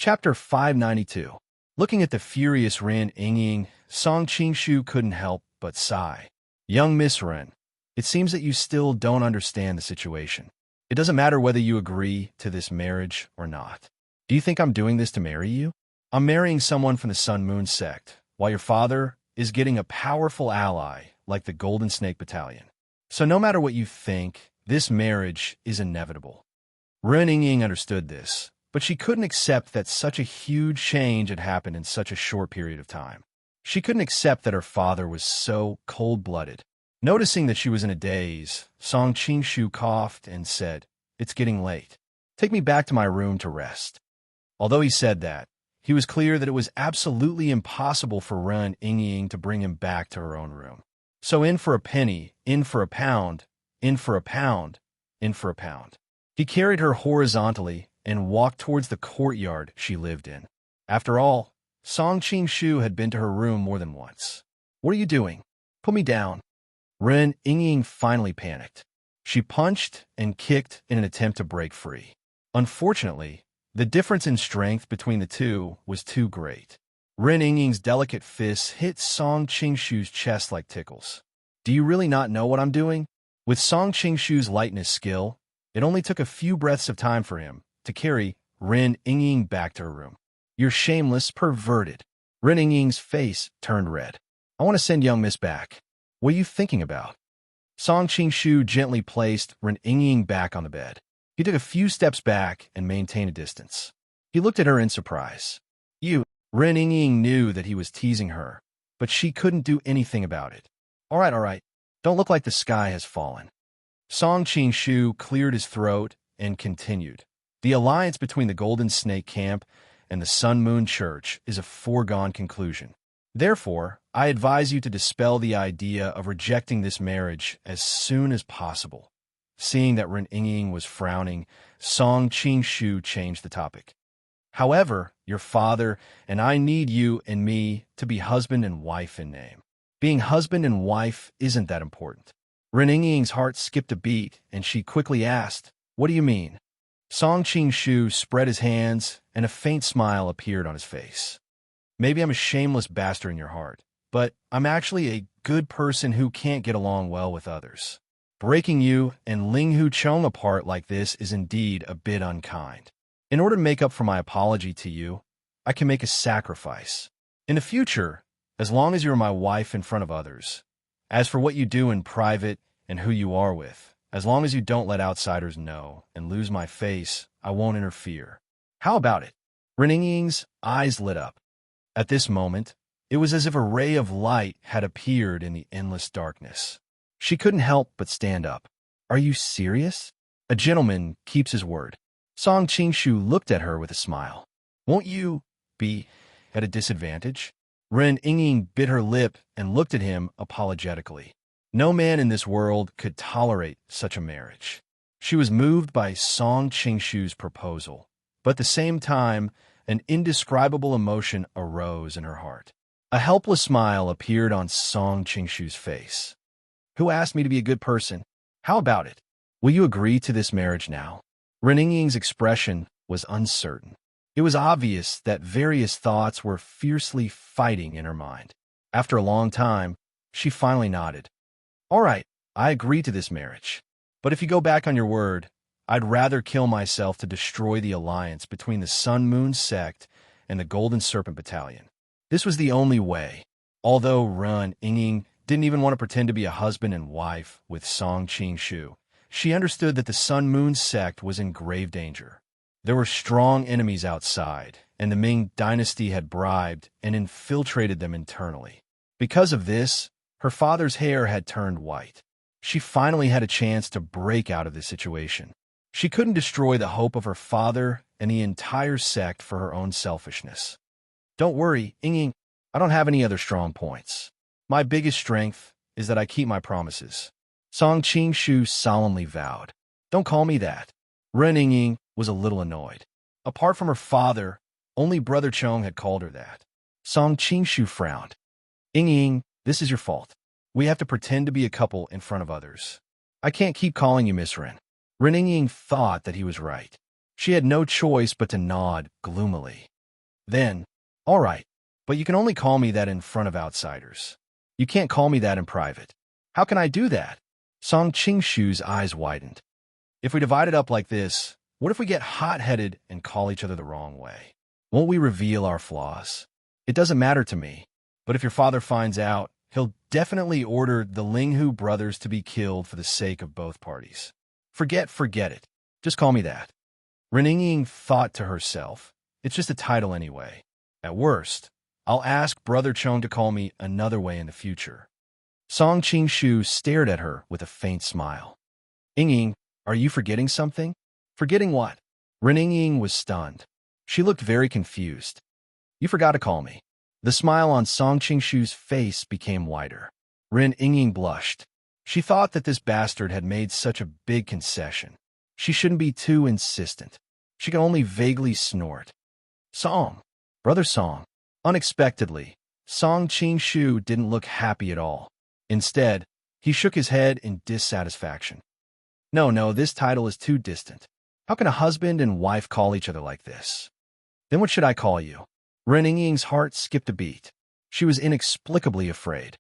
Chapter 592. Looking at the furious Ren Yingying, Song Qingshu couldn't help but sigh. Young Miss Ren, it seems that you still don't understand the situation. It doesn't matter whether you agree to this marriage or not. Do you think I'm doing this to marry you? I'm marrying someone from the Sun Moon sect, while your father is getting a powerful ally like the Golden Snake Battalion. So no matter what you think, this marriage is inevitable. Ren Yingying understood this, but she couldn't accept that such a huge change had happened in such a short period of time. She couldn't accept that her father was so cold-blooded. Noticing that she was in a daze, Song Qingshu coughed and said, "It's getting late. Take me back to my room to rest." Although he said that, he was clear that it was absolutely impossible for Ren Yingying to bring him back to her own room. So in for a penny, in for a pound, in for a pound, in for a pound. He carried her horizontally and walked towards the courtyard she lived in. After all, Song Qingshu had been to her room more than once. "What are you doing? Put me down." Ren Yingying finally panicked. She punched and kicked in an attempt to break free. Unfortunately, the difference in strength between the two was too great. Ren Yingying's delicate fists hit Song Qingshu's chest like tickles. "Do you really not know what I'm doing?" With Song Qingshu's lightness skill, it only took a few breaths of time for him to carry Ren Yingying back to her room. "You're shameless, perverted." Ren Yingying's face turned red. "I want to send young Miss back. What are you thinking about?" Song Qingshu gently placed Ren Yingying back on the bed. He took a few steps back and maintained a distance. He looked at her in surprise. "You..." Ren Yingying knew that he was teasing her, but she couldn't do anything about it. All right. Don't look like the sky has fallen." Song Qingshu cleared his throat and continued. "The alliance between the Golden Snake Camp and the Sun Moon Church is a foregone conclusion. Therefore, I advise you to dispel the idea of rejecting this marriage as soon as possible." Seeing that Ren Yingying was frowning, Song Qingshu changed the topic. "However, your father and I need you and me to be husband and wife in name. Being husband and wife isn't that important." Ren Yingying's heart skipped a beat, and she quickly asked, "What do you mean?" Song Qingshu spread his hands, and a faint smile appeared on his face. "Maybe I'm a shameless bastard in your heart, but I'm actually a good person who can't get along well with others. Breaking you and Ling Hu Chong apart like this is indeed a bit unkind. In order to make up for my apology to you, I can make a sacrifice. In the future, as long as you're my wife in front of others. As for what you do in private and who you are with, as long as you don't let outsiders know and lose my face, I won't interfere. How about it?" Ren Yingying's eyes lit up. At this moment, it was as if a ray of light had appeared in the endless darkness. She couldn't help but stand up. "Are you serious? A gentleman keeps his word." Song Qingshu looked at her with a smile. "Won't you be at a disadvantage?" Ren Yingying bit her lip and looked at him apologetically. No man in this world could tolerate such a marriage. She was moved by Song Qingshu's proposal, but at the same time, an indescribable emotion arose in her heart. A helpless smile appeared on Song Qingshu's face. "Who asked me to be a good person? How about it? Will you agree to this marriage now?" Ren Yingying's expression was uncertain. It was obvious that various thoughts were fiercely fighting in her mind. After a long time, she finally nodded. "All right, I agree to this marriage. But if you go back on your word, I'd rather kill myself to destroy the alliance between the Sun Moon sect and the Golden Serpent Battalion." This was the only way. Although Ren Yingying didn't even want to pretend to be a husband and wife with Song Qingshu, she understood that the Sun Moon sect was in grave danger. There were strong enemies outside, and the Ming dynasty had bribed and infiltrated them internally. Because of this, her father's hair had turned white. She finally had a chance to break out of this situation. She couldn't destroy the hope of her father and the entire sect for her own selfishness. "Don't worry, Yingying, I don't have any other strong points. My biggest strength is that I keep my promises." Song Qingshu solemnly vowed. "Don't call me that." Ren Yingying was a little annoyed. Apart from her father, only Brother Chong had called her that. Song Qingshu frowned. "Yingying, this is your fault. We have to pretend to be a couple in front of others. I can't keep calling you Miss Ren." Ren Yingying thought that he was right. She had no choice but to nod gloomily. Then, all right, but you can only call me that in front of outsiders. You can't call me that in private. How can I do that? Song Qingshu's eyes widened. If we divide it up like this, what if we get hot-headed and call each other the wrong way? Won't we reveal our flaws? It doesn't matter to me, but if your father finds out, he'll definitely order the Linghu brothers to be killed for the sake of both parties. Forget it. Just call me that. Ren Yingying thought to herself, it's just a title anyway. At worst, I'll ask Brother Chong to call me another way in the future. Song Qingshu stared at her with a faint smile. Yingying, are you forgetting something? Forgetting what? Ren Yingying was stunned. She looked very confused. You forgot to call me. The smile on Song Qingshu's face became wider. Ren Yingying blushed. She thought that this bastard had made such a big concession. She shouldn't be too insistent. She could only vaguely snort. Song. Brother Song. Unexpectedly, Song Qingshu didn't look happy at all. Instead, he shook his head in dissatisfaction. No, this title is too distant. How can a husband and wife call each other like this? Then what should I call you? Ren Yingying's heart skipped a beat. She was inexplicably afraid.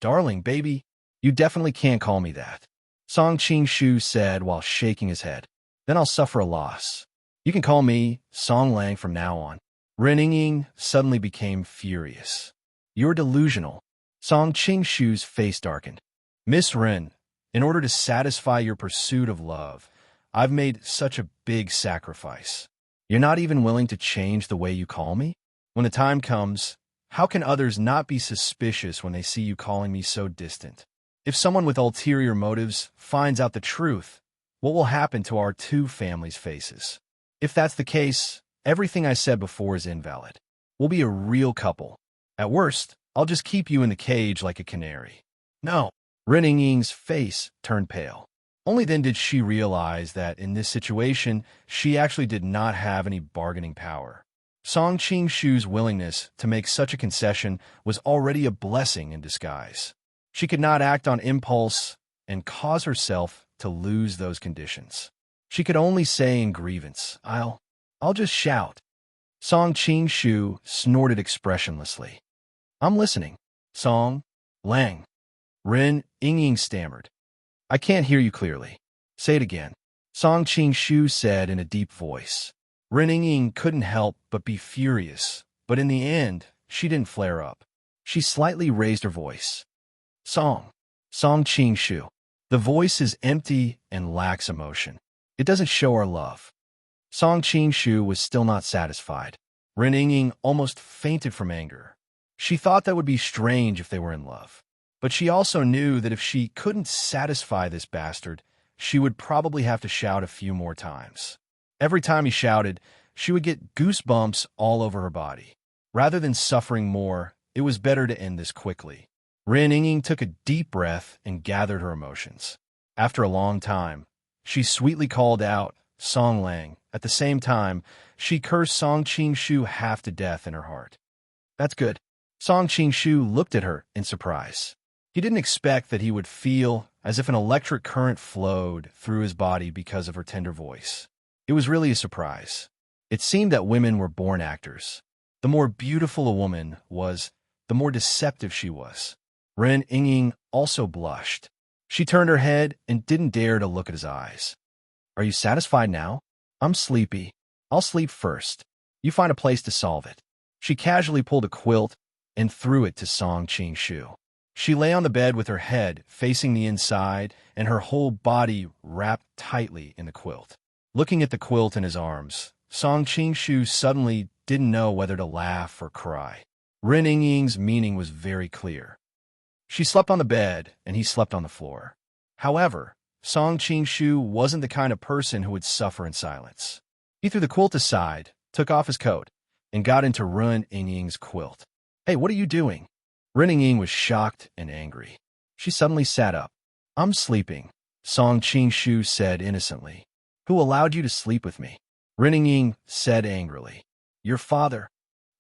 Darling, baby, you definitely can't call me that. Song Qingshu said while shaking his head. Then I'll suffer a loss. You can call me Song Lang from now on. Ren Yingying suddenly became furious. You're delusional. Song Qingshu's face darkened. Miss Ren, in order to satisfy your pursuit of love, I've made such a big sacrifice. You're not even willing to change the way you call me? When the time comes, how can others not be suspicious when they see you calling me so distant? If someone with ulterior motives finds out the truth, what will happen to our two families' faces? If that's the case, everything I said before is invalid. We'll be a real couple. At worst, I'll just keep you in the cage like a canary. No. Ren Yingying's face turned pale. Only then did she realize that in this situation, she actually did not have any bargaining power. Song Qingshu's willingness to make such a concession was already a blessing in disguise. She could not act on impulse and cause herself to lose those conditions. She could only say in grievance, I'll just shout. Song Qingshu snorted expressionlessly. I'm listening. Song Lang. Ren Yingying stammered. I can't hear you clearly. Say it again. Song Qingshu said in a deep voice. Ren Yingying couldn't help but be furious, but in the end, she didn't flare up. She slightly raised her voice. Song Qingshu. The voice is empty and lacks emotion. It doesn't show our love. Song Qingshu was still not satisfied. Ren Yingying almost fainted from anger. She thought that would be strange if they were in love. But she also knew that if she couldn't satisfy this bastard, she would probably have to shout a few more times. Every time he shouted, she would get goosebumps all over her body. Rather than suffering more, it was better to end this quickly. Ren Yingying took a deep breath and gathered her emotions. After a long time, she sweetly called out, Song Lang. At the same time, she cursed Song Qingshu half to death in her heart. That's good. Song Qingshu looked at her in surprise. He didn't expect that he would feel as if an electric current flowed through his body because of her tender voice. It was really a surprise. It seemed that women were born actors. The more beautiful a woman was, the more deceptive she was. Ren Yingying also blushed. She turned her head and didn't dare to look at his eyes. Are you satisfied now? I'm sleepy. I'll sleep first. You find a place to solve it. She casually pulled a quilt and threw it to Song Qingshu. She lay on the bed with her head facing the inside and her whole body wrapped tightly in the quilt. Looking at the quilt in his arms, Song Qingshu suddenly didn't know whether to laugh or cry. Ren Yingying's meaning was very clear. She slept on the bed and he slept on the floor. However, Song Qingshu wasn't the kind of person who would suffer in silence. He threw the quilt aside, took off his coat, and got into Ren Yingying's quilt. Hey, what are you doing? Ren Yingying was shocked and angry. She suddenly sat up. I'm sleeping, Song Qingshu said innocently. Who allowed you to sleep with me? Ren Yingying said angrily. Your father.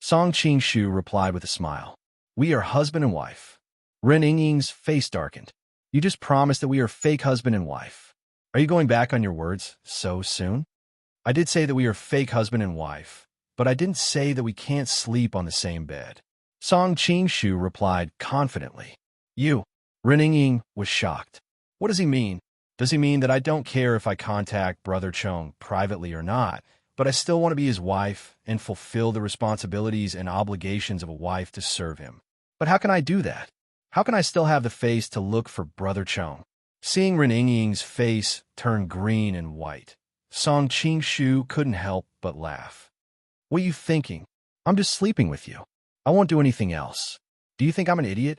Song Qingshu replied with a smile. We are husband and wife. Ren Yingying's face darkened. You just promised that we are fake husband and wife. Are you going back on your words so soon? I did say that we are fake husband and wife, but I didn't say that we can't sleep on the same bed. Song Qingshu replied confidently. You. Ren Yingying was shocked. What does he mean? Does he mean that I don't care if I contact Brother Chong privately or not, but I still want to be his wife and fulfill the responsibilities and obligations of a wife to serve him? But how can I do that? How can I still have the face to look for Brother Chong? Seeing Ren Yingying's face turn green and white, Song Qingshu couldn't help but laugh. What are you thinking? I'm just sleeping with you. I won't do anything else. Do you think I'm an idiot?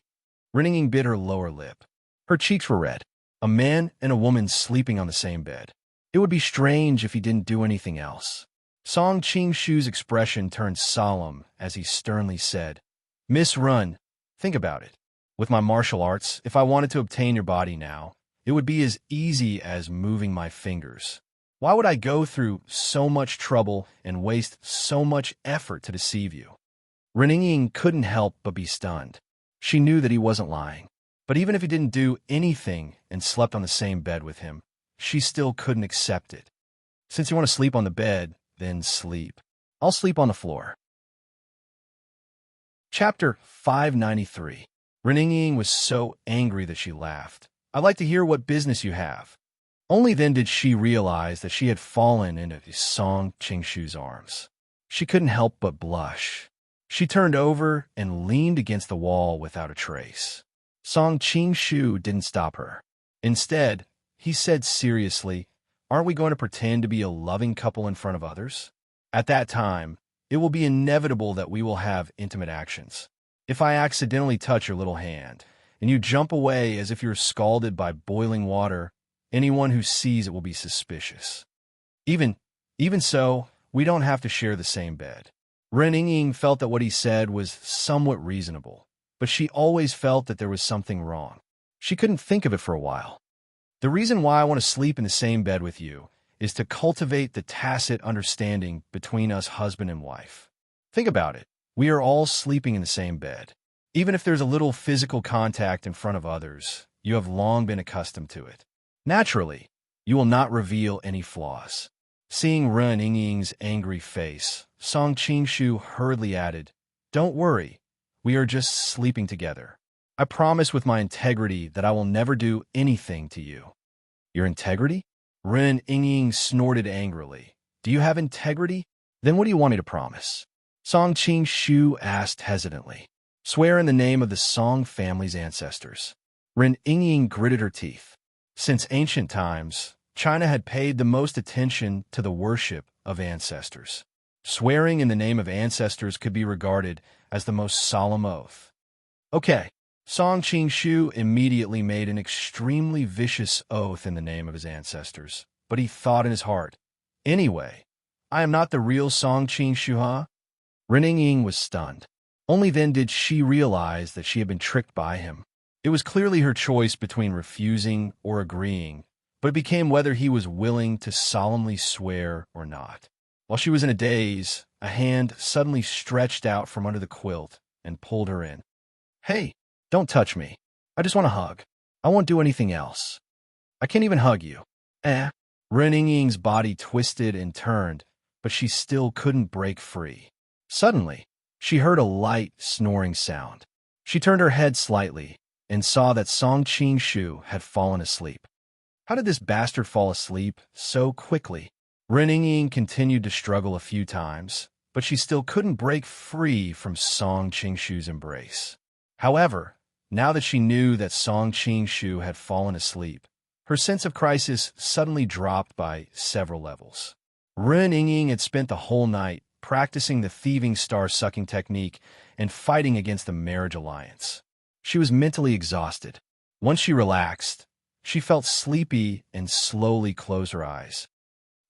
Ren Yingying bit her lower lip. Her cheeks were red. A man and a woman sleeping on the same bed. It would be strange if he didn't do anything else. Song Qingshu's expression turned solemn as he sternly said, Miss Run, think about it. With my martial arts, if I wanted to obtain your body now, it would be as easy as moving my fingers. Why would I go through so much trouble and waste so much effort to deceive you? Ren Yingying couldn't help but be stunned. She knew that he wasn't lying. But even if he didn't do anything and slept on the same bed with him, she still couldn't accept it. Since you want to sleep on the bed, then sleep. I'll sleep on the floor. Chapter 593. Ren Yingying was so angry that she laughed. I'd like to hear what business you have. Only then did she realize that she had fallen into Song Qingshu's arms. She couldn't help but blush. She turned over and leaned against the wall without a trace. Song Qingshu didn't stop her. Instead, he said seriously, Aren't we going to pretend to be a loving couple in front of others? At that time, it will be inevitable that we will have intimate actions. If I accidentally touch your little hand, and you jump away as if you're scalded by boiling water, anyone who sees it will be suspicious. Even so, we don't have to share the same bed. Ren Yingying felt that what he said was somewhat reasonable, but she always felt that there was something wrong. She couldn't think of it for a while. The reason why I want to sleep in the same bed with you is to cultivate the tacit understanding between us husband and wife. Think about it. We are all sleeping in the same bed. Even if there's a little physical contact in front of others, you have long been accustomed to it. Naturally, you will not reveal any flaws. Seeing Ren Yingying's angry face, Song Qingshu hurriedly added, Don't worry, we are just sleeping together. I promise with my integrity that I will never do anything to you. Your integrity? Ren Yingying snorted angrily. Do you have integrity? Then what do you want me to promise? Song Qingshu asked hesitantly. Swear in the name of the Song family's ancestors. Ren Yingying gritted her teeth. Since ancient times, China had paid the most attention to the worship of ancestors. Swearing in the name of ancestors could be regarded as the most solemn oath. Okay, Song Qingshu immediately made an extremely vicious oath in the name of his ancestors, but he thought in his heart, Anyway, I am not the real Song Qingshu, huh? Ren Yingying was stunned. Only then did she realize that she had been tricked by him. It was clearly her choice between refusing or agreeing, but it became whether he was willing to solemnly swear or not. While she was in a daze, a hand suddenly stretched out from under the quilt and pulled her in. Hey, don't touch me. I just want a hug. I won't do anything else. I can't even hug you. Ren Yingying's body twisted and turned, but she still couldn't break free. Suddenly, she heard a light, snoring sound. She turned her head slightly and saw that Song Qingshu had fallen asleep. How did this bastard fall asleep so quickly? Ren Yingying continued to struggle a few times, but she still couldn't break free from Song Qingshu's embrace. However, now that she knew that Song Qingshu had fallen asleep, her sense of crisis suddenly dropped by several levels. Ren Yingying had spent the whole night practicing the thieving star-sucking technique and fighting against the marriage alliance. She was mentally exhausted. Once she relaxed, she felt sleepy and slowly closed her eyes.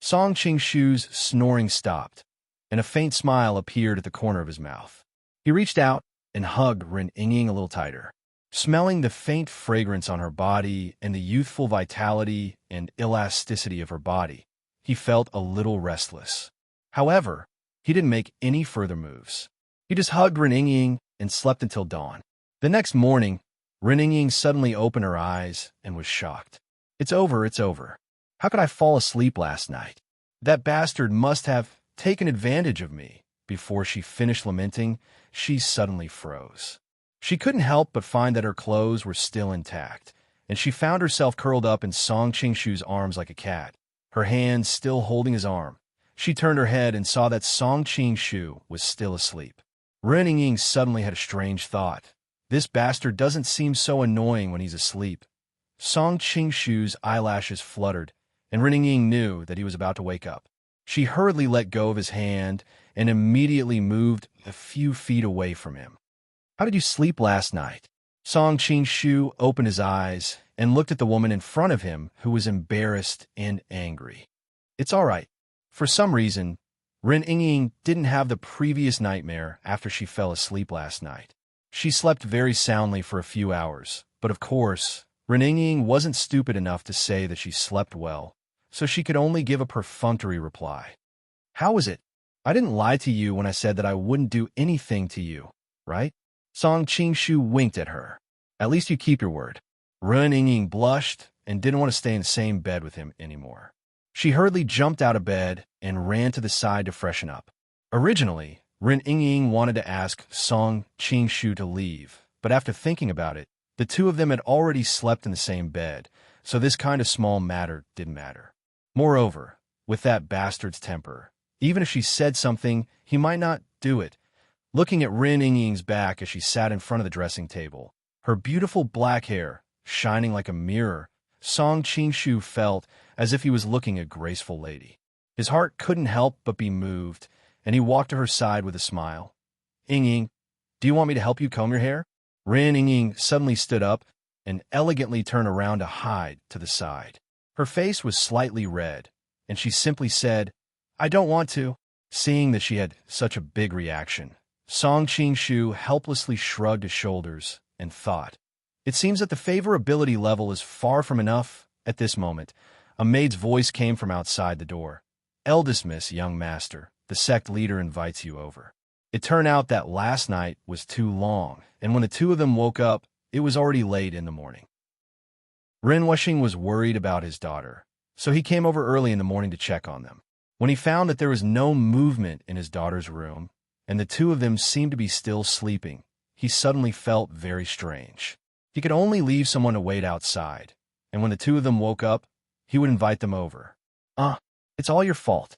Song Qingshu's snoring stopped, and a faint smile appeared at the corner of his mouth. He reached out and hugged Ren Yingying a little tighter. Smelling the faint fragrance on her body and the youthful vitality and elasticity of her body, he felt a little restless. However, he didn't make any further moves. He just hugged Ren Yingying and slept until dawn. The next morning, Ren Yingying suddenly opened her eyes and was shocked. It's over, it's over. How could I fall asleep last night? That bastard must have taken advantage of me, before she finished lamenting, she suddenly froze. She couldn't help but find that her clothes were still intact, and she found herself curled up in Song Qingshu's arms like a cat, her hands still holding his arm. She turned her head and saw that Song Qingshu was still asleep. Ren Yingying suddenly had a strange thought. This bastard doesn't seem so annoying when he's asleep. Song Qingshu's eyelashes fluttered, and Ren Yingying knew that he was about to wake up. She hurriedly let go of his hand and immediately moved a few feet away from him. "How did you sleep last night?" Song Qingshu opened his eyes and looked at the woman in front of him, who was embarrassed and angry. "It's all right." For some reason, Ren Yingying didn't have the previous nightmare after she fell asleep last night. She slept very soundly for a few hours, but of course, Ren Yingying wasn't stupid enough to say that she slept well, so she could only give a perfunctory reply. "How was it? I didn't lie to you when I said that I wouldn't do anything to you, right?" Song Qingshu winked at her. "At least you keep your word." Ren Yingying blushed and didn't want to stay in the same bed with him anymore. She hurriedly jumped out of bed and ran to the side to freshen up. Originally, Ren Yingying wanted to ask Song Qingshu to leave, but after thinking about it, the two of them had already slept in the same bed, so this kind of small matter didn't matter. Moreover, with that bastard's temper, even if she said something, he might not do it. Looking at Ren Yingying's back as she sat in front of the dressing table, her beautiful black hair shining like a mirror, Song Qingshu felt as if he was looking at a graceful lady. His heart couldn't help but be moved, and he walked to her side with a smile. "Yingying, do you want me to help you comb your hair?" Ren Yingying suddenly stood up and elegantly turned around to hide to the side. Her face was slightly red, and she simply said, "I don't want to." Seeing that she had such a big reaction, Song Qingshu helplessly shrugged his shoulders and thought, "It seems that the favorability level is far from enough." At this moment, a maid's voice came from outside the door. "Eldest miss, young master, the sect leader invites you over." It turned out that last night was too long, and when the two of them woke up, it was already late in the morning. Ren Wuxing was worried about his daughter, so he came over early in the morning to check on them. When he found that there was no movement in his daughter's room, and the two of them seemed to be still sleeping, he suddenly felt very strange. He could only leave someone to wait outside, and when the two of them woke up, he would invite them over. It's all your fault."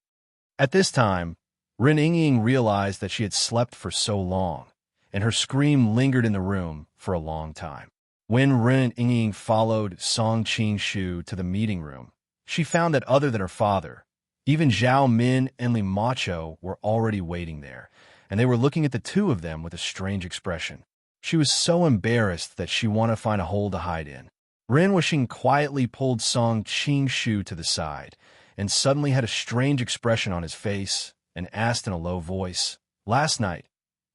At this time, Ren Yingying realized that she had slept for so long, and her scream lingered in the room for a long time. When Ren Yingying followed Song Qingshu to the meeting room, she found that other than her father, even Zhao Min and Li Macho were already waiting there, and they were looking at the two of them with a strange expression. She was so embarrassed that she wanted to find a hole to hide in. Ren Wuxing quietly pulled Song Qingshu to the side, and suddenly had a strange expression on his face, and asked in a low voice, "Last night,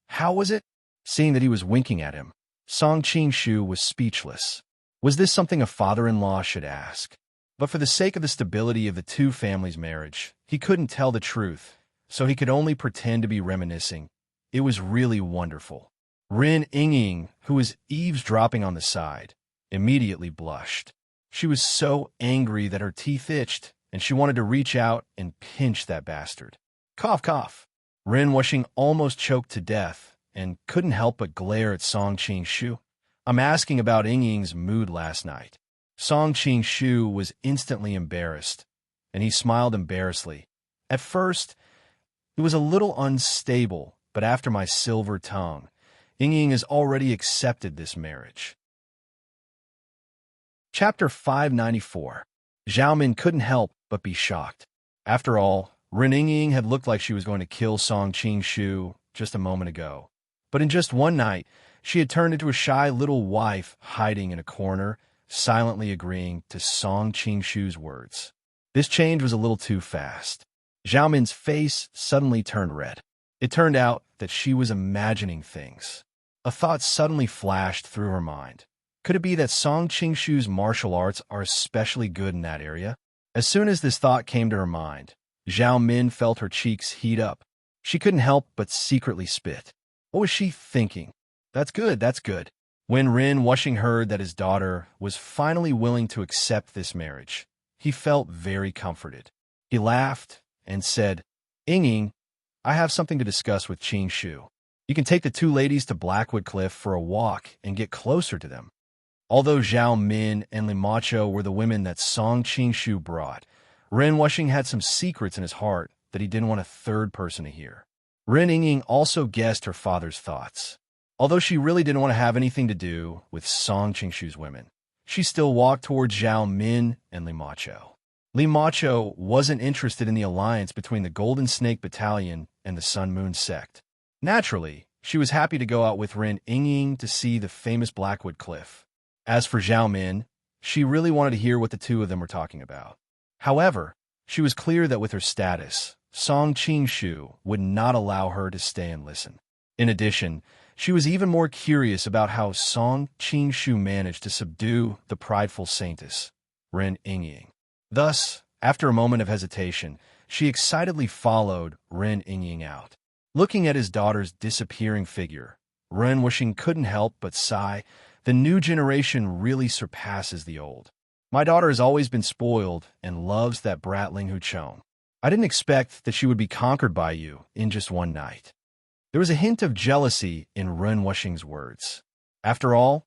how was it?" Seeing that he was winking at him, Song Qingshu was speechless. Was this something a father-in-law should ask? But for the sake of the stability of the two families' marriage, he couldn't tell the truth, so he could only pretend to be reminiscing. It was really wonderful. Ren Yingying, who was eavesdropping on the side, immediately blushed. She was so angry that her teeth itched, and she wanted to reach out and pinch that bastard. Cough, cough. Ren Wuxing almost choked to death and couldn't help but glare at Song Qingshu. "I'm asking about Yingying's mood last night." Song Qingshu was instantly embarrassed, and he smiled embarrassedly. "At first, it was a little unstable, but after my silver tongue, Yingying has already accepted this marriage." Chapter 594. Zhao Min couldn't help but be shocked. After all, Ren Yingying had looked like she was going to kill Song Qingshu just a moment ago. But in just one night, she had turned into a shy little wife hiding in a corner, silently agreeing to Song Qingshu's words. This change was a little too fast. Zhao Min's face suddenly turned red. It turned out that she was imagining things. A thought suddenly flashed through her mind. Could it be that Song Qingshu's martial arts are especially good in that area? As soon as this thought came to her mind, Zhao Min felt her cheeks heat up. She couldn't help but secretly spit. What was she thinking? That's good, that's good. When Ren Wuxing heard that his daughter was finally willing to accept this marriage, he felt very comforted. He laughed and said, "Yingying, I have something to discuss with Qing Shu. You can take the two ladies to Blackwood Cliff for a walk and get closer to them. Although Zhao Min and Li Macho were the women that Song Qing Shu brought, Ren Wuxing had some secrets in his heart that he didn't want a third person to hear. Ren Yingying also guessed her father's thoughts. Although she really didn't want to have anything to do with Song Qing Shu's women, she still walked towards Zhao Min and Li Macho. Li Macho wasn't interested in the alliance between the Golden Snake Battalion and the Sun Moon sect. Naturally, she was happy to go out with Ren Yingying to see the famous Blackwood Cliff. As for Zhao Min, she really wanted to hear what the two of them were talking about. However, she was clear that with her status, Song Qing Shu would not allow her to stay and listen. In addition, she was even more curious about how Song Qing Shu managed to subdue the prideful saintess, Ren Yingying. Thus, after a moment of hesitation, she excitedly followed Ren Yingying out. Looking at his daughter's disappearing figure, Ren Wuxing couldn't help but sigh. The new generation really surpasses the old. My daughter has always been spoiled and loves that brat Ling Huchong. I didn't expect that she would be conquered by you in just one night. There was a hint of jealousy in Ren Wuxing's words. After all,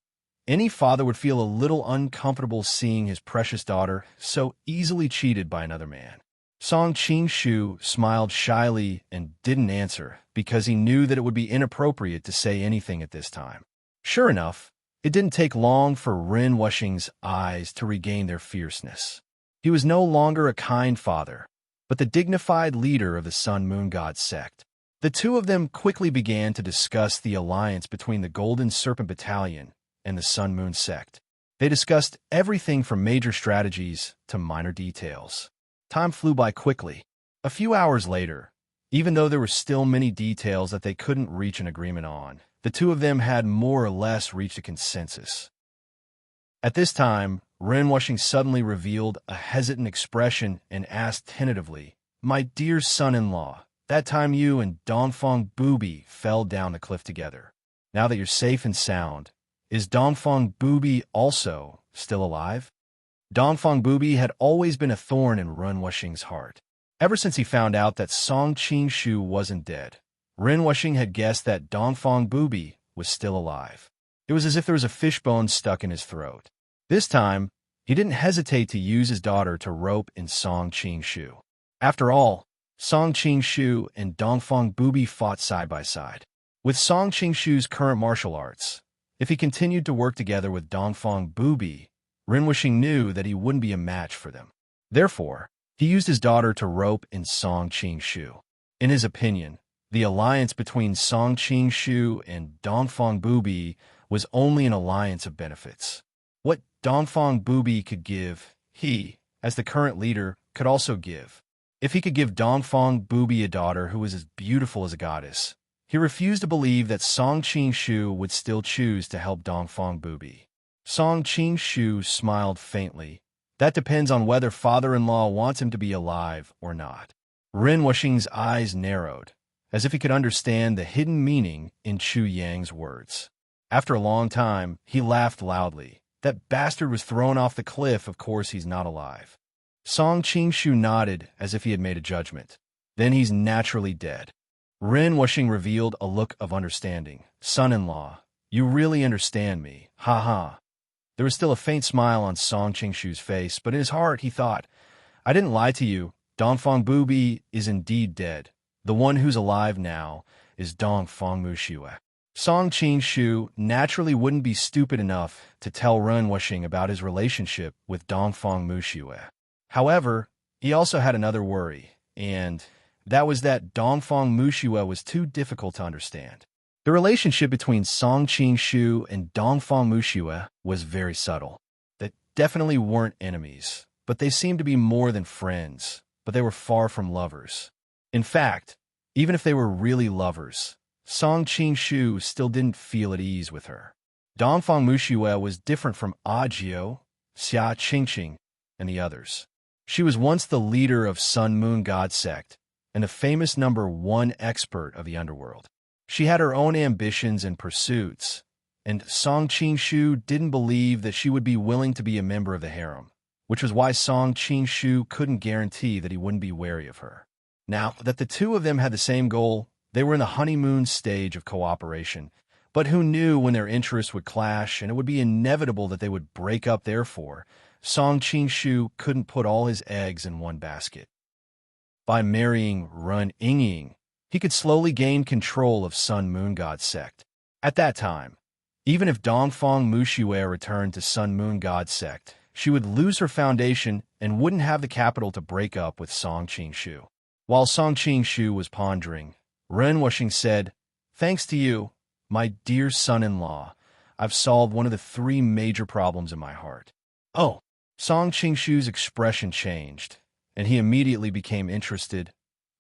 any father would feel a little uncomfortable seeing his precious daughter so easily cheated by another man. Song Qing Shu smiled shyly and didn't answer because he knew that it would be inappropriate to say anything at this time. Sure enough, it didn't take long for Ren Wuxing's eyes to regain their fierceness. He was no longer a kind father, but the dignified leader of the Sun Moon God sect. The two of them quickly began to discuss the alliance between the Golden Serpent Battalion and the Sun Moon sect. They discussed everything from major strategies to minor details. Time flew by quickly. A few hours later, even though there were still many details that they couldn't reach an agreement on, the two of them had more or less reached a consensus. At this time, Ren Wuxing suddenly revealed a hesitant expression and asked tentatively, "My dear son-in-law, that time you and Dongfang Booby fell down the cliff together. Now that you're safe and sound, is Dongfang Booby also still alive?" Dongfang Booby had always been a thorn in Ren Wuxing's heart. Ever since he found out that Song Qing Shu wasn't dead, Ren Wuxing had guessed that Dongfang Booby was still alive. It was as if there was a fishbone stuck in his throat. This time, he didn't hesitate to use his daughter to rope in Song Qing Shu. After all, Song Qing Shu and Dongfang Booby fought side by side. With Song Qing Shu's current martial arts, if he continued to work together with Dongfang Booby, Ren Wuxing knew that he wouldn't be a match for them. Therefore, he used his daughter to rope in Song Qing Shu. In his opinion, the alliance between Song Qing Shu and Dongfang Booby was only an alliance of benefits. What Dongfang Booby could give, he, as the current leader, could also give. If he could give Dongfang Booby a daughter who was as beautiful as a goddess, he refused to believe that Song Qing Shu would still choose to help Dongfang Booby. Song Qing Shu smiled faintly. That depends on whether father-in-law wants him to be alive or not. Ren Wuxing's eyes narrowed, as if he could understand the hidden meaning in Chu Yang's words. After a long time, he laughed loudly. That bastard was thrown off the cliff, of course he's not alive. Song Qing Shu nodded as if he had made a judgment. Then he's naturally dead. Ren Wuxing revealed a look of understanding. Son-in-law, you really understand me, ha. There was still a faint smile on Song Qing Shu's face, but in his heart he thought, I didn't lie to you. Dongfang Booby is indeed dead. The one who's alive now is Dongfang Muxue. Song Qing Shu naturally wouldn't be stupid enough to tell Ren Wuxing about his relationship with Dongfang Muxue. However, he also had another worry, and that was that Dongfang Muxue was too difficult to understand. The relationship between Song Qing Shu and Dongfang Muxue was very subtle. They definitely weren't enemies, but they seemed to be more than friends, but they were far from lovers. In fact, even if they were really lovers, Song Qing Shu still didn't feel at ease with her. Dongfang Muxue was different from Ajio, Xia Qingqing, and the others. She was once the leader of Sun Moon God sect and the famous #1 expert of the underworld. She had her own ambitions and pursuits, and Song Qing Shu didn't believe that she would be willing to be a member of the harem, which was why Song Qing Shu couldn't guarantee that he wouldn't be wary of her. Now that the two of them had the same goal, they were in the honeymoon stage of cooperation. But who knew when their interests would clash and it would be inevitable that they would break up. Therefore, Song Qingshu couldn't put all his eggs in one basket. By marrying Run Yingying, he could slowly gain control of Sun Moon God sect. At that time, even if Dongfang Muxue returned to Sun Moon God sect, she would lose her foundation and wouldn't have the capital to break up with Song Qingshu. While Song Qingshu was pondering, Ren Wuxing said, "Thanks to you, my dear son-in-law, I've solved one of the three major problems in my heart." Oh, Song Qingshu's expression changed, and he immediately became interested.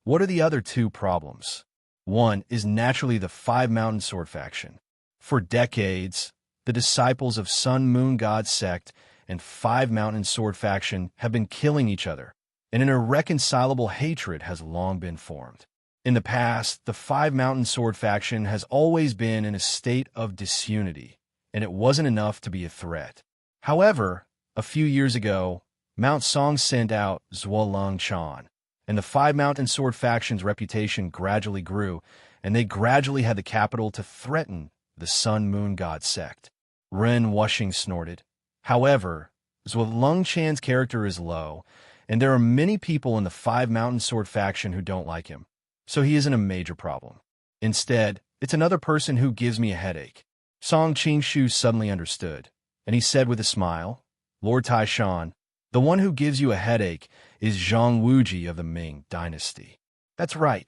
What are the other two problems? One is naturally the Five Mountain Sword faction. For decades, the disciples of Sun Moon God sect and Five Mountain Sword faction have been killing each other, and an irreconcilable hatred has long been formed. In the past, the Five Mountain Sword faction has always been in a state of disunity, and it wasn't enough to be a threat. However, a few years ago, Mount Song sent out Zhuolong Chan, and the Five Mountain Sword faction's reputation gradually grew, and they gradually had the capital to threaten the Sun Moon God sect. Ren Wuxing snorted. However, Zhuolong Chan's character is low, and there are many people in the Five Mountain Sword faction who don't like him, so he isn't a major problem. Instead, it's another person who gives me a headache. Song Qingshu suddenly understood, and he said with a smile, "Lord Taishan, the one who gives you a headache is Zhang Wuji of the Ming dynasty." "That's right."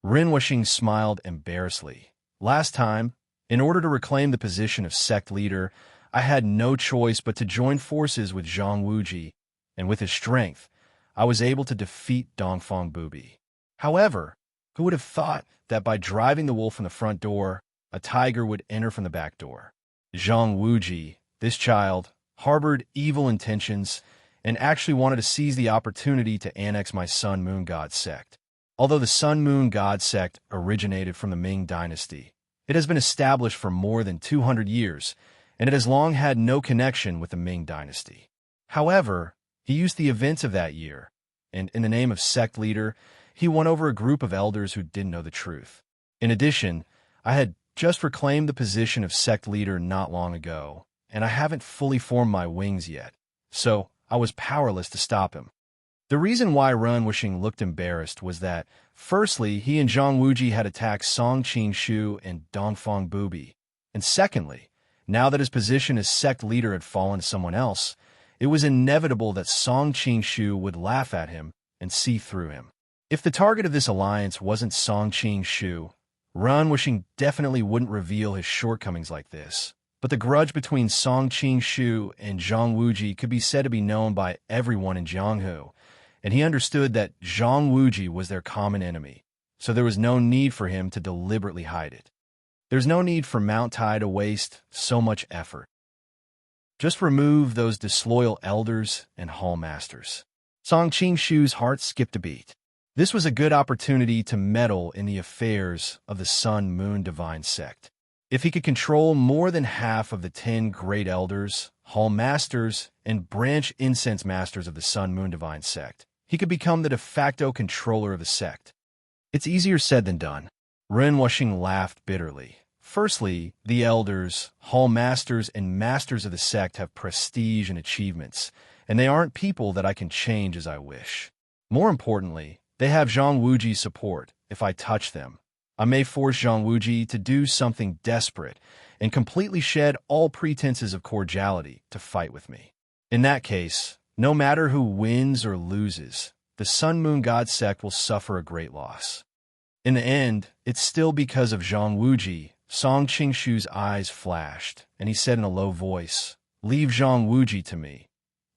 Ren Wuxing smiled embarrassedly. "Last time, in order to reclaim the position of sect leader, I had no choice but to join forces with Zhang Wuji, and with his strength, I was able to defeat Dongfang Bubi. However, who would have thought that by driving the wolf from the front door, a tiger would enter from the back door? Zhang Wuji, this child, harbored evil intentions and actually wanted to seize the opportunity to annex my Sun Moon God sect. Although the Sun Moon God sect originated from the Ming dynasty, it has been established for more than 200 years, and it has long had no connection with the Ming dynasty. However, he used the events of that year, and in the name of sect leader, he won over a group of elders who didn't know the truth. In addition, I had just reclaimed the position of sect leader not long ago, and I haven't fully formed my wings yet, so I was powerless to stop him. The reason why Ren Wuxing looked embarrassed was that, firstly, he and Zhang Wuji had attacked Song Qingshu and Dongfang Bubi, and secondly, now that his position as sect leader had fallen to someone else, it was inevitable that Song Qingshu would laugh at him and see through him. If the target of this alliance wasn't Song Qingshu, Ren Wuxing definitely wouldn't reveal his shortcomings like this. But the grudge between Song Qingshu and Zhang Wuji could be said to be known by everyone in Jianghu, and he understood that Zhang Wuji was their common enemy, so there was no need for him to deliberately hide it. There's no need for Mount Tai to waste so much effort. Just remove those disloyal elders and hall masters. Song Qingshu's heart skipped a beat. This was a good opportunity to meddle in the affairs of the Sun Moon Divine Sect. If he could control more than half of the 10 great elders, hall masters, and branch incense masters of the Sun Moon Divine Sect, he could become the de facto controller of the sect. It's easier said than done. Ren Wuxing laughed bitterly. Firstly, the elders, hall masters, and masters of the sect have prestige and achievements, and they aren't people that I can change as I wish. More importantly, they have Zhang Wuji's support. If I touch them, I may force Zhang Wuji to do something desperate and completely shed all pretenses of cordiality to fight with me. In that case, no matter who wins or loses, the Sun Moon God sect will suffer a great loss. In the end, it's still because of Zhang Wuji. Song Qingshu's eyes flashed, and he said in a low voice, "Leave Zhang Wuji to me.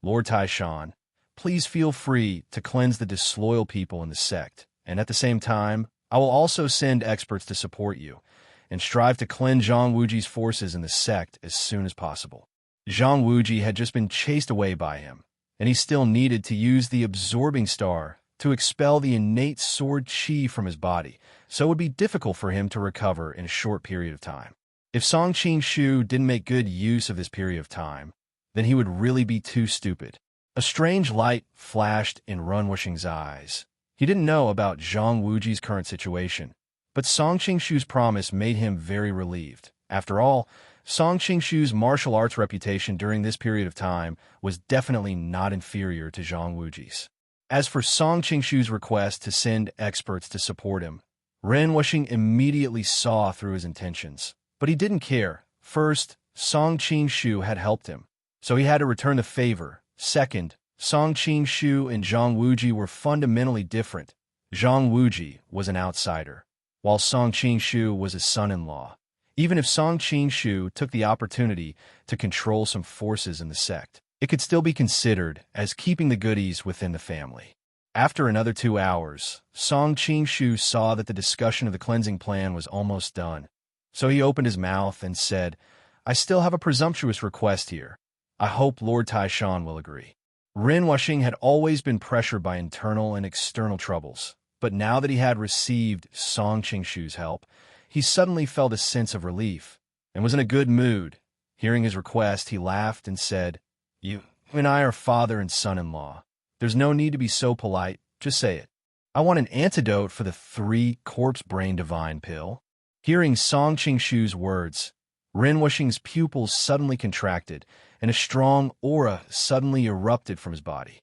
Lord Taishan, please feel free to cleanse the disloyal people in the sect, and at the same time, I will also send experts to support you, and strive to cleanse Zhang Wuji's forces in the sect as soon as possible." Zhang Wuji had just been chased away by him, and he still needed to use the absorbing star to expel the innate sword chi from his body, so it would be difficult for him to recover in a short period of time. If Song Qingshu didn't make good use of this period of time, then he would really be too stupid. A strange light flashed in Ren Wuxing's eyes, He didn't know about Zhang Wuji's current situation, but Song Qingshu's promise made him very relieved. After all, Song Qingshu's martial arts reputation during this period of time was definitely not inferior to Zhang Wuji's. As for Song Qingshu's request to send experts to support him, Ren Wuxing immediately saw through his intentions. But he didn't care. First, Song Qingshu had helped him, so he had to return the favor. Second, Song Qingshu and Zhang Wuji were fundamentally different. Zhang Wuji was an outsider, while Song Qingshu was his son-in-law. Even if Song Qingshu took the opportunity to control some forces in the sect, it could still be considered as keeping the goodies within the family. After another 2 hours, Song Qingshu saw that the discussion of the cleansing plan was almost done. So he opened his mouth and said, "I still have a presumptuous request here. I hope Lord Taishan will agree." Ren Wuxing had always been pressured by internal and external troubles, but now that he had received Song Qingshu's help, he suddenly felt a sense of relief and was in a good mood. Hearing his request, he laughed and said, You and I are father and son-in-law. There's no need to be so polite. Just say it. I want an antidote for the 3 corpse brain divine pill. Hearing Song Qingshu's words, Ren Wuxing's pupils suddenly contracted, and a strong aura suddenly erupted from his body.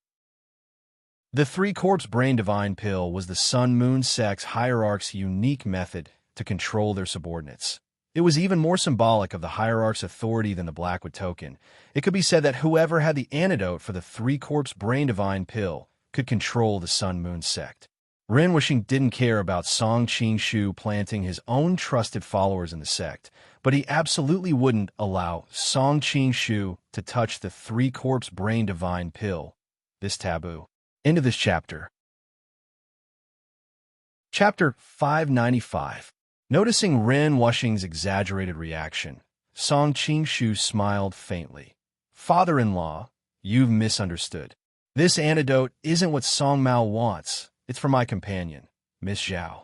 The 3 corpse brain divine pill was the Sun-Moon sect's hierarch's unique method to control their subordinates. It was even more symbolic of the hierarch's authority than the Blackwood token. It could be said that whoever had the antidote for the 3 corpse brain divine pill could control the Sun-Moon sect. Ren Wuxing didn't care about Song Qingshu planting his own trusted followers in the sect, but he absolutely wouldn't allow Song Qingshu to touch the 3 corpse brain divine pill. This taboo. End of this chapter. Chapter 595. Noticing Ren Wuxing's exaggerated reaction, Song Qingshu smiled faintly. Father-in-law, you've misunderstood. This antidote isn't what Song Mao wants. It's for my companion, Miss Zhao.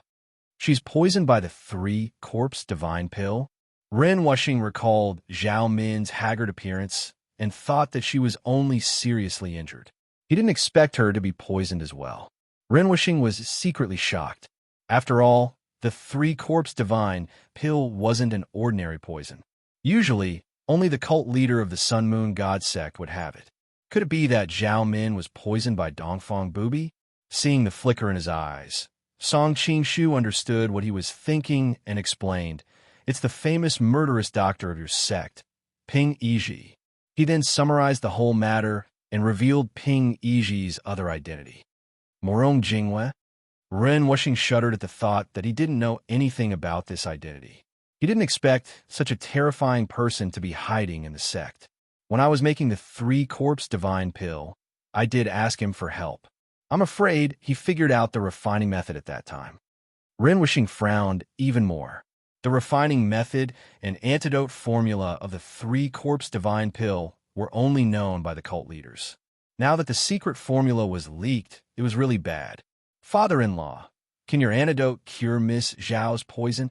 She's poisoned by the 3 corpse divine pill. Ren Wuxing recalled Zhao Min's haggard appearance and thought that she was only seriously injured. He didn't expect her to be poisoned as well. Ren Wuxing was secretly shocked. After all, the 3 corpse divine pill wasn't an ordinary poison. Usually, only the cult leader of the Sun Moon God sect would have it. Could it be that Zhao Min was poisoned by Dongfang Bubi? Seeing the flicker in his eyes, Song Qingshu understood what he was thinking and explained. It's the famous murderous doctor of your sect, Ping Yizhi. He then summarized the whole matter and revealed Ping Yizhi's other identity. Morong Jingwe. Ren Wuxing shuddered at the thought that he didn't know anything about this identity. He didn't expect such a terrifying person to be hiding in the sect. When I was making the 3 corpse divine pill, I did ask him for help. I'm afraid he figured out the refining method at that time. Ren Wuxing frowned even more. The refining method and antidote formula of the 3 corpse divine pill were only known by the cult leaders. Now that the secret formula was leaked, it was really bad. Father-in-law, can your antidote cure Miss Zhao's poison?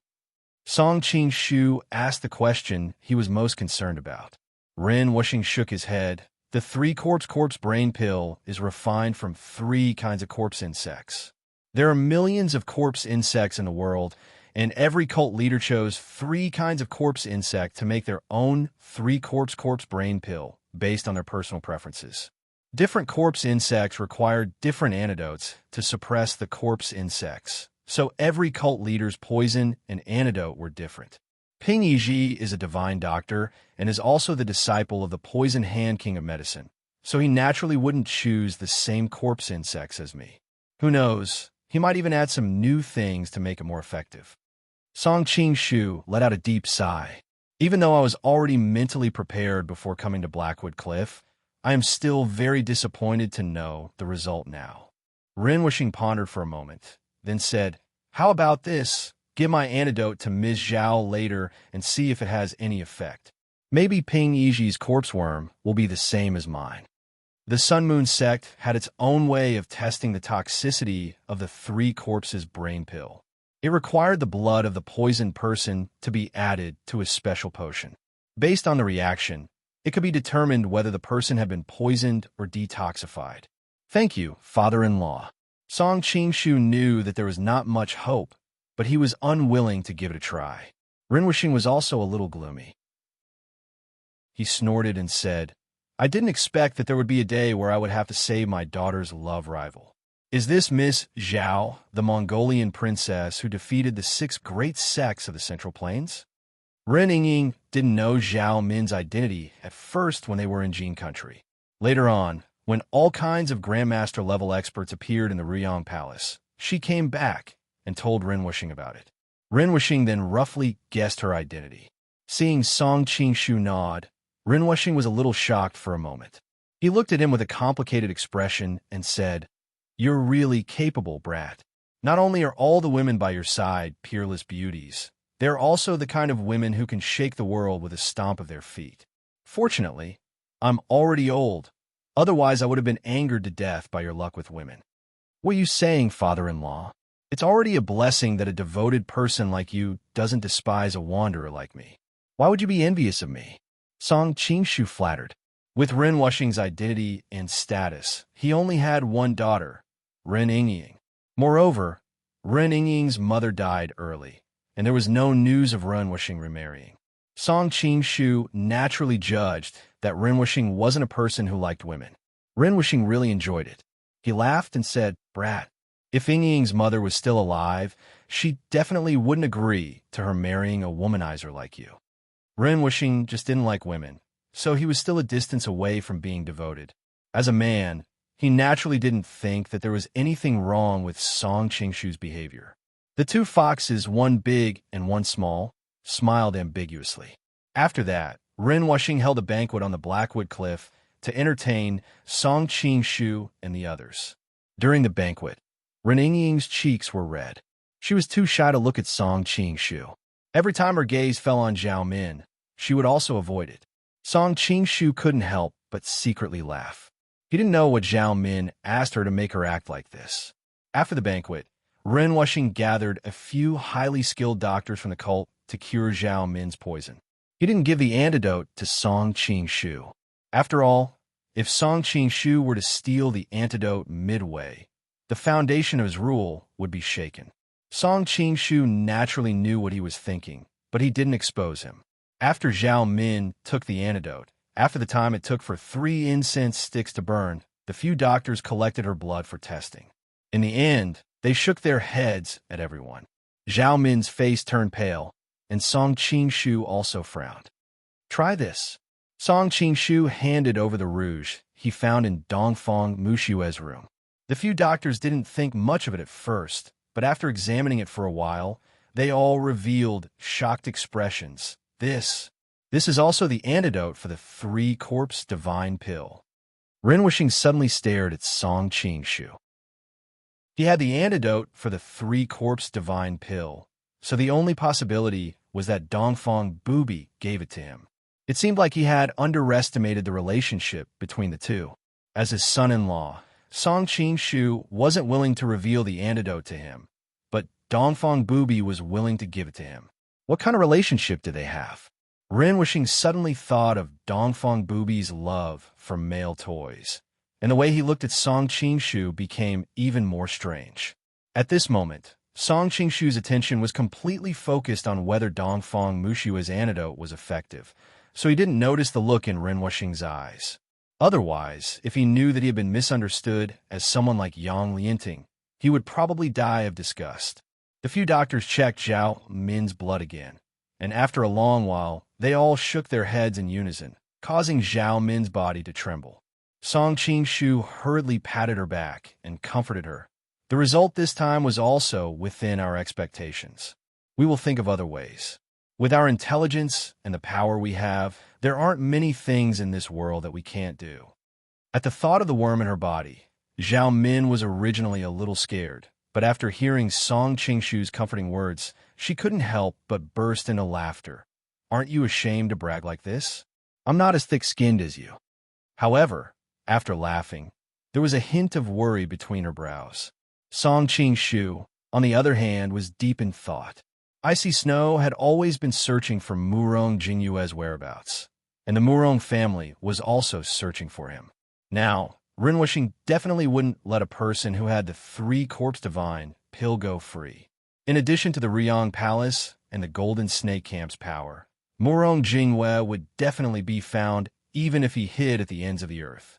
Song Qingshu asked the question he was most concerned about. Ren Wuxing shook his head. The 3 corpse brain pill is refined from 3 kinds of corpse insects. There are millions of corpse insects in the world, and every cult leader chose 3 kinds of corpse insect to make their own 3 corpse brain pill based on their personal preferences. Different corpse insects require different antidotes to suppress the corpse insects, so every cult leader's poison and antidote were different. Ping Yizhi is a divine doctor and is also the disciple of the Poison Hand King of Medicine, so he naturally wouldn't choose the same corpse insects as me. Who knows, he might even add some new things to make it more effective. Song Qingshu let out a deep sigh. Even though I was already mentally prepared before coming to Blackwood Cliff, I am still very disappointed to know the result now. Ren Wuxing pondered for a moment, then said, How about this? Give my antidote to Ms. Zhao later and see if it has any effect. Maybe Ping Yizhi's corpse worm will be the same as mine. The Sun Moon sect had its own way of testing the toxicity of the 3 corpses brain pill. It required the blood of the poisoned person to be added to a special potion. Based on the reaction, it could be determined whether the person had been poisoned or detoxified. Thank you, father-in-law. Song Qingshu knew that there was not much hope, but he was unwilling to give it a try. Rinwishing was also a little gloomy. He snorted and said, I didn't expect that there would be a day where I would have to save my daughter's love rival. Is this Miss Zhao, the Mongolian princess who defeated the 6 great sects of the Central Plains? Ren Yingying didn't know Zhao Min's identity at first when they were in Jin country. Later on, when all kinds of Grandmaster-level experts appeared in the Ruyang Palace, she came back and told Rinwishing about it. Rinwishing then roughly guessed her identity. Seeing Song Qingshu nod, Rinwishing was a little shocked for a moment. He looked at him with a complicated expression and said, You're really capable, brat. Not only are all the women by your side peerless beauties, they're also the kind of women who can shake the world with a stomp of their feet. Fortunately, I'm already old. Otherwise, I would have been angered to death by your luck with women. What are you saying, father-in-law? It's already a blessing that a devoted person like you doesn't despise a wanderer like me. Why would you be envious of me? Song Qingshu flattered. With Rinwishing's identity and status, he only had one daughter, Ren Yingying. Moreover, Ren Yingying's mother died early, and there was no news of Rinwishing remarrying. Song Qingshu naturally judged that Rinwishing wasn't a person who liked women. Rinwishing really enjoyed it. He laughed and said, Brat, if Yingying's mother was still alive, she definitely wouldn't agree to her marrying a womanizer like you. Rinwishing just didn't like women, so he was still a distance away from being devoted. As a man, he naturally didn't think that there was anything wrong with Song Qingshu's behavior. The 2 foxes, one big and one small, smiled ambiguously. After that, Rinwishing held a banquet on the Blackwood Cliff to entertain Song Qingshu and the others. During the banquet, Ren Yingying's cheeks were red. She was too shy to look at Song Qingshu. Every time her gaze fell on Zhao Min, she would also avoid it. Song Qingshu couldn't help but secretly laugh. He didn't know what Zhao Min asked her to make her act like this. After the banquet, Rinwishing gathered a few highly skilled doctors from the cult to cure Zhao Min's poison. He didn't give the antidote to Song Qingshu. After all, if Song Qingshu were to steal the antidote midway, the foundation of his rule would be shaken. Song Qingshu naturally knew what he was thinking, but he didn't expose him. After Zhao Min took the antidote, after the time it took for 3 incense sticks to burn, the few doctors collected her blood for testing. In the end, they shook their heads at everyone. Zhao Min's face turned pale, and Song Qingshu also frowned. Try this. Song Qingshu handed over the rouge he found in Dongfang Mushue's room. The few doctors didn't think much of it at first, but after examining it for a while, they all revealed shocked expressions. This is also the antidote for the 3-corpse divine pill. Rinwishing suddenly stared at Song Qingshu. He had the antidote for the 3-corpse divine pill, so the only possibility was that Dongfang Booby gave it to him. It seemed like he had underestimated the relationship between the two. As his son-in-law, Song Qingshu wasn't willing to reveal the antidote to him, but Dongfang Booby was willing to give it to him. What kind of relationship did they have? Rinwishing suddenly thought of Dongfang Booby's love for male toys, and the way he looked at Song Qingshu became even more strange. At this moment, Song Qingshu's attention was completely focused on whether Dongfang Mushue's antidote was effective, so he didn't notice the look in Rinwishing's eyes. Otherwise, if he knew that he had been misunderstood as someone like Yang Lianting, he would probably die of disgust. The few doctors checked Zhao Min's blood again, and after a long while, they all shook their heads in unison, causing Zhao Min's body to tremble. Song Qingshu hurriedly patted her back and comforted her. The result this time was also within our expectations. We will think of other ways. With our intelligence and the power we have, there aren't many things in this world that we can't do. At the thought of the worm in her body, Zhao Min was originally a little scared, but after hearing Song Qingshu's comforting words, she couldn't help but burst into laughter. Aren't you ashamed to brag like this? I'm not as thick-skinned as you. However, after laughing, there was a hint of worry between her brows. Song Qingshu, on the other hand, was deep in thought. Icy Snow had always been searching for Murong Jinyue's whereabouts, and the Murong family was also searching for him. Now, Rinwishing definitely wouldn't let a person who had the 3 Corpse Divine pill go free. In addition to the Ryong Palace and the Golden Snake Camp's power, Murong Jingwe would definitely be found even if he hid at the ends of the earth.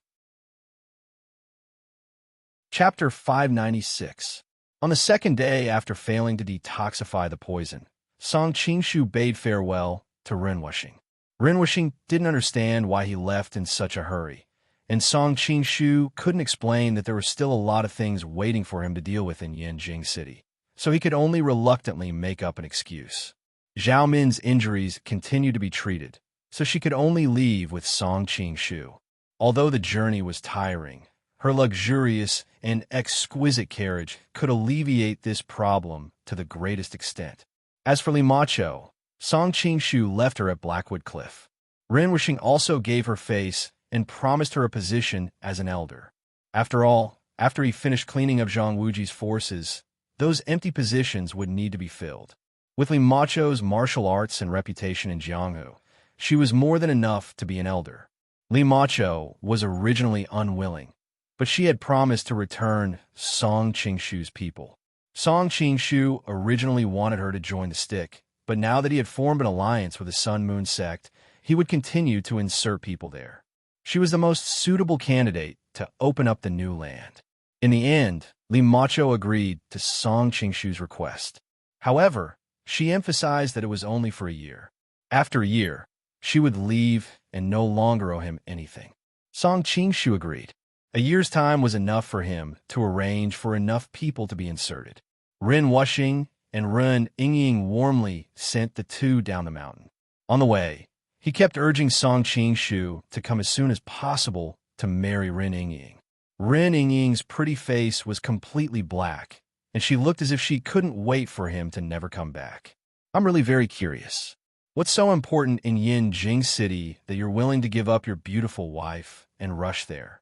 Chapter 596. On the second day after failing to detoxify the poison, Song Qingshu bade farewell to Rinwishing. Rinwishing didn't understand why he left in such a hurry, and Song Qingshu couldn't explain that there were still a lot of things waiting for him to deal with in Yanjing City, so he could only reluctantly make up an excuse. Zhao Min's injuries continued to be treated, so she could only leave with Song Qingshu. Although the journey was tiring, her luxurious and exquisite carriage could alleviate this problem to the greatest extent. As for Li Macho, Song Qingshu left her at Blackwood Cliff. Rinwishing also gave her face and promised her a position as an elder. After all, after he finished cleaning up Zhang Wuji's forces, those empty positions would need to be filled. With Li Macho's martial arts and reputation in Jianghu, she was more than enough to be an elder. Li Macho was originally unwilling, but she had promised to return Song Qingshu's people. Song Qingshu originally wanted her to join the stick, but now that he had formed an alliance with the Sun Moon sect, he would continue to insert people there. She was the most suitable candidate to open up the new land. In the end, Li Macho agreed to Song Qingshu's request. However, she emphasized that it was only for a year. After a year, she would leave and no longer owe him anything. Song Qingshu agreed. A year's time was enough for him to arrange for enough people to be inserted. Rinwishing and Ren Yingying warmly sent the two down the mountain. On the way, he kept urging Song Qingshu to come as soon as possible to marry Ren Yingying. Ren Yingying's pretty face was completely black, and she looked as if she couldn't wait for him to never come back. I'm really very curious. What's so important in Yanjing City that you're willing to give up your beautiful wife and rush there?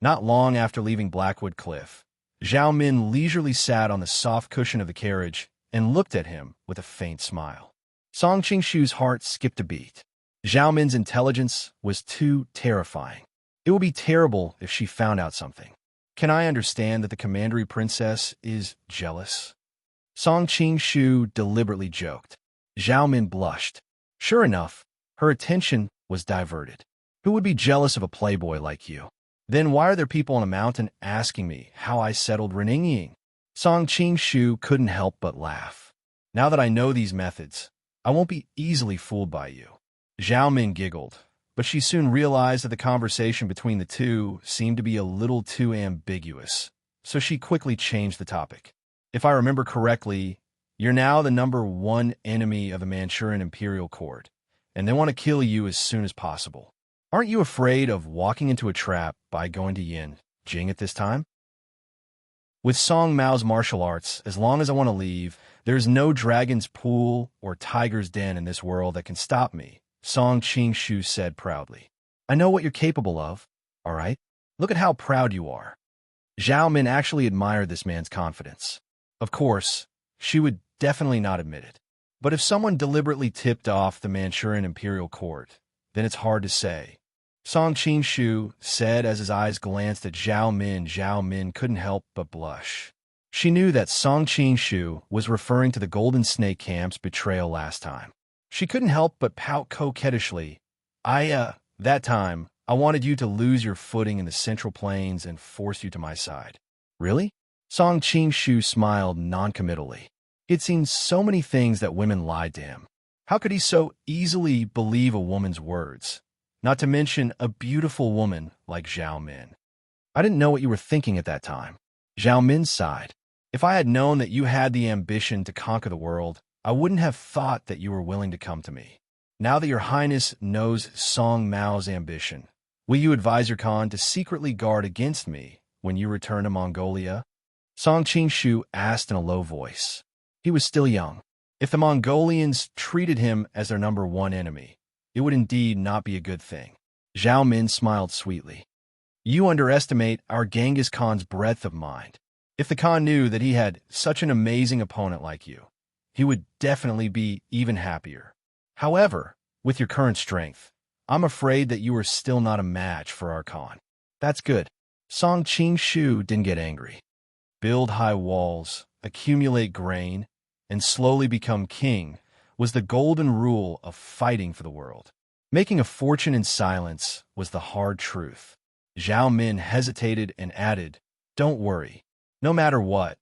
Not long after leaving Blackwood Cliff, Zhao Min leisurely sat on the soft cushion of the carriage and looked at him with a faint smile. Song Qingshu's heart skipped a beat. Zhao Min's intelligence was too terrifying. It would be terrible if she found out something. Can I understand that the commandery princess is jealous? Song Qingshu deliberately joked. Zhao Min blushed. Sure enough, her attention was diverted. Who would be jealous of a playboy like you? Then why are there people on a mountain asking me how I settled Ren Yingying? Song Qingshu couldn't help but laugh. Now that I know these methods, I won't be easily fooled by you. Zhao Min giggled, but she soon realized that the conversation between the two seemed to be a little too ambiguous, so she quickly changed the topic. If I remember correctly, you're now the #1 enemy of the Manchurian Imperial Court, and they want to kill you as soon as possible. Aren't you afraid of walking into a trap by going to Yanjing at this time? With Song Mao's martial arts, as long as I want to leave, there's no dragon's pool or tiger's den in this world that can stop me, Song Qingshu said proudly. I know what you're capable of, all right? Look at how proud you are. Zhao Min actually admired this man's confidence. Of course, she would definitely not admit it. But if someone deliberately tipped off the Manchurian Imperial Court, then it's hard to say. Song Qingshu said as his eyes glanced at Zhao Min. Zhao Min couldn't help but blush. She knew that Song Qingshu was referring to the Golden Snake Camp's betrayal last time. She couldn't help but pout coquettishly. That time, I wanted you to lose your footing in the Central Plains and force you to my side. Really? Song Qingshu smiled noncommittally. He'd seen so many things that women lied to him. How could he so easily believe a woman's words? Not to mention a beautiful woman like Zhao Min. I didn't know what you were thinking at that time. Zhao Min sighed. If I had known that you had the ambition to conquer the world, I wouldn't have thought that you were willing to come to me. Now that your highness knows Song Mao's ambition, will you advise your Khan to secretly guard against me when you return to Mongolia? Song Qingshu asked in a low voice. He was still young. If the Mongolians treated him as their #1 enemy, it would indeed not be a good thing. Zhao Min smiled sweetly. You underestimate our Genghis Khan's breadth of mind. If the Khan knew that he had such an amazing opponent like you, he would definitely be even happier. However, with your current strength, I'm afraid that you are still not a match for our Khan. That's good. Song Qingshu didn't get angry. Build high walls, accumulate grain, and slowly become king was the golden rule of fighting for the world. Making a fortune in silence was the hard truth. Zhao Min hesitated and added, "Don't worry. No matter what,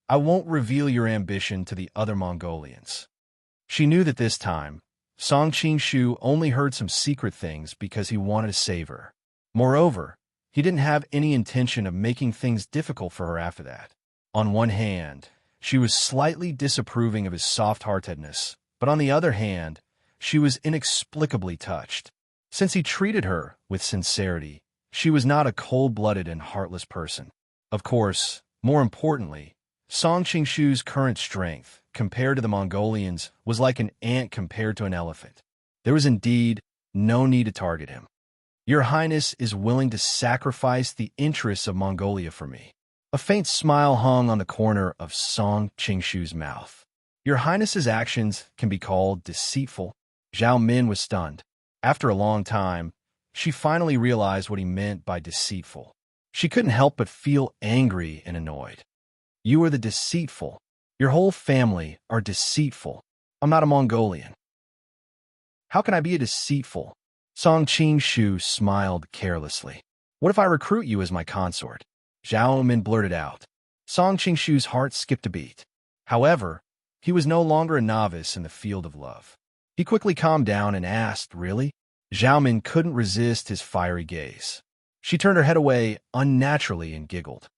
I won't reveal your ambition to the other Mongolians." She knew that this time, Song Qingshu only heard some secret things because he wanted to save her. Moreover, he didn't have any intention of making things difficult for her after that. On one hand, she was slightly disapproving of his soft-heartedness, but on the other hand, she was inexplicably touched. Since he treated her with sincerity, she was not a cold-blooded and heartless person. Of course, more importantly, Song Qingshu's current strength, compared to the Mongolians, was like an ant compared to an elephant. There was indeed no need to target him. "Your Highness is willing to sacrifice the interests of Mongolia for me." A faint smile hung on the corner of Song Qingshu's mouth. "Your Highness's actions can be called deceitful." Zhao Min was stunned. After a long time, she finally realized what he meant by deceitful. She couldn't help but feel angry and annoyed. "You are the deceitful. Your whole family are deceitful. I'm not a Mongolian." "How can I be a deceitful?" Song Qingshu smiled carelessly. "What if I recruit you as my consort?" Zhao Min blurted out. Song Qingshu's heart skipped a beat. However, he was no longer a novice in the field of love. He quickly calmed down and asked, "Really?" Zhao Min couldn't resist his fiery gaze. She turned her head away unnaturally and giggled.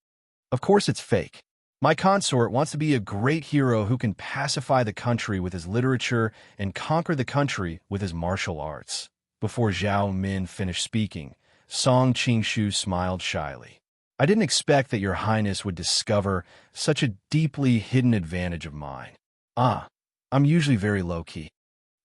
"Of course it's fake. My consort wants to be a great hero who can pacify the country with his literature and conquer the country with his martial arts." Before Zhao Min finished speaking, Song Qingshu smiled shyly. "I didn't expect that your Highness would discover such a deeply hidden advantage of mine. I'm usually very low-key."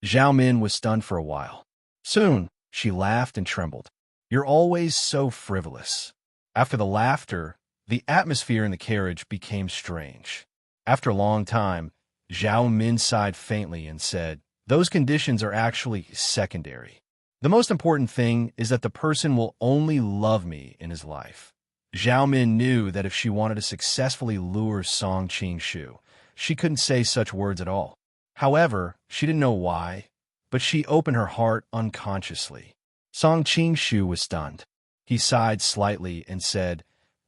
Zhao Min was stunned for a while. Soon, she laughed and trembled. "You're always so frivolous." After the laughter, the atmosphere in the carriage became strange. After a long time, Zhao Min sighed faintly and said, "Those conditions are actually secondary. The most important thing is that the person will only love me in his life." Zhao Min knew that if she wanted to successfully lure Song Qingshu, she couldn't say such words at all. However, she didn't know why, but she opened her heart unconsciously. Song Qingshu was stunned. He sighed slightly and said,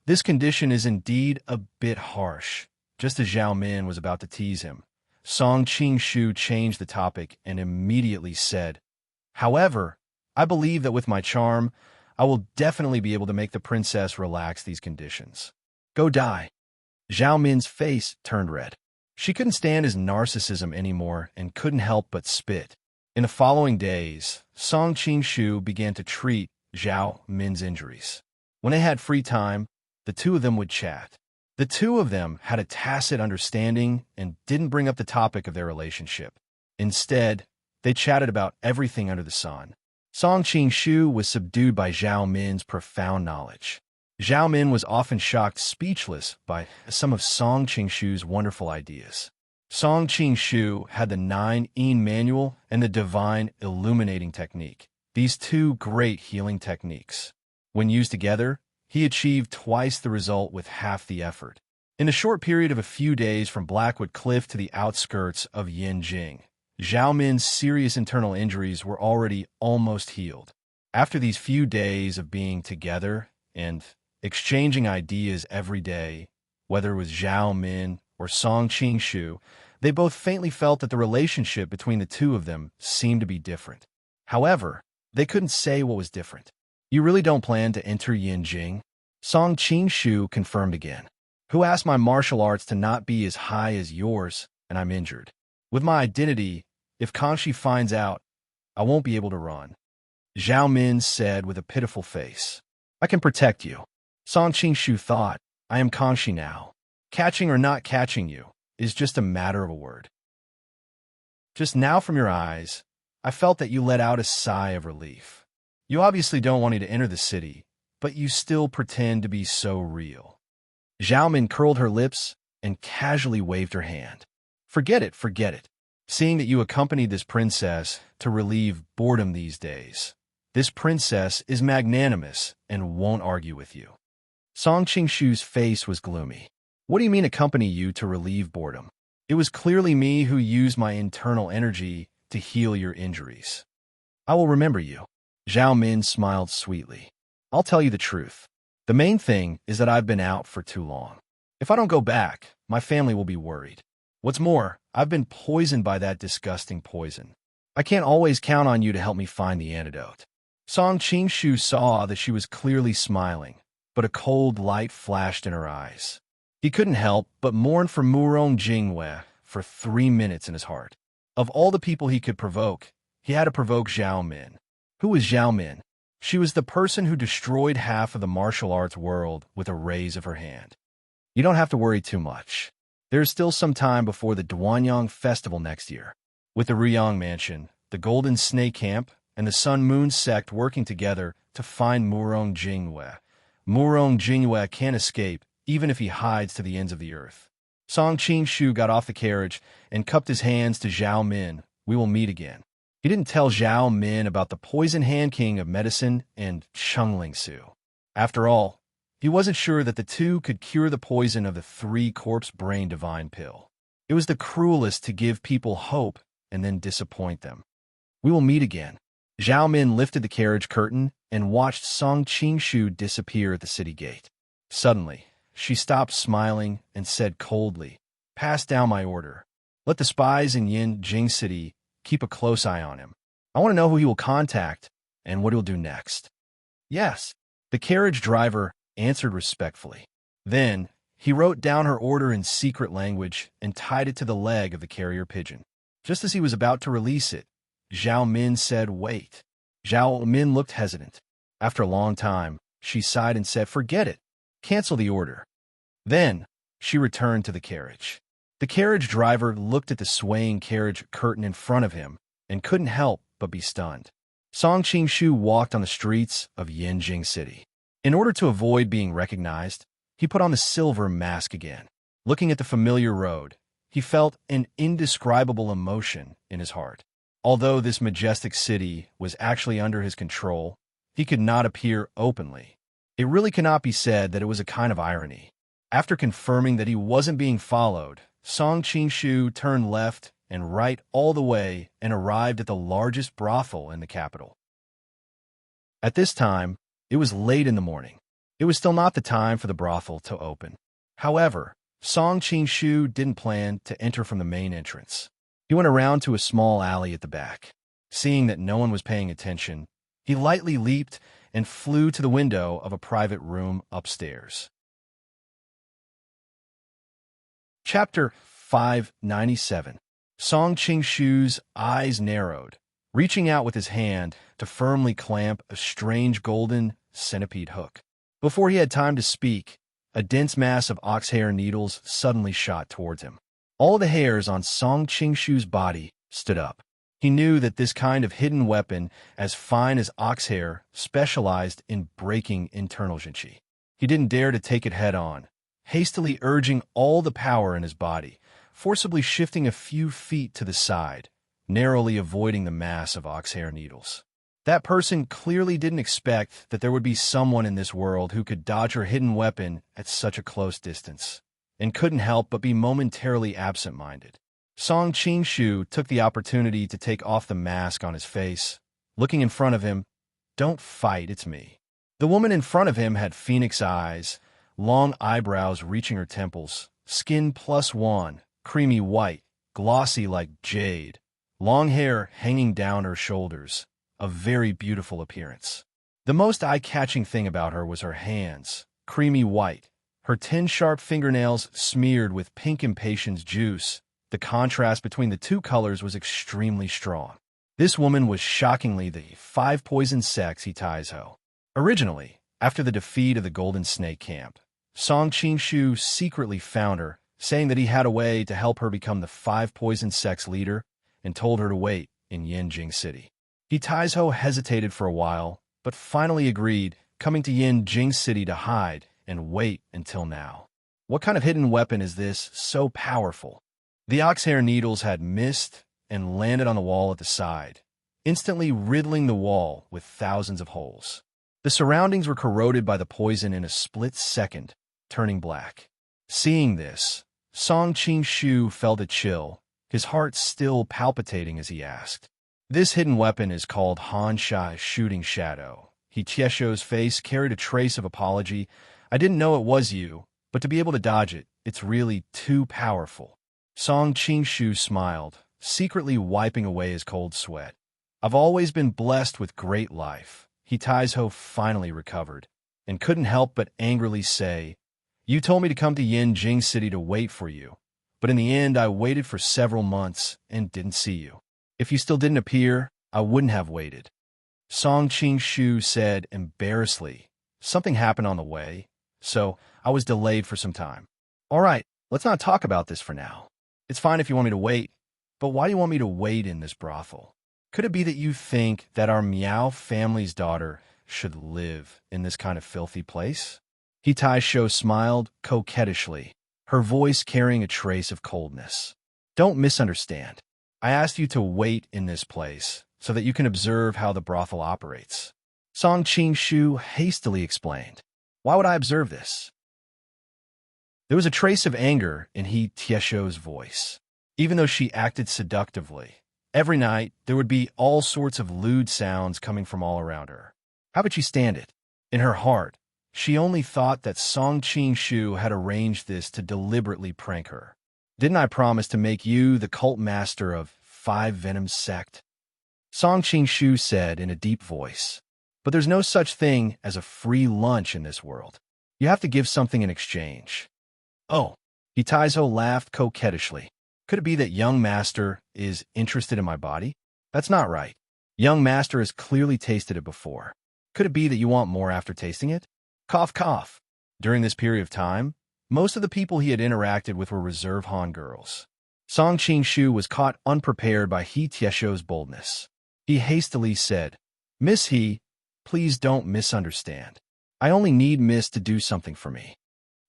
"This condition is indeed a bit harsh." Just as Zhao Min was about to tease him, Song Qingshu changed the topic and immediately said, "However, I believe that with my charm, I will definitely be able to make the princess relax these conditions. Go die." Zhao Min's face turned red. She couldn't stand his narcissism anymore and couldn't help but spit. In the following days, Song Qingshu began to treat Zhao Min's injuries. When they had free time, the two of them would chat. The two of them had a tacit understanding and didn't bring up the topic of their relationship. Instead, they chatted about everything under the sun. Song Qingshu was subdued by Zhao Min's profound knowledge. Zhao Min was often shocked speechless by some of Song Qingshu's wonderful ideas. Song Qingshu had the 9-yin manual and the divine illuminating technique, these two great healing techniques. When used together, he achieved twice the result with half the effort. In a short period of a few days from Blackwood Cliff to the outskirts of Yinjing, Zhao Min's serious internal injuries were already almost healed. After these few days of being together and exchanging ideas every day, whether it was Zhao Min or Song Qingshu, they both faintly felt that the relationship between the two of them seemed to be different. However, they couldn't say what was different. "You really don't plan to enter Yinjing?" Song Qingshu confirmed again. "Who asked my martial arts to not be as high as yours, and I'm injured? With my identity, if Kangxi finds out, I won't be able to run." Zhao Min said with a pitiful face. "I can protect you." Song Qingshu thought, "I am Kangxi now. Catching or not catching you is just a matter of a word." Just now from your eyes, I felt that you let out a sigh of relief. You obviously don't want me to enter the city, but you still pretend to be so real. Zhao Min curled her lips and casually waved her hand. Forget it, forget it. Seeing that you accompanied this princess to relieve boredom these days, this princess is magnanimous and won't argue with you." Song Qingshu's face was gloomy. What do you mean accompany you to relieve boredom? It was clearly me who used my internal energy to heal your injuries. I will remember you. Zhao Min smiled sweetly. I'll tell you the truth. The main thing is that I've been out for too long. If I don't go back, my family will be worried. What's more, I've been poisoned by that disgusting poison. I can't always count on you to help me find the antidote. Song Qingshu saw that she was clearly smiling, but a cold light flashed in her eyes. He couldn't help but mourn for Murong Jingwei for 3 minutes in his heart. Of all the people he could provoke, he had to provoke Zhao Min. Who was Zhao Min? She was the person who destroyed half of the martial arts world with a raise of her hand. You don't have to worry too much. There's still some time before the Duanyang Festival next year. With the Ruyang Mansion, the Golden Snake Camp, and the Sun Moon Sect working together to find Murong Jingwei. Murong Jingwei can't escape, even if he hides to the ends of the earth. Song Qingshu got off the carriage and cupped his hands to Zhao Min. We will meet again. He didn't tell Zhao Min about the Poison Hand King of Medicine and Shengling Su. After all, he wasn't sure that the two could cure the poison of the 3-corpse brain divine pill. It was the cruelest to give people hope and then disappoint them. We will meet again. Zhao Min lifted the carriage curtain and watched Song Qingshu disappear at the city gate. Suddenly, she stopped smiling and said coldly, "Pass down my order. Let the spies in Yin Jing City keep a close eye on him. I want to know who he will contact and what he'll do next." "Yes," the carriage driver answered respectfully. Then, he wrote down her order in secret language and tied it to the leg of the carrier pigeon. Just as he was about to release it, Zhao Min said, "Wait." Zhao Min looked hesitant. After a long time, she sighed and said, "Forget it. Cancel the order." Then, she returned to the carriage. The carriage driver looked at the swaying carriage curtain in front of him and couldn't help but be stunned. Song Qingshu walked on the streets of Yinjing City. In order to avoid being recognized, he put on the silver mask again. Looking at the familiar road, he felt an indescribable emotion in his heart. Although this majestic city was actually under his control, he could not appear openly. It really cannot be said that it was a kind of irony. After confirming that he wasn't being followed, Song Qingshu turned left and right all the way and arrived at the largest brothel in the capital. At this time, it was late in the morning. It was still not the time for the brothel to open. However, Song Qingshu didn't plan to enter from the main entrance. He went around to a small alley at the back. Seeing that no one was paying attention, he lightly leaped and flew to the window of a private room upstairs. Chapter 597. Song Qingshu's eyes narrowed, reaching out with his hand to firmly clamp a strange golden centipede hook. Before he had time to speak, a dense mass of oxhair needles suddenly shot towards him. All the hairs on Song Qingshu's body stood up. He knew that this kind of hidden weapon, as fine as oxhair, specialized in breaking internal jinqi. He didn't dare to take it head-on, hastily urging all the power in his body, forcibly shifting a few feet to the side, narrowly avoiding the mass of oxhair needles. That person clearly didn't expect that there would be someone in this world who could dodge her hidden weapon at such a close distance, and couldn't help but be momentarily absent-minded. Song Qingshu took the opportunity to take off the mask on his face, looking in front of him. "Don't fight, it's me." The woman in front of him had phoenix eyes, long eyebrows reaching her temples, skin +1, creamy white, glossy like jade, long hair hanging down her shoulders, a very beautiful appearance. The most eye-catching thing about her was her hands, creamy white, her 10 sharp fingernails smeared with pink impatiens juice. The contrast between the two colors was extremely strong. This woman was shockingly the 5-poison sex he Taizo. Originally, after the defeat of the Golden Snake Camp, Song Qingshu secretly found her, saying that he had a way to help her become the 5-poison sex leader, and told her to wait in Yinjing City. He Taizo hesitated for a while, but finally agreed, coming to Yinjing City to hide and wait until now. What kind of hidden weapon is this so powerful? The oxhair needles had missed and landed on the wall at the side, instantly riddling the wall with thousands of holes. The surroundings were corroded by the poison in a split second, turning black. Seeing this, Song Qing-shu felt a chill, his heart still palpitating as he asked. This hidden weapon is called Han Shai's shooting shadow. Tiesho's face carried a trace of apology. I didn't know it was you, but to be able to dodge it, it's really too powerful. Song Qing-shu smiled, secretly wiping away his cold sweat. I've always been blessed with great life. Taizhou finally recovered, and couldn't help but angrily say, You told me to come to Yinjing City to wait for you, but in the end I waited for several months and didn't see you. If you still didn't appear, I wouldn't have waited. Song Qing-shu said embarrassedly, Something happened on the way, so I was delayed for some time. All right, let's not talk about this for now. It's fine if you want me to wait, but why do you want me to wait in this brothel? Could it be that you think that our Miao family's daughter should live in this kind of filthy place? Taizhou smiled coquettishly, her voice carrying a trace of coldness. Don't misunderstand. I asked you to wait in this place so that you can observe how the brothel operates. Song Qing-shu hastily explained. Why would I observe this? There was a trace of anger in Tieshou's voice. Even though she acted seductively, every night there would be all sorts of lewd sounds coming from all around her. How could she stand it? In her heart, she only thought that Song Qing-shu had arranged this to deliberately prank her. Didn't I promise to make you the cult master of Five Venoms sect? Song Qing-shu said in a deep voice. But there's no such thing as a free lunch in this world. You have to give something in exchange. Oh, Taizhou laughed coquettishly. Could it be that young master is interested in my body? That's not right. Young master has clearly tasted it before. Could it be that you want more after tasting it? Cough, cough. During this period of time, most of the people he had interacted with were reserve Han girls. Song Qing-shu was caught unprepared by Tieshou's boldness. He hastily said, Miss He, please don't misunderstand. I only need Miss to do something for me.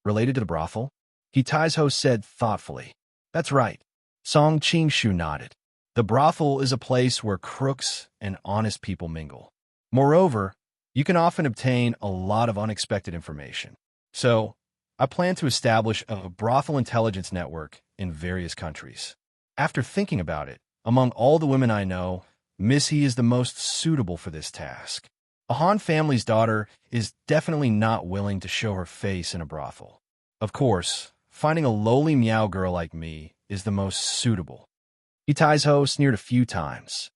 Related to the brothel? Taizhou said thoughtfully. That's right. Song Qing-shu nodded. The brothel is a place where crooks and honest people mingle. Moreover, you can often obtain a lot of unexpected information. So, I plan to establish a brothel intelligence network in various countries. After thinking about it, among all the women I know, Miss He is the most suitable for this task. A Han family's daughter is definitely not willing to show her face in a brothel. Of course, finding a lowly Miao girl like me is the most suitable. Taizhou sneered a few times.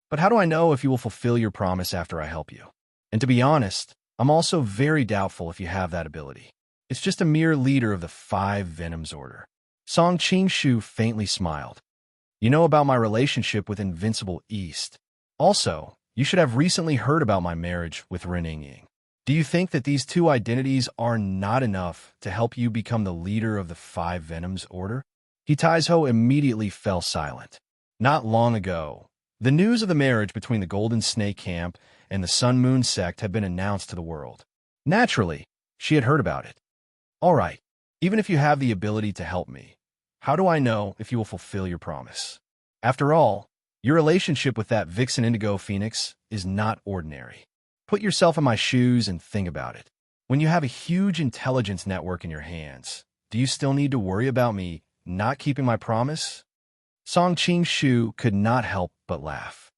But how do I know if you will fulfill your promise after I help you? And to be honest, I'm also very doubtful if you have that ability. It's just a mere leader of the Five Venoms Order. Song Qing-shu faintly smiled. You know about my relationship with Invincible East. Also, you should have recently heard about my marriage with Ren Yingying. Do you think that these two identities are not enough to help you become the leader of the Five Venoms Order? Taizhou immediately fell silent. Not long ago, the news of the marriage between the Golden Snake Camp and the Sun Moon sect had been announced to the world. Naturally, she had heard about it. All right, even if you have the ability to help me, how do I know if you will fulfill your promise? After all, your relationship with that Vixen Indigo Phoenix is not ordinary. Put yourself in my shoes and think about it. When you have a huge intelligence network in your hands, do you still need to worry about me not keeping my promise? Song Qing-shu could not help but laugh.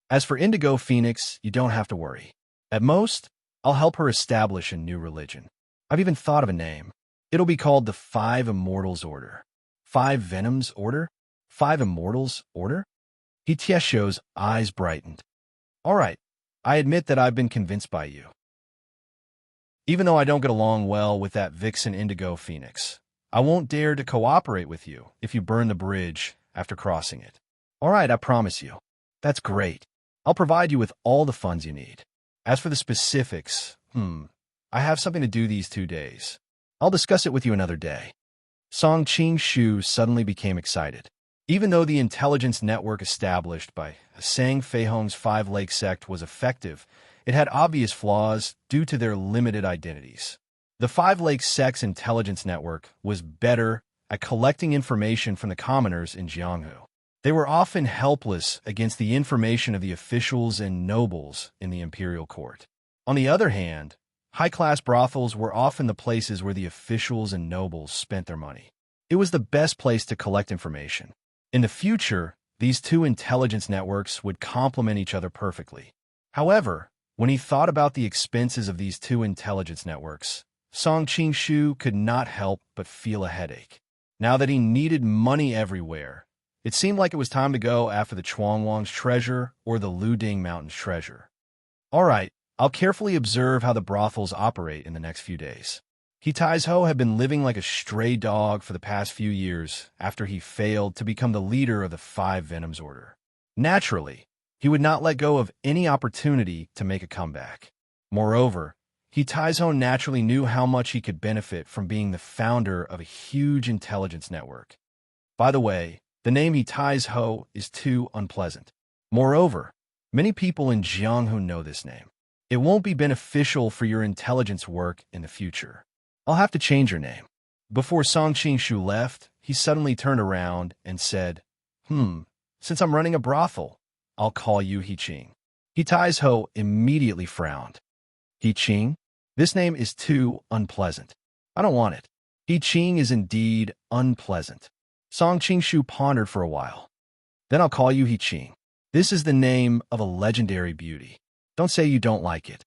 As for Indigo Phoenix, you don't have to worry. At most, I'll help her establish a new religion. I've even thought of a name. It'll be called the Five Immortals Order. Five Venoms Order? Five Immortals Order? Tieshou's eyes brightened. All right, I admit that I've been convinced by you. Even though I don't get along well with that Vixen Indigo Phoenix, I won't dare to cooperate with you if you burn the bridge after crossing it. All right, I promise you. That's great. I'll provide you with all the funds you need. As for the specifics, I have something to do these 2 days. I'll discuss it with you another day. Song Qing-shu suddenly became excited. Even though the intelligence network established by Sang Feihong's Five Lake sect was effective, it had obvious flaws due to their limited identities. The Five Lake sect's intelligence network was better at collecting information from the commoners in Jianghu. They were often helpless against the information of the officials and nobles in the imperial court. On the other hand, high-class brothels were often the places where the officials and nobles spent their money. It was the best place to collect information. In the future, these two intelligence networks would complement each other perfectly. However, when he thought about the expenses of these two intelligence networks, Song Qingshu could not help but feel a headache. Now that he needed money everywhere, it seemed like it was time to go after the Chuangwang's treasure or the Luding Mountain's treasure. All right, I'll carefully observe how the brothels operate in the next few days. He Taizhou had been living like a stray dog for the past few years after he failed to become the leader of the Five Venoms Order. Naturally, he would not let go of any opportunity to make a comeback. Moreover, he Taizhou naturally knew how much he could benefit from being the founder of a huge intelligence network. By the way, the name he Taizhou is too unpleasant. Moreover, many people in Jianghu know this name. It won't be beneficial for your intelligence work in the future. I'll have to change your name. Before Song Qingshu left, he suddenly turned around and said, since I'm running a brothel, I'll call you He Qing. He Taizhou immediately frowned. He Qing? This name is too unpleasant. I don't want it. He Qing is indeed unpleasant. Song Qingshu pondered for a while. Then I'll call you He Qing. This is the name of a legendary beauty. Don't say you don't like it.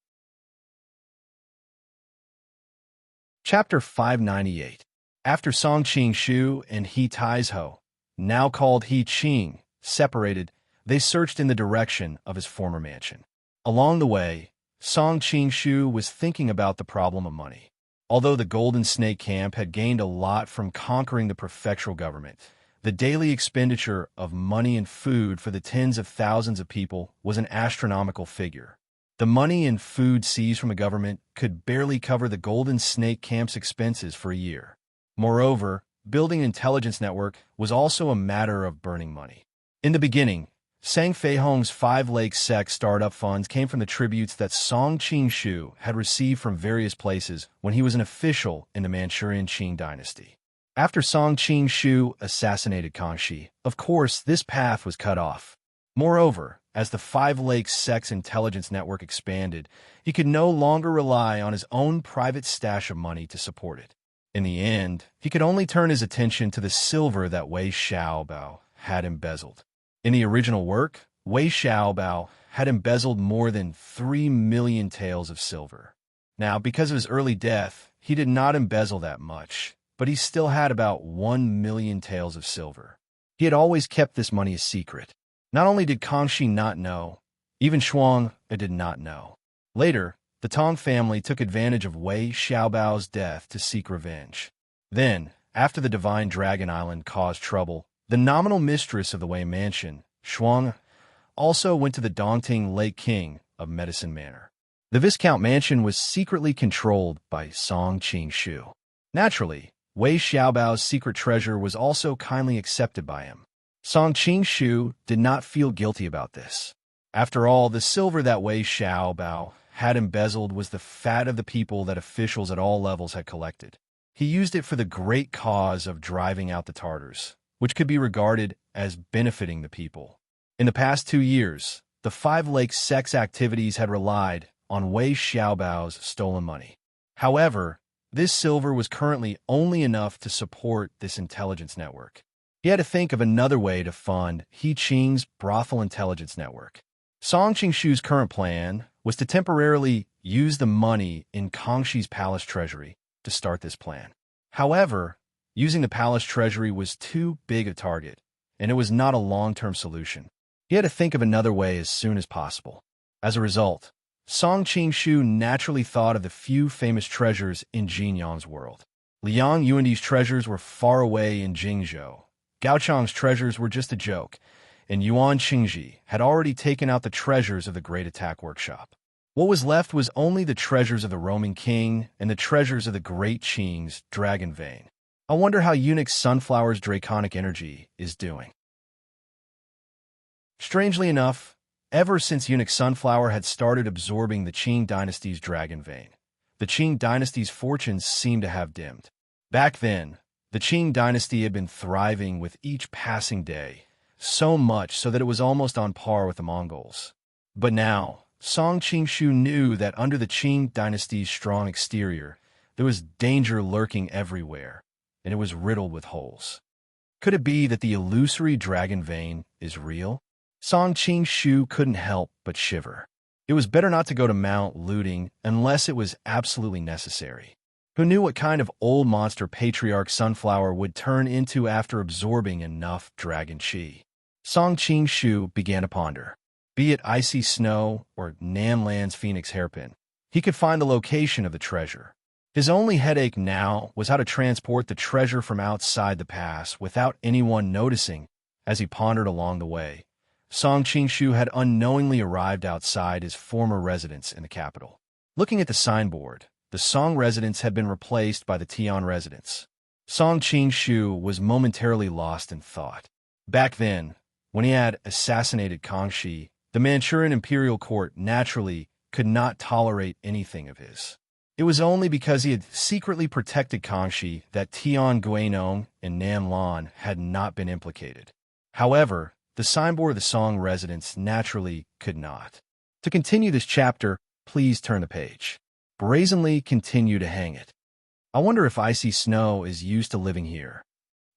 Chapter 598. After Song Qingshu and He Taizhou, now called He Qing, separated, they searched in the direction of his former mansion. Along the way, Song Qingshu was thinking about the problem of money. Although the Golden Snake Camp had gained a lot from conquering the prefectural government, the daily expenditure of money and food for the tens of thousands of people was an astronomical figure. The money and food seized from the government could barely cover the Golden Snake Camp's expenses for a year. Moreover, building an intelligence network was also a matter of burning money. In the beginning, Sang Feihong's Five Lakes Sect startup funds came from the tributes that Song Qingshu had received from various places when he was an official in the Manchurian Qing dynasty. After Song Qingshu assassinated Kangxi, of course, this path was cut off. Moreover, as the Five Lakes Sect's intelligence network expanded, he could no longer rely on his own private stash of money to support it. In the end, he could only turn his attention to the silver that Wei Xiaobao had embezzled. In the original work, Wei Xiaobao had embezzled more than 3 million taels of silver. Now, because of his early death, he did not embezzle that much, but he still had about 1 million taels of silver. He had always kept this money a secret. Not only did Kangxi not know, even Shuang did not know. Later, the Tong family took advantage of Wei Xiaobao's death to seek revenge. Then, after the Divine Dragon Island caused trouble, the nominal mistress of the Wei Mansion, Shuang, also went to the Dongting Lake King of Medicine Manor. The Viscount Mansion was secretly controlled by Song Qingshu. Naturally, Wei Xiaobao's secret treasure was also kindly accepted by him. Song Qingshu did not feel guilty about this. After all, the silver that Wei Xiaobao had embezzled was the fat of the people that officials at all levels had collected. He used it for the great cause of driving out the Tartars, which could be regarded as benefiting the people. In the past 2 years, the Five Lakes Sect's activities had relied on Wei Xiaobao's stolen money. However, this silver was currently only enough to support this intelligence network. He had to think of another way to fund He Qing's brothel intelligence network. Song Qingshu's current plan was to temporarily use the money in Kangxi's palace treasury to start this plan. However, using the palace treasury was too big a target, and it was not a long-term solution. He had to think of another way as soon as possible. As a result, Song Qingshu naturally thought of the few famous treasures in Jinyang's world. Liang Yuandi's treasures were far away in Jingzhou. Gaochang's treasures were just a joke, and Yuan Qingji had already taken out the treasures of the Great Attack Workshop. What was left was only the treasures of the Roman king and the treasures of the Great Qing's Dragon Vein. I wonder how Eunuch Sunflower's draconic energy is doing. Strangely enough, ever since Eunuch Sunflower had started absorbing the Qing dynasty's Dragon Vein, the Qing dynasty's fortunes seemed to have dimmed. Back then, the Qing dynasty had been thriving with each passing day, so much so that it was almost on par with the Mongols. But now, Song Qingshu knew that under the Qing dynasty's strong exterior, there was danger lurking everywhere, and it was riddled with holes. Could it be that the illusory dragon vein is real? Song Qingshu couldn't help but shiver. It was better not to go to Mount looting unless it was absolutely necessary. Who knew what kind of old monster Patriarch Sunflower would turn into after absorbing enough dragon qi? Song Qingshu began to ponder. Be it icy snow or Nanlan's phoenix hairpin, he could find the location of the treasure. His only headache now was how to transport the treasure from outside the pass without anyone noticing. As he pondered along the way, Song Qingshu had unknowingly arrived outside his former residence in the capital. Looking at the signboard, the Song residence had been replaced by the Tian residence. Song Qingshu was momentarily lost in thought. Back then, when he had assassinated Kangxi, the Manchurian imperial court naturally could not tolerate anything of his. It was only because he had secretly protected Kangxi that Tian Guinong and Nanlan had not been implicated. However, the signboard of the Song residence naturally could not. To continue this chapter, please turn the page. Brazenly continue to hang it. I wonder if icy snow is used to living here.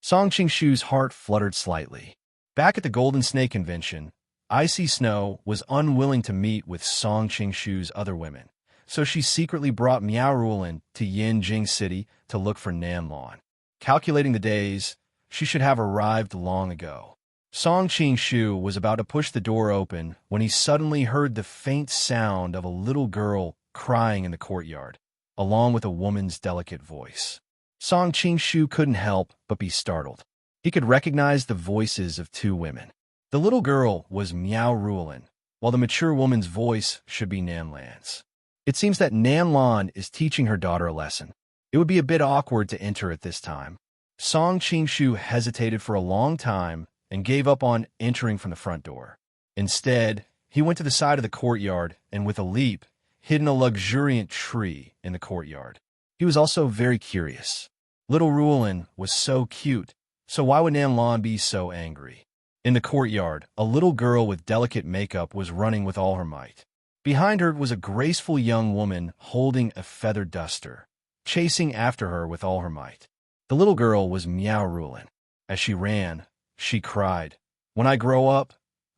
Song Qingshu's heart fluttered slightly. Back at the Golden Snake Convention, Icy Snow was unwilling to meet with Song Qingshu's other women, so she secretly brought Miao Rulin to Yinjing City to look for Nanlan. Calculating the days, she should have arrived long ago. Song Qingshu was about to push the door open when he suddenly heard the faint sound of a little girl crying in the courtyard, along with a woman's delicate voice. Song Qingshu couldn't help but be startled. He could recognize the voices of two women. The little girl was Miao Rulin, while the mature woman's voice should be Nanlan's. It seems that Nanlan is teaching her daughter a lesson. It would be a bit awkward to enter at this time. Song Qingshu hesitated for a long time and gave up on entering from the front door. Instead, he went to the side of the courtyard and with a leap, hid in a luxuriant tree in the courtyard. He was also very curious. Little Rulin was so cute, so why would Nanlan be so angry? In the courtyard, a little girl with delicate makeup was running with all her might. Behind her was a graceful young woman holding a feather duster, chasing after her with all her might. The little girl was Miao Rulin. As she ran, she cried, "When I grow up,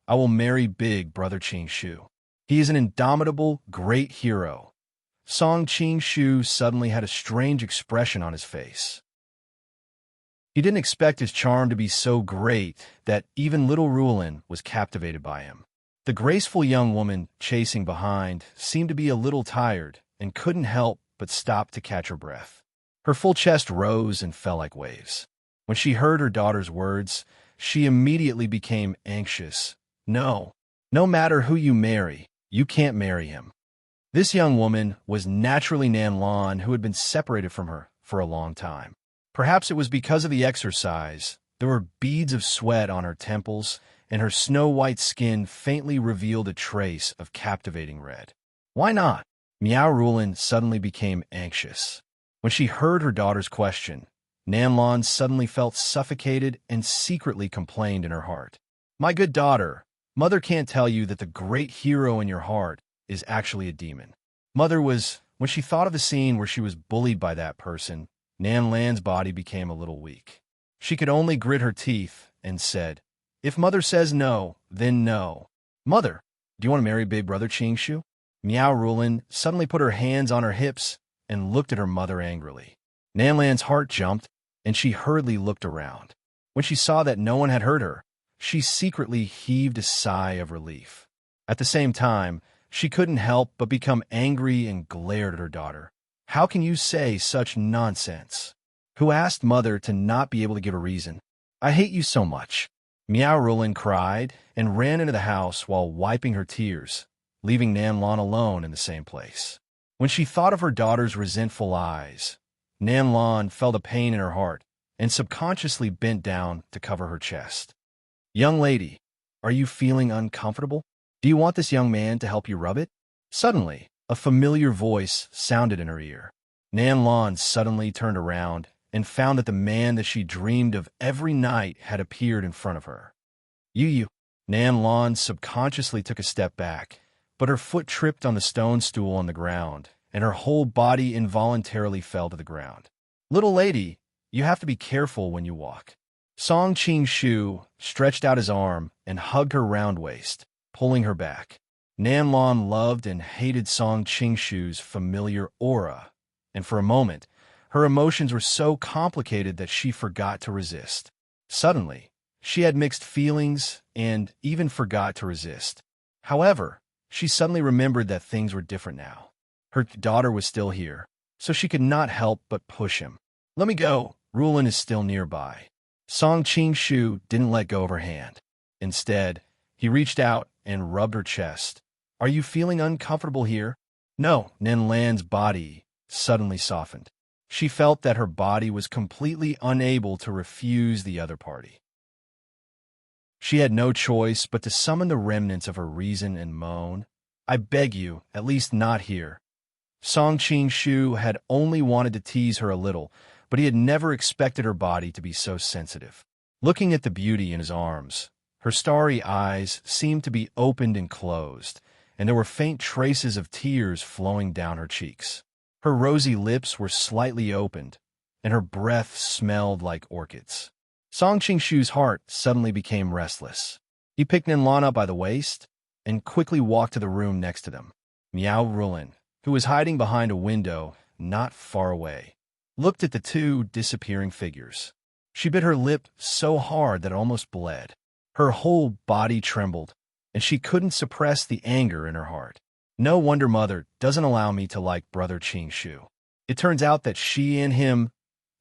I will marry Big Brother Qingshu. He is an indomitable, great hero." Song Qingshu suddenly had a strange expression on his face. He didn't expect his charm to be so great that even little Rulin was captivated by him. The graceful young woman chasing behind seemed to be a little tired and couldn't help but stop to catch her breath. Her full chest rose and fell like waves. When she heard her daughter's words, she immediately became anxious. No matter who you marry, you can't marry him. This young woman was naturally Nanlan, who had been separated from her for a long time. Perhaps it was because of the exercise. There were beads of sweat on her temples, and her snow-white skin faintly revealed a trace of captivating red. Why not? Miao Rulin suddenly became anxious. When she heard her daughter's question, Nanlan suddenly felt suffocated and secretly complained in her heart. "My good daughter, Mother can't tell you that the great hero in your heart is actually a demon." Mother was, when she thought of the scene where she was bullied by that person, Nanlan's body became a little weak. She could only grit her teeth and said, "If Mother says no, then no." "Mother, do you want to marry Big Brother Qingshu?" Miao Rulin suddenly put her hands on her hips and looked at her mother angrily. Nanlan's heart jumped, and she hurriedly looked around. When she saw that no one had heard her, she secretly heaved a sigh of relief. At the same time, she couldn't help but become angry and glared at her daughter. "How can you say such nonsense? Who asked Mother to not be able to give a reason? I hate you so much." Miao Rulin cried and ran into the house while wiping her tears, leaving Nanlan alone in the same place. When she thought of her daughter's resentful eyes, Nanlan felt a pain in her heart and subconsciously bent down to cover her chest. "Young lady, are you feeling uncomfortable? Do you want this young man to help you rub it?" Suddenly, a familiar voice sounded in her ear. Nanlan suddenly turned around and found that the man that she dreamed of every night had appeared in front of her. You. Nanlan subconsciously took a step back, but her foot tripped on the stone stool on the ground, and her whole body involuntarily fell to the ground. "Little lady, you have to be careful when you walk." Song Qing-shu stretched out his arm and hugged her round waist, pulling her back. Nanlon loved and hated Song Qing-shu's familiar aura, and for a moment, her emotions were so complicated that she forgot to resist. Suddenly, she had mixed feelings and even forgot to resist. However, she suddenly remembered that things were different now. Her daughter was still here, so she could not help but push him. "Let me go. Rulin is still nearby." Song Qing-shu didn't let go of her hand. Instead, he reached out and rubbed her chest. "Are you feeling uncomfortable here?" "No." Nanlan's body suddenly softened. She felt that her body was completely unable to refuse the other party. She had no choice but to summon the remnants of her reason and moan, "I beg you, at least not here." Song Qing-shu had only wanted to tease her a little, but he had never expected her body to be so sensitive. Looking at the beauty in his arms, her starry eyes seemed to be opened and closed, and there were faint traces of tears flowing down her cheeks. Her rosy lips were slightly opened, and her breath smelled like orchids. Song Qing-shu's heart suddenly became restless. He picked Nanlan up by the waist and quickly walked to the room next to them. Miao Rulin, who was hiding behind a window not far away, looked at the two disappearing figures. She bit her lip so hard that it almost bled. Her whole body trembled, and she couldn't suppress the anger in her heart. "No wonder Mother doesn't allow me to like Brother Qing-shu." It turns out that she and him,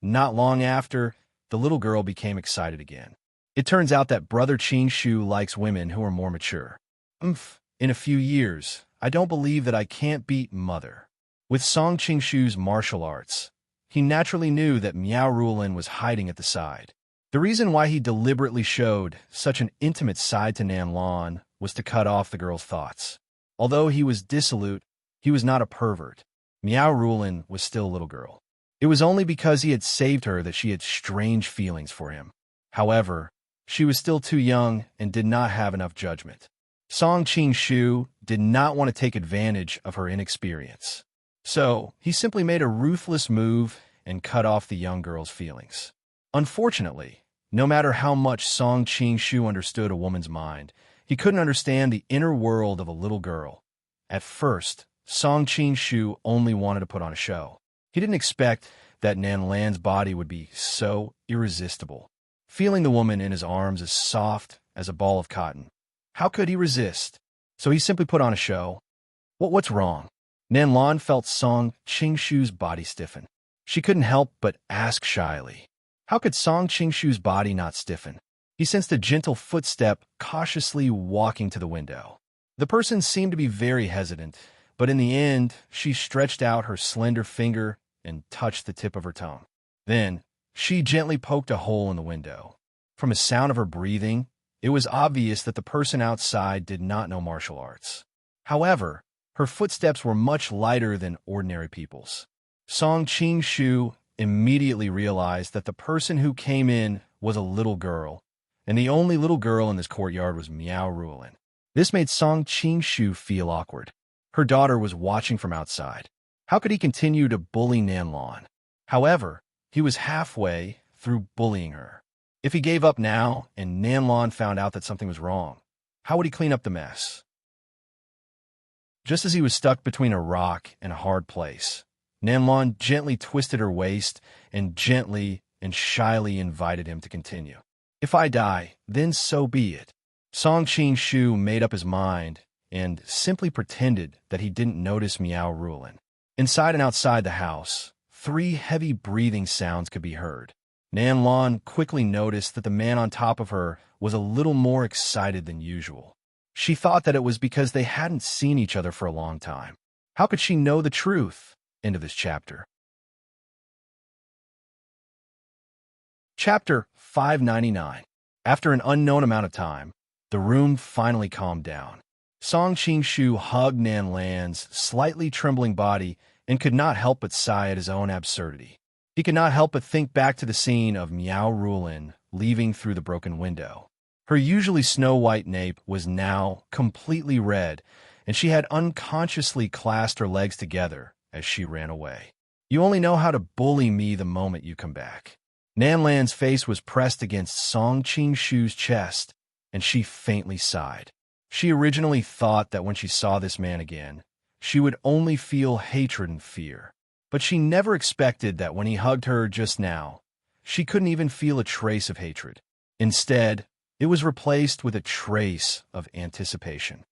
not long after, the little girl became excited again. It turns out that Brother Qing-shu likes women who are more mature. In a few years, I don't believe that I can't beat Mother. With Song Qing-shu's martial arts, he naturally knew that Miao Rulin was hiding at the side. The reason why he deliberately showed such an intimate side to Nanlan was to cut off the girl's thoughts. Although he was dissolute, he was not a pervert. Miao Rulin was still a little girl. It was only because he had saved her that she had strange feelings for him. However, she was still too young and did not have enough judgment. Song Qing-shu did not want to take advantage of her inexperience. So, he simply made a ruthless move and cut off the young girl's feelings. Unfortunately, no matter how much Song Qing-shu understood a woman's mind, he couldn't understand the inner world of a little girl. At first, Song Qing-shu only wanted to put on a show. He didn't expect that Nanlan's body would be so irresistible. Feeling the woman in his arms as soft as a ball of cotton, how could he resist? So he simply put on a show. What's wrong? Nanlan felt Song Qing-shu's body stiffen. She couldn't help but ask shyly. How could Song Qing-shu's body not stiffen? He sensed a gentle footstep cautiously walking to the window. The person seemed to be very hesitant, but in the end, she stretched out her slender finger and touched the tip of her tongue. Then, she gently poked a hole in the window. From the sound of her breathing, it was obvious that the person outside did not know martial arts. However, her footsteps were much lighter than ordinary people's. Song Qing-shu immediately realized that the person who came in was a little girl, and the only little girl in this courtyard was Miao Rulin. This made Song Qing-shu feel awkward. Her daughter was watching from outside. How could he continue to bully Nanlan? However, he was halfway through bullying her. If he gave up now and Nanlan found out that something was wrong, how would he clean up the mess? Just as he was stuck between a rock and a hard place, Nanlan gently twisted her waist and gently and shyly invited him to continue. "If I die, then so be it." Song Qing-shu made up his mind and simply pretended that he didn't notice Miao Rulin. Inside and outside the house, 3 heavy breathing sounds could be heard. Nanlan quickly noticed that the man on top of her was a little more excited than usual. She thought that it was because they hadn't seen each other for a long time. How could she know the truth? End of this chapter. Chapter 599. After an unknown amount of time, the room finally calmed down. Song Qing-shu hugged Nanlan's slightly trembling body and could not help but sigh at his own absurdity. He could not help but think back to the scene of Miao Rulin leaving through the broken window. Her usually snow-white nape was now completely red, and she had unconsciously clasped her legs together as she ran away. You only know how to bully me the moment you come back. Nanlan's face was pressed against Song Qingshu's chest, and she faintly sighed. She originally thought that when she saw this man again, she would only feel hatred and fear. But she never expected that when he hugged her just now, she couldn't even feel a trace of hatred. Instead, it was replaced with a trace of anticipation.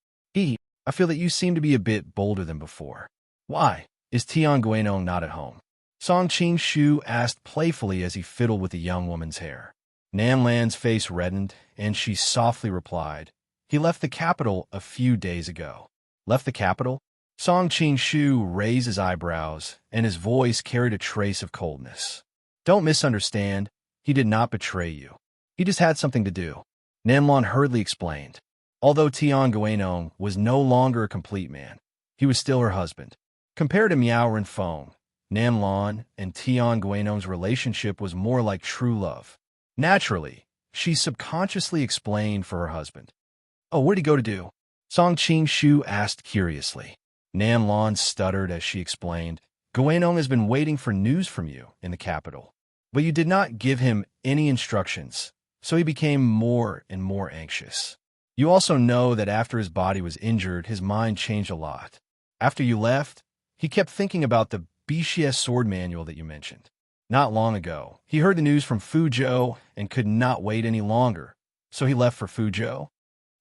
I feel that you seem to be a bit bolder than before. Why? Is Tian Guanong not at home? Song Qingshu asked playfully as he fiddled with the young woman's hair. Nanlan's face reddened, and she softly replied, "He left the capital a few days ago." Left the capital? Song Qingshu raised his eyebrows, and his voice carried a trace of coldness. Don't misunderstand. He did not betray you. He just had something to do. Nanlan hurriedly explained. Although Tian Guanong was no longer a complete man, he was still her husband. Compared to Miao Renfeng, Nanlan and Tian Guanong's relationship was more like true love. Naturally, she subconsciously explained for her husband. Oh, where'd he go to do? Song Qingshu asked curiously. Nanlan stuttered as she explained. Guanong has been waiting for news from you in the capital, but you did not give him any instructions, so he became more and more anxious. You also know that after his body was injured, his mind changed a lot. After you left, he kept thinking about the BCS sword manual that you mentioned. Not long ago, he heard the news from Fuzhou and could not wait any longer, so he left for Fuzhou.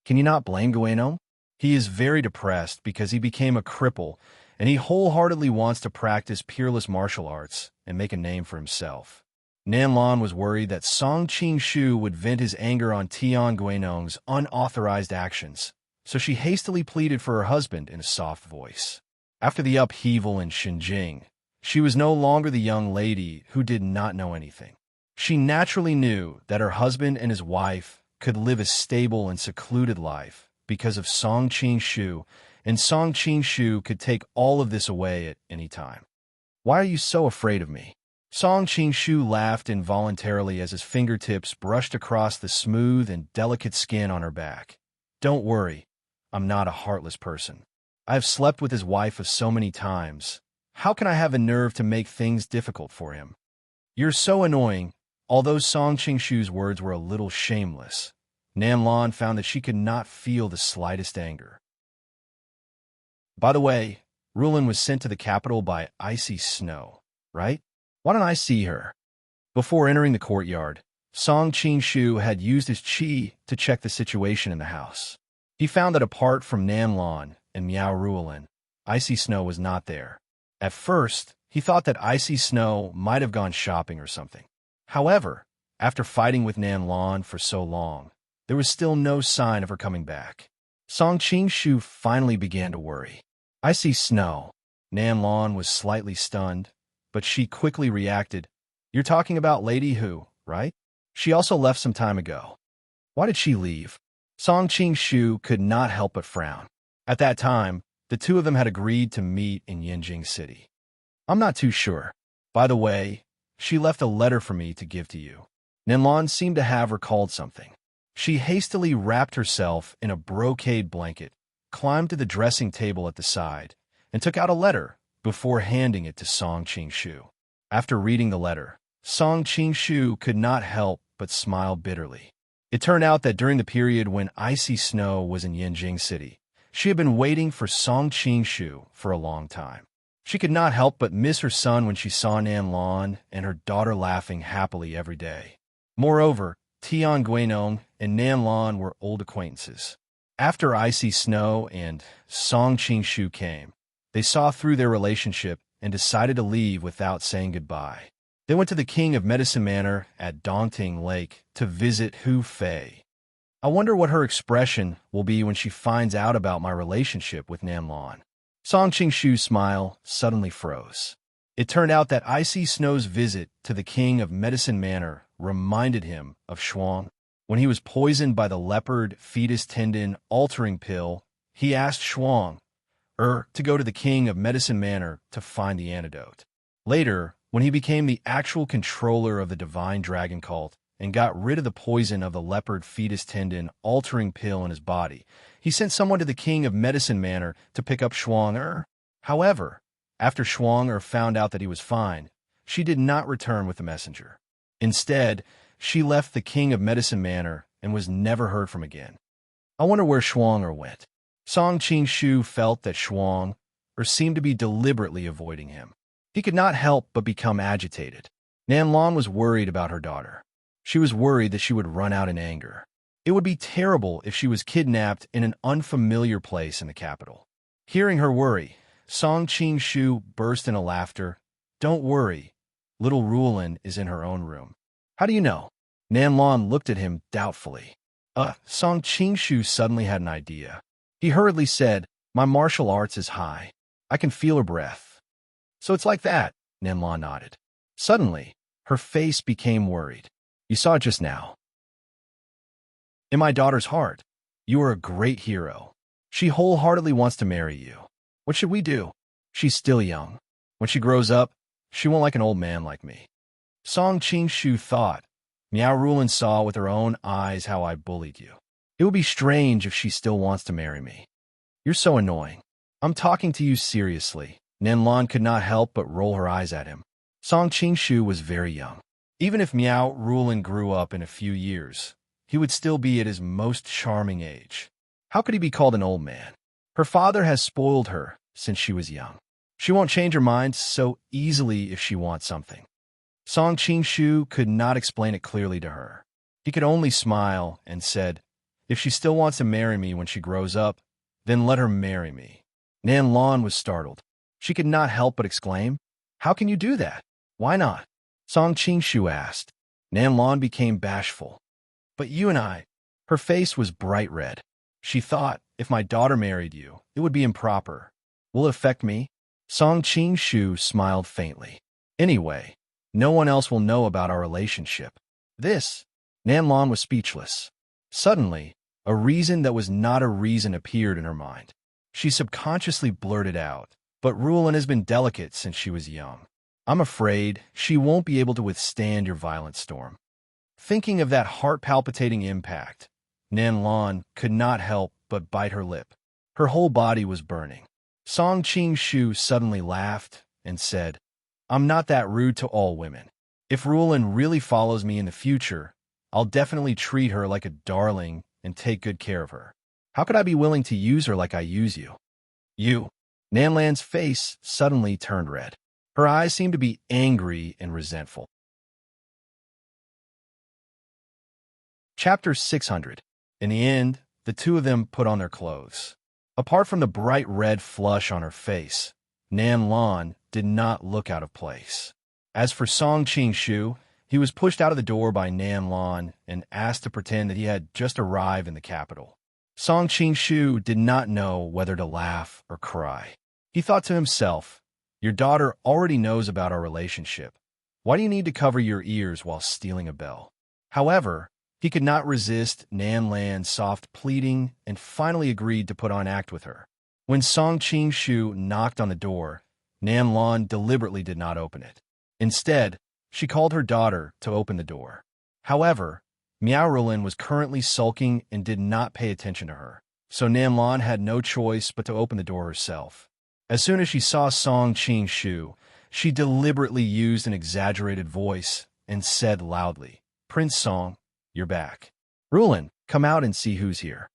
Can you not blame Guanong? He is very depressed because he became a cripple, and he wholeheartedly wants to practice peerless martial arts and make a name for himself. Nanlan was worried that Song Qingshu would vent his anger on Tian Guanong's unauthorized actions, so she hastily pleaded for her husband in a soft voice. After the upheaval in Xinjing, she was no longer the young lady who did not know anything. She naturally knew that her husband and his wife could live a stable and secluded life because of Song Qingshu, and Song Qingshu could take all of this away at any time. Why are you so afraid of me? Song Qingshu laughed involuntarily as his fingertips brushed across the smooth and delicate skin on her back. Don't worry, I'm not a heartless person. I have slept with his wife so many times. How can I have a nerve to make things difficult for him? You're so annoying. Although Song Qingshu's words were a little shameless, Nanlan found that she could not feel the slightest anger. By the way, Rulin was sent to the capital by icy snow, right? Why don't I see her? Before entering the courtyard, Song Qingshu had used his qi to check the situation in the house. He found that apart from Nanlan and Miao Rulin, icy snow was not there. At first, he thought that icy snow might have gone shopping or something. However, after fighting with Nanlan for so long, there was still no sign of her coming back. Song Qingshu finally began to worry. Icy snow. Nanlan was slightly stunned, but she quickly reacted. You're talking about Lady Hu, right? She also left some time ago. Why did she leave? Song Qingshu could not help but frown. At that time, the two of them had agreed to meet in Yinjing City. I'm not too sure. By the way, she left a letter for me to give to you. Nanlan seemed to have recalled something. She hastily wrapped herself in a brocade blanket, climbed to the dressing table at the side, and took out a letter before handing it to Song Qingshu. After reading the letter, Song Qingshu could not help but smile bitterly. It turned out that during the period when icy snow was in Yinjing City, she had been waiting for Song Qingshu for a long time. She could not help but miss her son when she saw Nanlan and her daughter laughing happily every day. Moreover, Tian Guanong and Nanlan were old acquaintances. After icy snow and Song Qingshu came, they saw through their relationship and decided to leave without saying goodbye. They went to the King of Medicine Manor at Dongting Lake to visit Hu Fei. I wonder what her expression will be when she finds out about my relationship with Nanlan. Song Qingshu's smile suddenly froze. It turned out that Icy Snow's visit to the King of Medicine Manor reminded him of Shuang. When he was poisoned by the leopard fetus tendon altering pill, he asked Shuang to go to the King of Medicine Manor to find the antidote. Later, when he became the actual controller of the Divine Dragon Cult and got rid of the poison of the leopard fetus tendon altering pill in his body, He sent someone to the king of Medicine Manor to pick up Shuang-er. However, after Shuang-er found out that he was fine, she did not return with the messenger. Instead, she left the king of Medicine Manor and was never heard from again. I wonder where Shuang-er went. Song Qing-shu felt that Shuang-er seemed to be deliberately avoiding him. He could not help but become agitated. Nan Lan was worried about her daughter. She was worried that she would run out in anger. It would be terrible if she was kidnapped in an unfamiliar place in the capital. Hearing her worry, Song Qing-shu burst into laughter. "Don't worry. Little Rulin is in her own room." "How do you know?" Nan Lan looked at him doubtfully. Song Qing-shu suddenly had an idea. He hurriedly said, "My martial arts is high. I can feel her breath." "So it's like that," Nan Lan nodded. Suddenly, her face became worried. "You saw it just now. In my daughter's heart, you are a great hero. She wholeheartedly wants to marry you. What should we do? She's still young. When she grows up, she won't like an old man like me." Song Qing-shu thought, "Miao Rulin saw with her own eyes how I bullied you. It would be strange if she still wants to marry me. You're so annoying. I'm talking to you seriously." Nan Lan could not help but roll her eyes at him. Song Qing-shu was very young. Even if Miao Rulin grew up in a few years, he would still be at his most charming age. How could he be called an old man? Her father has spoiled her since she was young. She won't change her mind so easily if she wants something. Song Qing-shu could not explain it clearly to her. He could only smile and said, "If she still wants to marry me when she grows up, then let her marry me." Nan Lan was startled. She could not help but exclaim, "How can you do that? Why not?" Song Qing-shu asked. Nan Lan became bashful. "But you and I..." Her face was bright red. She thought, "If my daughter married you, it would be improper. Will it affect me?" Song Qing-shu smiled faintly. "Anyway, no one else will know about our relationship." Nan Lan was speechless. Suddenly, a reason that was not a reason appeared in her mind. She subconsciously blurted out, "But Rulin has been delicate since she was young. I'm afraid she won't be able to withstand your violent storm." Thinking of that heart-palpitating impact, Nan Lan could not help but bite her lip. Her whole body was burning. Song Qing-shu suddenly laughed and said, "I'm not that rude to all women. If Rulin really follows me in the future, I'll definitely treat her like a darling and take good care of her. How could I be willing to use her like I use you?" "You?" Nan Lan's face suddenly turned red. Her eyes seemed to be angry and resentful. Chapter 600. In the end, the two of them put on their clothes. Apart from the bright red flush on her face, Nan Lan did not look out of place. As for Song Qing-shu, he was pushed out of the door by Nan Lan and asked to pretend that he had just arrived in the capital. Song Qing-shu did not know whether to laugh or cry. He thought to himself, "Your daughter already knows about our relationship. Why do you need to cover your ears while stealing a bell?" However, he could not resist Nan Lan's soft pleading and finally agreed to put on act with her. When Song Qing-shu knocked on the door, Nan Lan deliberately did not open it. Instead, she called her daughter to open the door. However, Miao Rulin was currently sulking and did not pay attention to her, so Nan Lan had no choice but to open the door herself. As soon as she saw Song Qing-shu, she deliberately used an exaggerated voice and said loudly, "Prince Song, you're back. Rulin, come out and see who's here."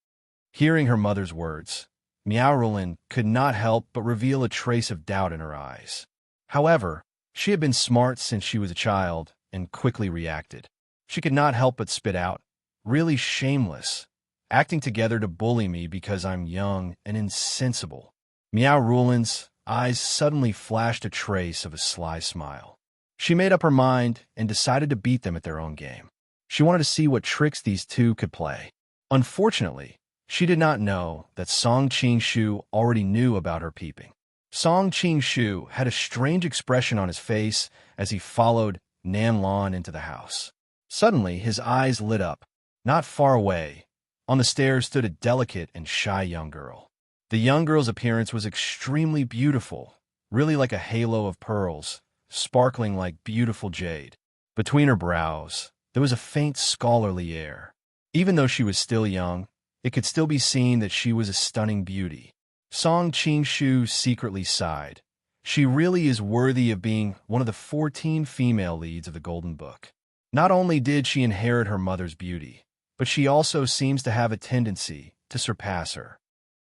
Hearing her mother's words, Miao Rulin could not help but reveal a trace of doubt in her eyes. However, she had been smart since she was a child and quickly reacted. She could not help but spit out, "Really shameless, acting together to bully me because I'm young and insensible." Miao Rulin's eyes suddenly flashed a trace of a sly smile. She made up her mind and decided to beat them at their own game. She wanted to see what tricks these two could play. Unfortunately, she did not know that Song Qing-shu already knew about her peeping. Song Qing-shu had a strange expression on his face as he followed Nan Lan into the house. Suddenly, his eyes lit up. Not far away, on the stairs stood a delicate and shy young girl. The young girl's appearance was extremely beautiful, really like a halo of pearls, sparkling like beautiful jade. Between her brows, there was a faint scholarly air. Even though she was still young, it could still be seen that she was a stunning beauty. Song Qingshu secretly sighed. She really is worthy of being one of the 14 female leads of the Golden Book. Not only did she inherit her mother's beauty, but she also seems to have a tendency to surpass her.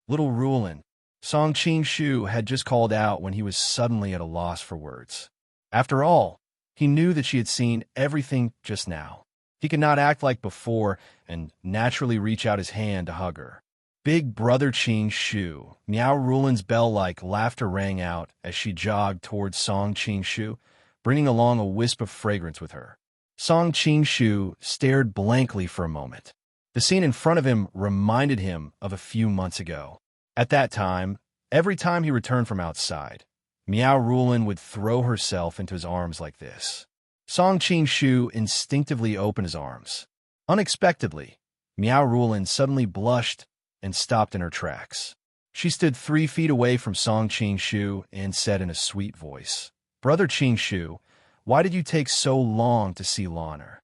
Little Rulin, Song Qingshu had just called out when he was suddenly at a loss for words. After all, he knew that she had seen everything just now. He could not act like before and naturally reach out his hand to hug her. Big brother Qingshu, Miao Rulin's bell-like laughter rang out as she jogged towards Song Qingshu, bringing along a wisp of fragrance with her. Song Qingshu stared blankly for a moment. The scene in front of him reminded him of a few months ago. At that time, every time he returned from outside, Miao Rulin would throw herself into his arms like this. Song Qingshu instinctively opened his arms. Unexpectedly, Miao Rulin suddenly blushed and stopped in her tracks. She stood 3 feet away from Song Qingshu and said in a sweet voice, "Brother Qingshu, why did you take so long to see Lana?"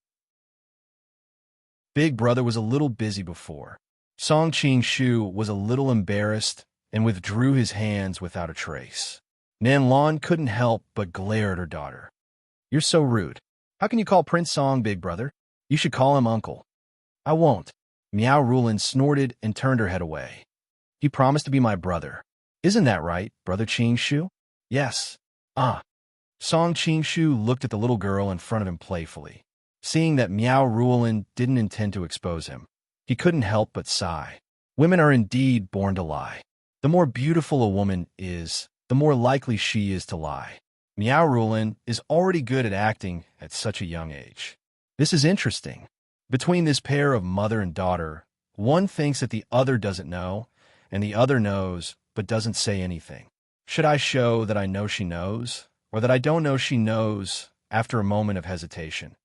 Big brother was a little busy before. Song Qingshu was a little embarrassed and withdrew his hands without a trace. Nan Lan couldn't help but glare at her daughter. "You're so rude. How can you call Prince Song big brother? You should call him uncle." "I won't." Miao Rulin snorted and turned her head away. "He promised to be my brother. Isn't that right, brother Qingshu?" "Yes." "Ah." Song Qingshu looked at the little girl in front of him playfully. Seeing that Miao Rulin didn't intend to expose him, he couldn't help but sigh. Women are indeed born to lie. The more beautiful a woman is, the more likely she is to lie. Miao Rulin is already good at acting at such a young age. This is interesting. Between this pair of mother and daughter, one thinks that the other doesn't know, and the other knows but doesn't say anything. Should I show that I know she knows, or that I don't know she knows after a moment of hesitation?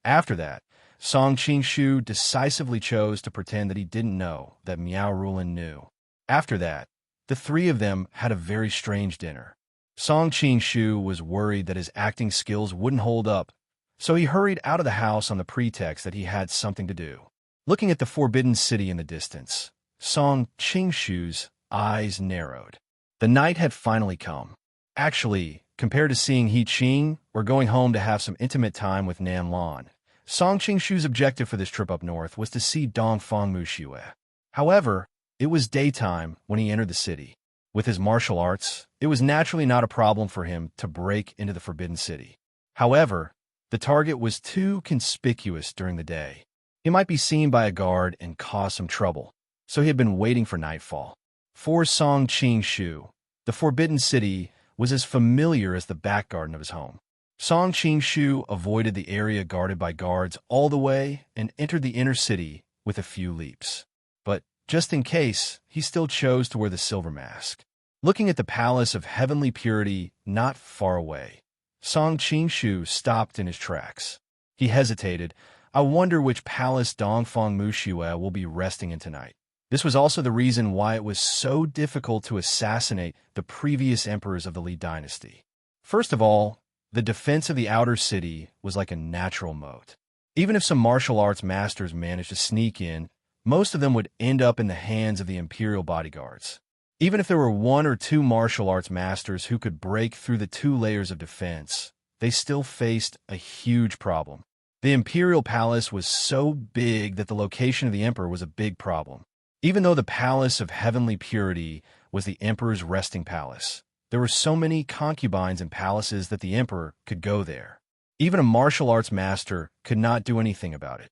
After that, Song Qingshu decisively chose to pretend that he didn't know that Miao Rulin knew. After that, the 3 of them had a very strange dinner. Song Qingshu was worried that his acting skills wouldn't hold up, so he hurried out of the house on the pretext that he had something to do. Looking at the forbidden city in the distance, Song Qingshu's eyes narrowed. The night had finally come. Actually, compared to seeing He Qing or going home to have some intimate time with Nan Lan, Song Qingshu's objective for this trip up north was to see Dongfang Muxue. However, it was daytime when he entered the city. With his martial arts, it was naturally not a problem for him to break into the Forbidden City. However, the target was too conspicuous during the day. He might be seen by a guard and cause some trouble, so he had been waiting for nightfall. For Song Qingshu, the Forbidden City was as familiar as the back garden of his home. Song Qingshu avoided the area guarded by guards all the way and entered the inner city with a few leaps. But just in case, he still chose to wear the silver mask. Looking at the palace of heavenly purity not far away, Song Qingshu stopped in his tracks. He hesitated. "I wonder which palace Dongfang Muxue will be resting in tonight." This was also the reason why it was so difficult to assassinate the previous emperors of the Li dynasty. First of all, the defense of the outer city was like a natural moat. Even if some martial arts masters managed to sneak in, most of them would end up in the hands of the imperial bodyguards. Even if there were 1 or 2 martial arts masters who could break through the 2 layers of defense, they still faced a huge problem. The imperial palace was so big that the location of the emperor was a big problem. Even though the palace of heavenly purity was the emperor's resting palace, there were so many concubines and palaces that the emperor could go there. Even a martial arts master could not do anything about it.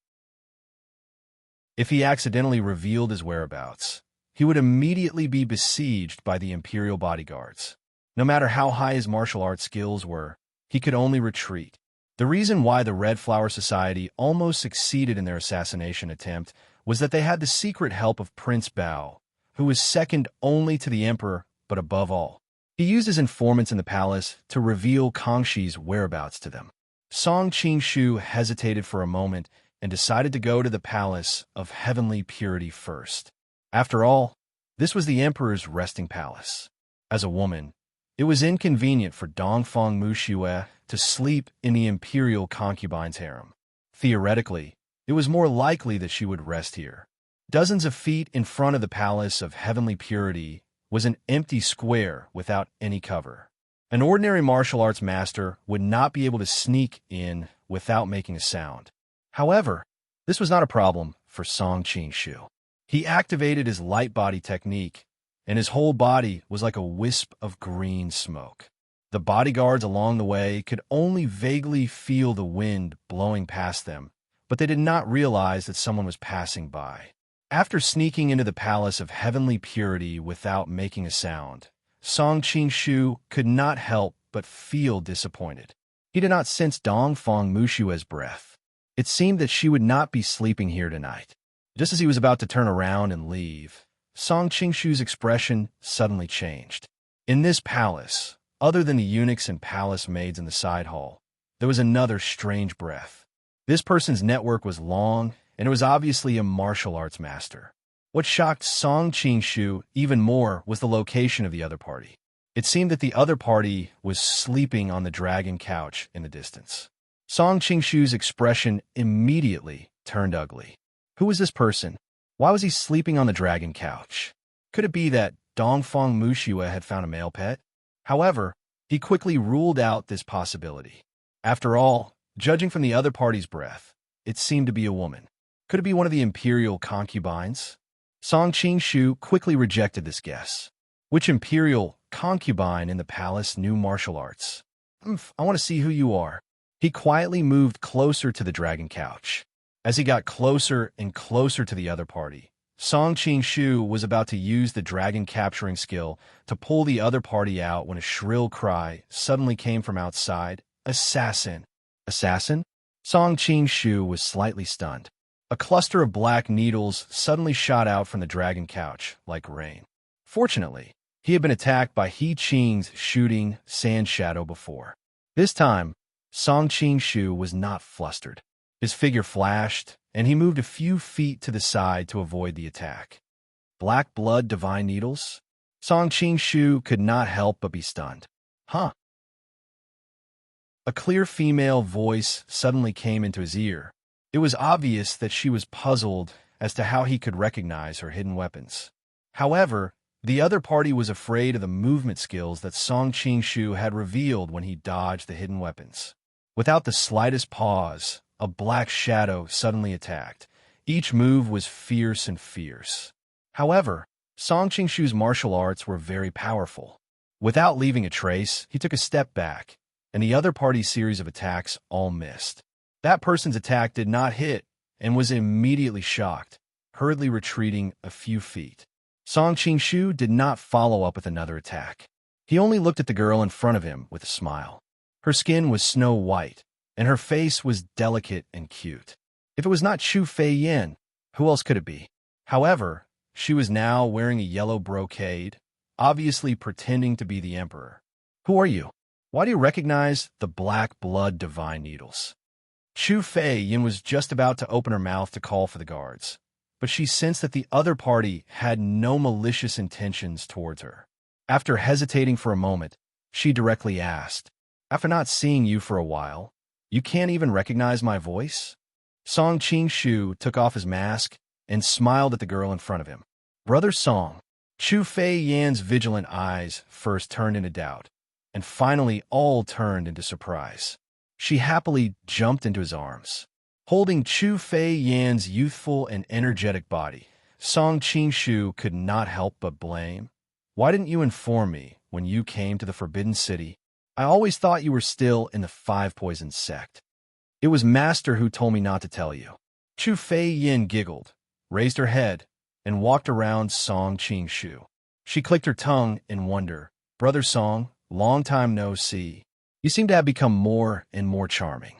If he accidentally revealed his whereabouts, he would immediately be besieged by the imperial bodyguards. No matter how high his martial arts skills were, he could only retreat. The reason why the Red Flower Society almost succeeded in their assassination attempt was that they had the secret help of Prince Bao, who was second only to the emperor, but above all. He used his informants in the palace to reveal Kangxi's whereabouts to them. Song Qingshu hesitated for a moment and decided to go to the palace of heavenly purity first. After all, this was the emperor's resting palace. As a woman, it was inconvenient for Dongfang Muxue to sleep in the imperial concubine's harem. Theoretically, it was more likely that she would rest here. Dozens of feet in front of the palace of heavenly purity was an empty square without any cover. An ordinary martial arts master would not be able to sneak in without making a sound. However, this was not a problem for Song Qingshu. He activated his light body technique, and his whole body was like a wisp of green smoke. The bodyguards along the way could only vaguely feel the wind blowing past them, but they did not realize that someone was passing by. After sneaking into the palace of heavenly purity without making a sound, Song Qingshu could not help but feel disappointed. He did not sense Dongfang Mushue's breath. It seemed that she would not be sleeping here tonight. Just as he was about to turn around and leave, Song Qingshu's expression suddenly changed. In this palace, other than the eunuchs and palace maids in the side hall, there was another strange breath. This person's network was long, and it was obviously a martial arts master. What shocked Song Qingshu even more was the location of the other party. It seemed that the other party was sleeping on the dragon couch in the distance. Song Qingshu's expression immediately turned ugly. Who was this person? Why was he sleeping on the dragon couch? Could it be that Dongfang Mushue had found a male pet? However, he quickly ruled out this possibility. After all, judging from the other party's breath, it seemed to be a woman. Could it be one of the imperial concubines? Song Qingshu quickly rejected this guess. Which imperial concubine in the palace knew martial arts? I want to see who you are. He quietly moved closer to the dragon couch. As he got closer and closer to the other party, Song Qingshu was about to use the dragon capturing skill to pull the other party out when a shrill cry suddenly came from outside. Assassin! Assassin? Song Qingshu was slightly stunned. A cluster of black needles suddenly shot out from the dragon couch, like rain. Fortunately, he had been attacked by He Qing's shooting sand shadow before. This time, Song Qingshu was not flustered. His figure flashed, and he moved a few feet to the side to avoid the attack. Black blood divine needles? Song Qingshu could not help but be stunned. Huh? A clear female voice suddenly came into his ear. It was obvious that she was puzzled as to how he could recognize her hidden weapons. However, the other party was afraid of the movement skills that Song Qingshu had revealed when he dodged the hidden weapons. Without the slightest pause, a black shadow suddenly attacked. Each move was fierce and fierce. However, Song Qingshu's martial arts were very powerful. Without leaving a trace, he took a step back, and the other party's series of attacks all missed. That person's attack did not hit and was immediately shocked, hurriedly retreating a few feet. Song Qingshu did not follow up with another attack. He only looked at the girl in front of him with a smile. Her skin was snow white, and her face was delicate and cute. If it was not Chu Fei Yin, who else could it be? However, she was now wearing a yellow brocade, obviously pretending to be the emperor. Who are you? Why do you recognize the black blood divine needles? Chu Fei Yin was just about to open her mouth to call for the guards, but she sensed that the other party had no malicious intentions towards her. After hesitating for a moment, she directly asked, "After not seeing you for a while, you can't even recognize my voice?" Song Qingshu took off his mask and smiled at the girl in front of him. "Brother Song." Chu Fei Yan's vigilant eyes first turned into doubt, and finally all turned into surprise. She happily jumped into his arms. Holding Chu Fei Yan's youthful and energetic body, Song Qingshu could not help but blame. "Why didn't you inform me when you came to the Forbidden City? I always thought you were still in the Five Poisons sect." "It was Master who told me not to tell you." Chu Fei Yin giggled, raised her head, and walked around Song Qingshu. She clicked her tongue in wonder. "Brother Song, long time no see. You seem to have become more and more charming.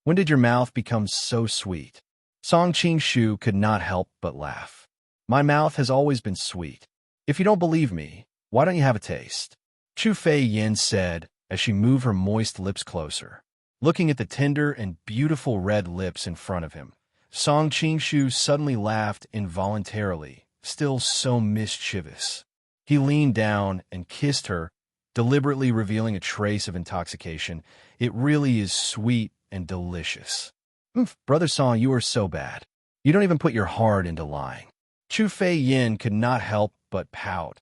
When did your mouth become so sweet?" Song Qingshu could not help but laugh. "My mouth has always been sweet. If you don't believe me, why don't you have a taste?" Chu Fei Yin said as she moved her moist lips closer. Looking at the tender and beautiful red lips in front of him, Song Qingshu suddenly laughed involuntarily, still so mischievous. He leaned down and kissed her, deliberately revealing a trace of intoxication. "It really is sweet and delicious." "Brother Song, you are so bad. You don't even put your heart into lying." Chu Fei Yin could not help but pout,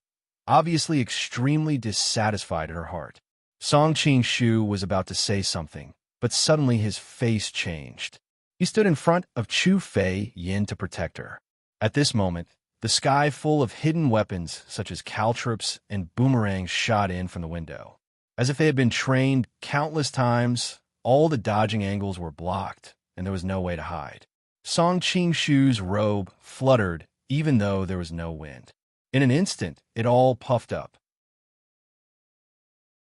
obviously extremely dissatisfied at her heart. Song Qing-shu was about to say something, but suddenly his face changed. He stood in front of Chu Fei Yin to protect her. At this moment, the sky full of hidden weapons such as caltrops and boomerangs shot in from the window. As if they had been trained countless times, all the dodging angles were blocked, and there was no way to hide. Song Qing-shu's robe fluttered even though there was no wind. In an instant, it all puffed up.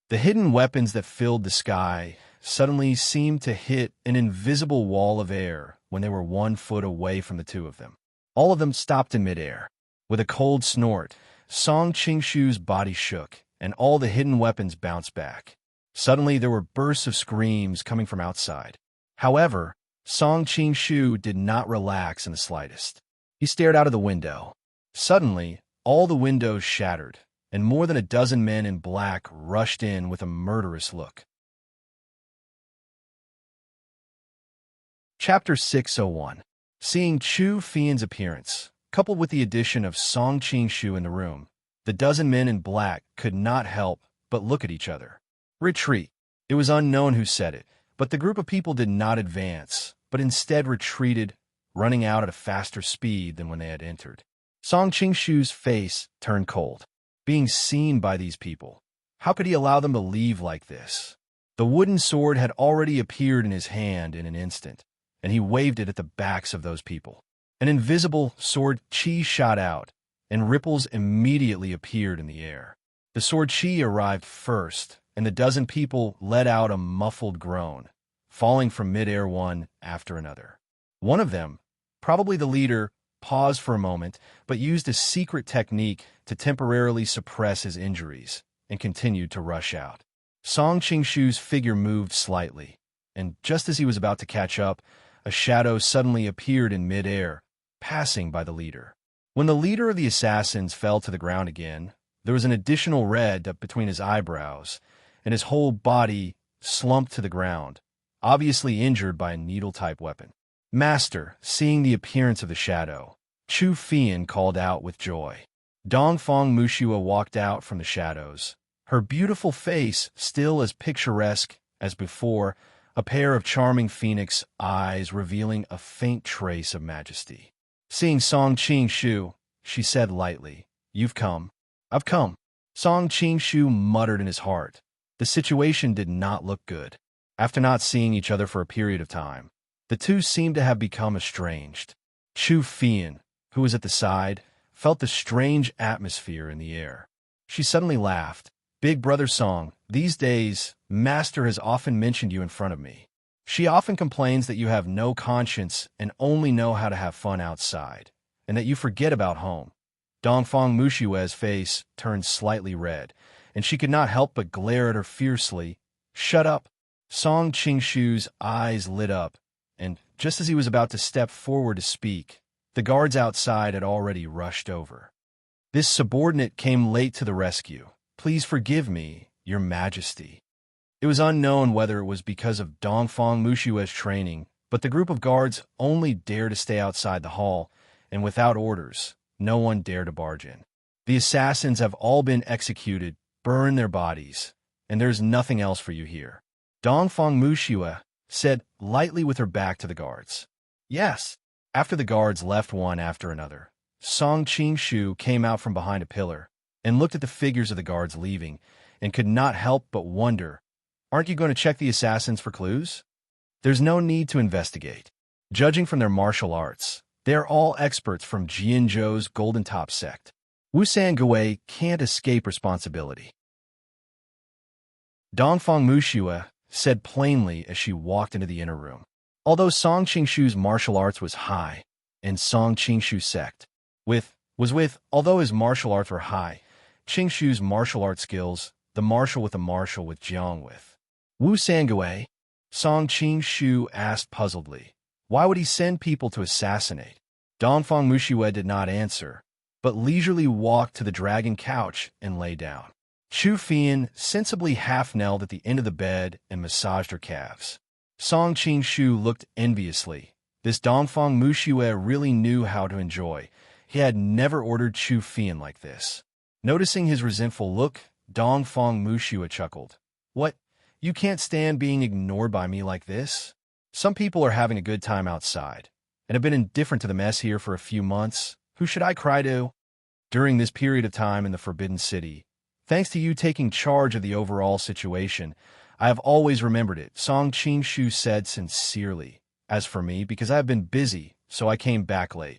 The hidden weapons that filled the sky suddenly seemed to hit an invisible wall of air when they were 1 foot away from the two of them. All of them stopped in midair. With a cold snort, Song Qing-shu's body shook, and all the hidden weapons bounced back. Suddenly, there were bursts of screams coming from outside. However, Song Qing-shu did not relax in the slightest. He stared out of the window. Suddenly, all the windows shattered, and more than a dozen men in black rushed in with a murderous look. Chapter 601. Seeing Chu Fian's appearance, coupled with the addition of Song Qing-shu in the room, the dozen men in black could not help but look at each other. Retreat. It was unknown who said it, but the group of people did not advance, but instead retreated, running out at a faster speed than when they had entered. Song Qing-shu's face turned cold. Being seen by these people, how could he allow them to leave like this? The wooden sword had already appeared in his hand in an instant, and he waved it at the backs of those people. An invisible sword chi shot out, and ripples immediately appeared in the air. The sword chi arrived first, and the dozen people let out a muffled groan, falling from midair one after another. One of them, probably the leader, paused for a moment, but used a secret technique to temporarily suppress his injuries, and continued to rush out. Song Qing-shu's figure moved slightly, and just as he was about to catch up, a shadow suddenly appeared in midair, passing by the leader. When the leader of the assassins fell to the ground again, there was an additional red up between his eyebrows, and his whole body slumped to the ground, obviously injured by a needle-type weapon. Master, seeing the appearance of the shadow, Chu Fian called out with joy. Dongfang Mushua walked out from the shadows, her beautiful face still as picturesque as before, a pair of charming phoenix eyes revealing a faint trace of majesty. Seeing Song Qing-shu, she said lightly, "You've come." "I've come." Song Qing-shu muttered in his heart. The situation did not look good. After not seeing each other for a period of time, the two seemed to have become estranged. Chu Fian, who was at the side, felt the strange atmosphere in the air. She suddenly laughed. "Big brother Song, these days, Master has often mentioned you in front of me. She often complains that you have no conscience and only know how to have fun outside, and that you forget about home." Dongfang Mushue's face turned slightly red, and she could not help but glare at her fiercely. "Shut up!" Song Qing-shu's eyes lit up, and just as he was about to step forward to speak, the guards outside had already rushed over. This subordinate came late to the rescue. "Please forgive me, Your Majesty." It was unknown whether it was because of Dongfang Mushue's training, but the group of guards only dared to stay outside the hall, and without orders, no one dared to barge in. "The assassins have all been executed, burn their bodies, and there's nothing else for you here," Dongfang Mushue said lightly with her back to the guards. "Yes." After the guards left one after another, Song Qing-shu came out from behind a pillar and looked at the figures of the guards leaving and could not help but wonder, "Aren't you going to check the assassins for clues?" "There's no need to investigate. Judging from their martial arts, they're all experts from Jianzhou's Golden Top sect. Wu Sangui can't escape responsibility." Dongfang Mushue said plainly as she walked into the inner room. Although Song Qing-shu's martial arts was high, and Song Qing-shu's sect although his martial arts were high, Qing-shu's martial art skills, the martial with Jiang with. "Wu Sangui?" Song Qing-shu asked puzzledly. "Why would he send people to assassinate?" Dongfang Mushue did not answer, but leisurely walked to the dragon couch and lay down. Chu Fian sensibly half-knelt at the end of the bed and massaged her calves. Song Qing-shu looked enviously. This Dongfang Mushue really knew how to enjoy. He had never ordered Chu Fian like this. Noticing his resentful look, Dongfang Mushua chuckled. What? You can't stand being ignored by me like this? Some people are having a good time outside, and have been indifferent to the mess here for a few months. Who should I cry to? During this period of time in the Forbidden City, thanks to you taking charge of the overall situation, I have always remembered it, Song Qingshu said sincerely. As for me, because I have been busy, so I came back late.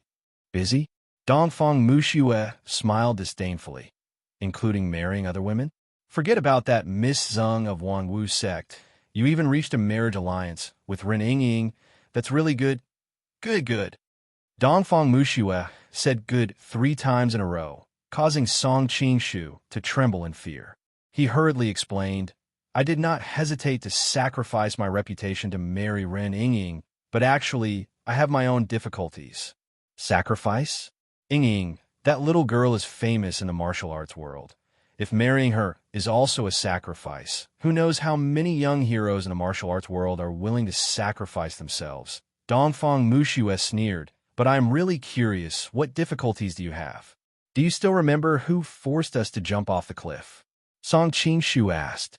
Busy? Dongfang Mushua smiled disdainfully. Including marrying other women? Forget about that Miss Zeng of Wangwu sect. You even reached a marriage alliance with Ren Yingying. That's really good. Good. Dongfang Mushua said good 3 times in a row, causing Song Qingshu to tremble in fear. He hurriedly explained, I did not hesitate to sacrifice my reputation to marry Ren Yingying, but actually, I have my own difficulties. Sacrifice? Yingying, that little girl is famous in the martial arts world. If marrying her is also a sacrifice, who knows how many young heroes in the martial arts world are willing to sacrifice themselves? Dongfang Mushua sneered, but I am really curious, what difficulties do you have? Do you still remember who forced us to jump off the cliff? Song Qingshu asked.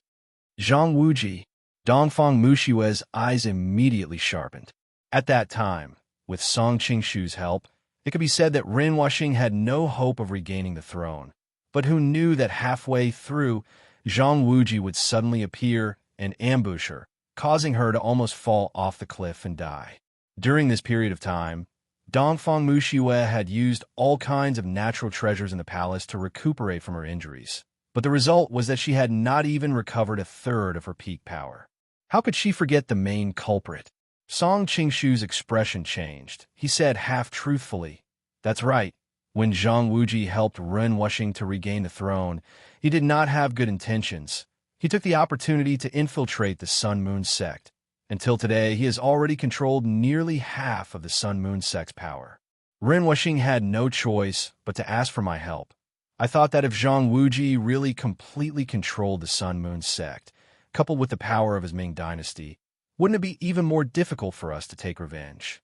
Zhang Wuji. Dongfang Mushua's eyes immediately sharpened. At that time, with Song Qingshu's help, it could be said that Ren Wuxing had no hope of regaining the throne. But who knew that halfway through, Zhang Wuji would suddenly appear and ambush her, causing her to almost fall off the cliff and die. During this period of time, Dongfang Mushua had used all kinds of natural treasures in the palace to recuperate from her injuries. But the result was that she had not even recovered 1/3 of her peak power. How could she forget the main culprit? Song Qingshu's expression changed. He said half-truthfully, That's right. When Zhang Wuji helped Ren Wuxing to regain the throne, he did not have good intentions. He took the opportunity to infiltrate the Sun Moon sect. Until today, he has already controlled nearly half of the Sun Moon sect's power. Ren Wuxing had no choice but to ask for my help. I thought that if Zhang Wuji really completely controlled the Sun Moon sect, coupled with the power of his Ming dynasty, wouldn't it be even more difficult for us to take revenge?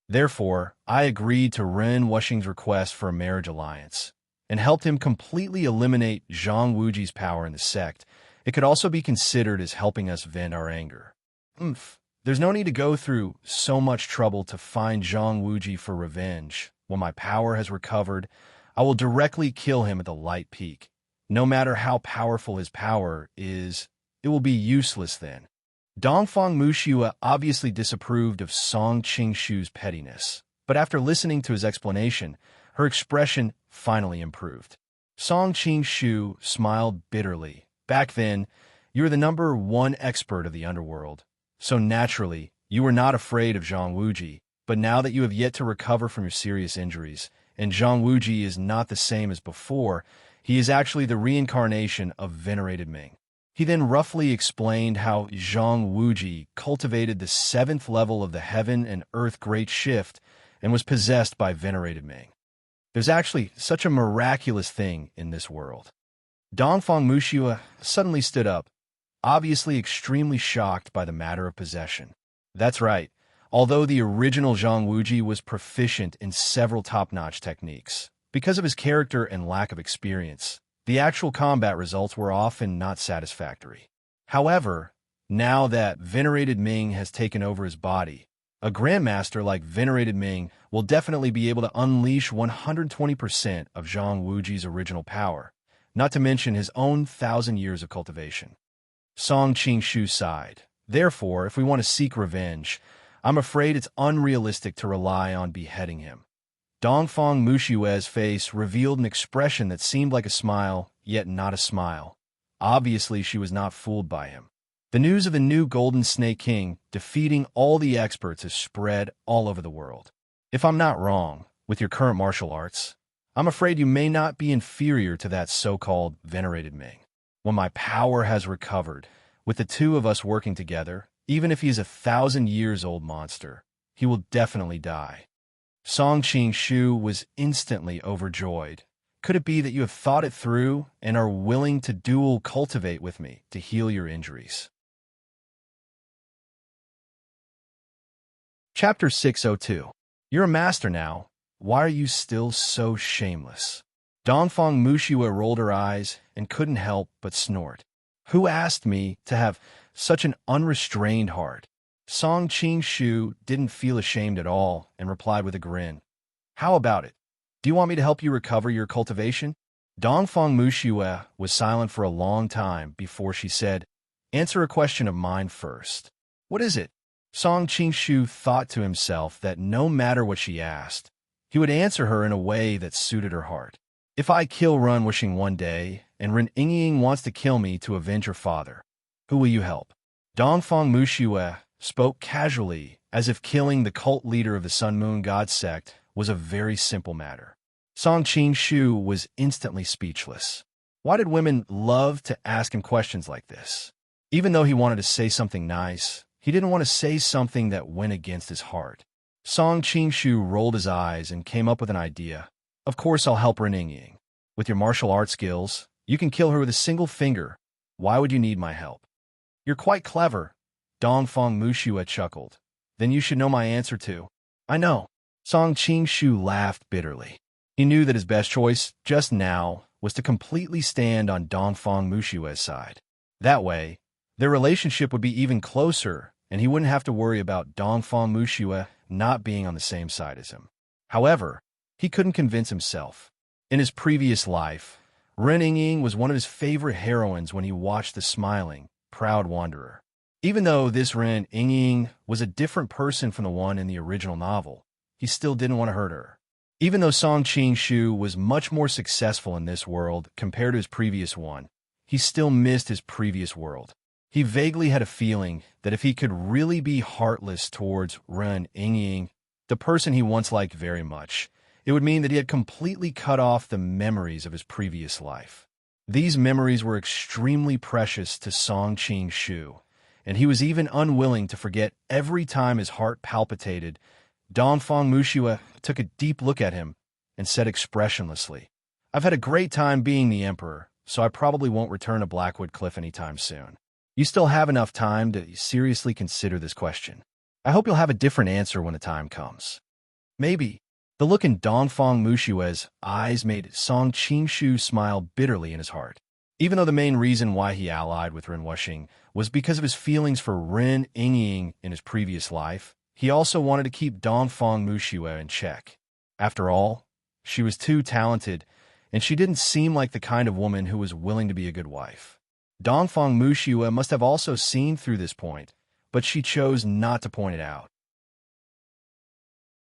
Therefore, I agreed to Ren Wuxing's request for a marriage alliance, and helped him completely eliminate Zhang Wuji's power in the sect. It could also be considered as helping us vent our anger. There's no need to go through so much trouble to find Zhang Wuji for revenge. When my power has recovered, I will directly kill him at the light peak. No matter how powerful his power is, it will be useless then. Dongfang Mushua obviously disapproved of Song Qingshu's pettiness, but after listening to his explanation, her expression finally improved. Song Qingshu smiled bitterly. Back then, you were the #1 expert of the underworld, so naturally, you were not afraid of Zhang Wuji, but now that you have yet to recover from your serious injuries, and Zhang Wuji is not the same as before, he is actually the reincarnation of venerated Ming. He then roughly explained how Zhang Wuji cultivated the 7th level of the Heaven and Earth Great Shift and was possessed by venerated Ming. There's actually such a miraculous thing in this world. Dongfang Mushua suddenly stood up, obviously extremely shocked by the matter of possession. That's right. Although the original Zhang Wuji was proficient in several top-notch techniques, because of his character and lack of experience, the actual combat results were often not satisfactory. However, now that venerated Ming has taken over his body, a grandmaster like venerated Ming will definitely be able to unleash 120% of Zhang Wuji's original power, not to mention his own 1,000 years of cultivation. Song Qingshu sighed. Therefore, if we want to seek revenge, I'm afraid it's unrealistic to rely on beheading him. Dongfang Mushua's face revealed an expression that seemed like a smile, yet not a smile. Obviously, she was not fooled by him. The news of the new Golden Snake King defeating all the experts has spread all over the world. If I'm not wrong, with your current martial arts, I'm afraid you may not be inferior to that so-called venerated Ming. When my power has recovered, with the two of us working together, even if he's a 1,000-years-old monster, he will definitely die. Song Qingshu was instantly overjoyed. Could it be that you have thought it through and are willing to dual cultivate with me to heal your injuries? Chapter 602. You're a master now. why are you still so shameless? Dongfang Mushiwa rolled her eyes and couldn't help but snort. Who asked me to have such an unrestrained heart? Song Qingshu didn't feel ashamed at all and replied with a grin. How about it? Do you want me to help you recover your cultivation? Dongfang Mushiwa was silent for a long time before she said, Answer a question of mine first. What is it? Song Qingshu thought to himself that no matter what she asked, he would answer her in a way that suited her heart. If I kill Ren Wuxing one day, and Ren Yingying wants to kill me to avenge her father, who will you help? Dongfang Mushiwa spoke casually, as if killing the cult leader of the Sun Moon God sect was a very simple matter. Song Qingshu was instantly speechless. Why did women love to ask him questions like this? Even though he wanted to say something nice, he didn't want to say something that went against his heart. Song Qingshu rolled his eyes and came up with an idea. Of course I'll help Ren Yingying. With your martial arts skills, you can kill her with a single finger. Why would you need my help? You're quite clever, Dongfang Mushiwa chuckled. Then you should know my answer too. I know. Song Qingshu laughed bitterly. He knew that his best choice, just now, was to completely stand on Dongfang Mushiwa's side. That way, their relationship would be even closer, and he wouldn't have to worry about Dongfang Mushiwa not being on the same side as him. However, he couldn't convince himself. In his previous life, Ren Yingying was one of his favorite heroines when he watched the smiling, proud wanderer. Even though this Ren Yingying was a different person from the one in the original novel, he still didn't want to hurt her. Even though Song Qingshu was much more successful in this world compared to his previous one, he still missed his previous world. He vaguely had a feeling that if he could really be heartless towards Ren Yingying, the person he once liked very much, it would mean that he had completely cut off the memories of his previous life. These memories were extremely precious to Song Qingshu, and he was even unwilling to forget every time his heart palpitated. Dongfang Mushiwa took a deep look at him and said expressionlessly, I've had a great time being the emperor, so I probably won't return to Blackwood Cliff anytime soon. You still have enough time to seriously consider this question. I hope you'll have a different answer when the time comes. Maybe. The look in Dongfang Mushiwa's eyes made Song Qingshu smile bitterly in his heart. Even though the main reason why he allied with Ren Wuxing was because of his feelings for Ren Yingying in his previous life, he also wanted to keep Dongfang Mushiwa in check. After all, she was too talented, and she didn't seem like the kind of woman who was willing to be a good wife. Dongfang Mushiwa must have also seen through this point, but she chose not to point it out.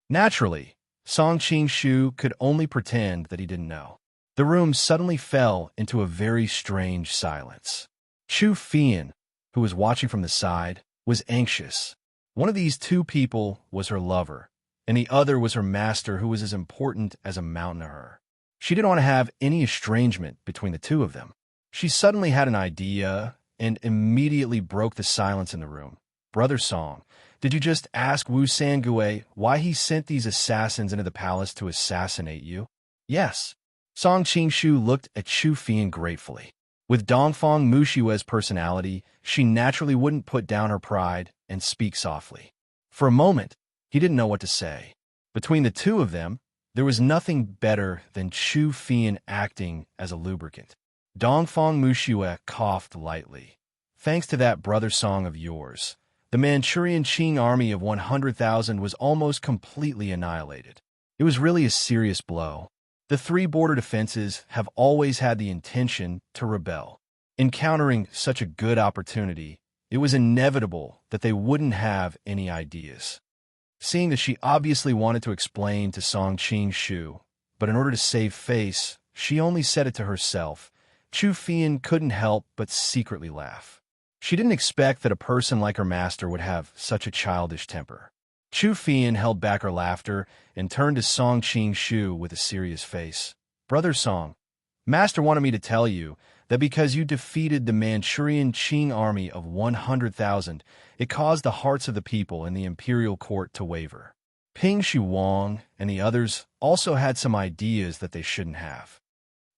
Naturally, Song Qingshu could only pretend that he didn't know. The room suddenly fell into a very strange silence. Chu Fian, who was watching from the side, was anxious. One of these two people was her lover, and the other was her master, who was as important as a mountain to her. She didn't want to have any estrangement between the two of them. She suddenly had an idea and immediately broke the silence in the room. Brother Song, did you just ask Wu Sangue why he sent these assassins into the palace to assassinate you? Yes. Song Qingshu looked at Chu Fian gratefully. With Dongfang Mushiwa's personality, she naturally wouldn't put down her pride and speak softly. For a moment, he didn't know what to say. Between the two of them, there was nothing better than Chu Fian acting as a lubricant. Dongfang Mushiwa coughed lightly. Thanks to that brother Song of yours, the Manchurian Qing army of 100,000 was almost completely annihilated. It was really a serious blow. The three border defenses have always had the intention to rebel. Encountering such a good opportunity, it was inevitable that they wouldn't have any ideas. Seeing that she obviously wanted to explain to Song Qingshu, but in order to save face, she only said it to herself, Chu Fian couldn't help but secretly laugh. She didn't expect that a person like her master would have such a childish temper. Chu Fian held back her laughter and turned to Song Qingshu with a serious face. Brother Song, Master wanted me to tell you that because you defeated the Manchurian Qing army of 100,000, it caused the hearts of the people in the imperial court to waver. Ping Shu Wang and the others also had some ideas that they shouldn't have.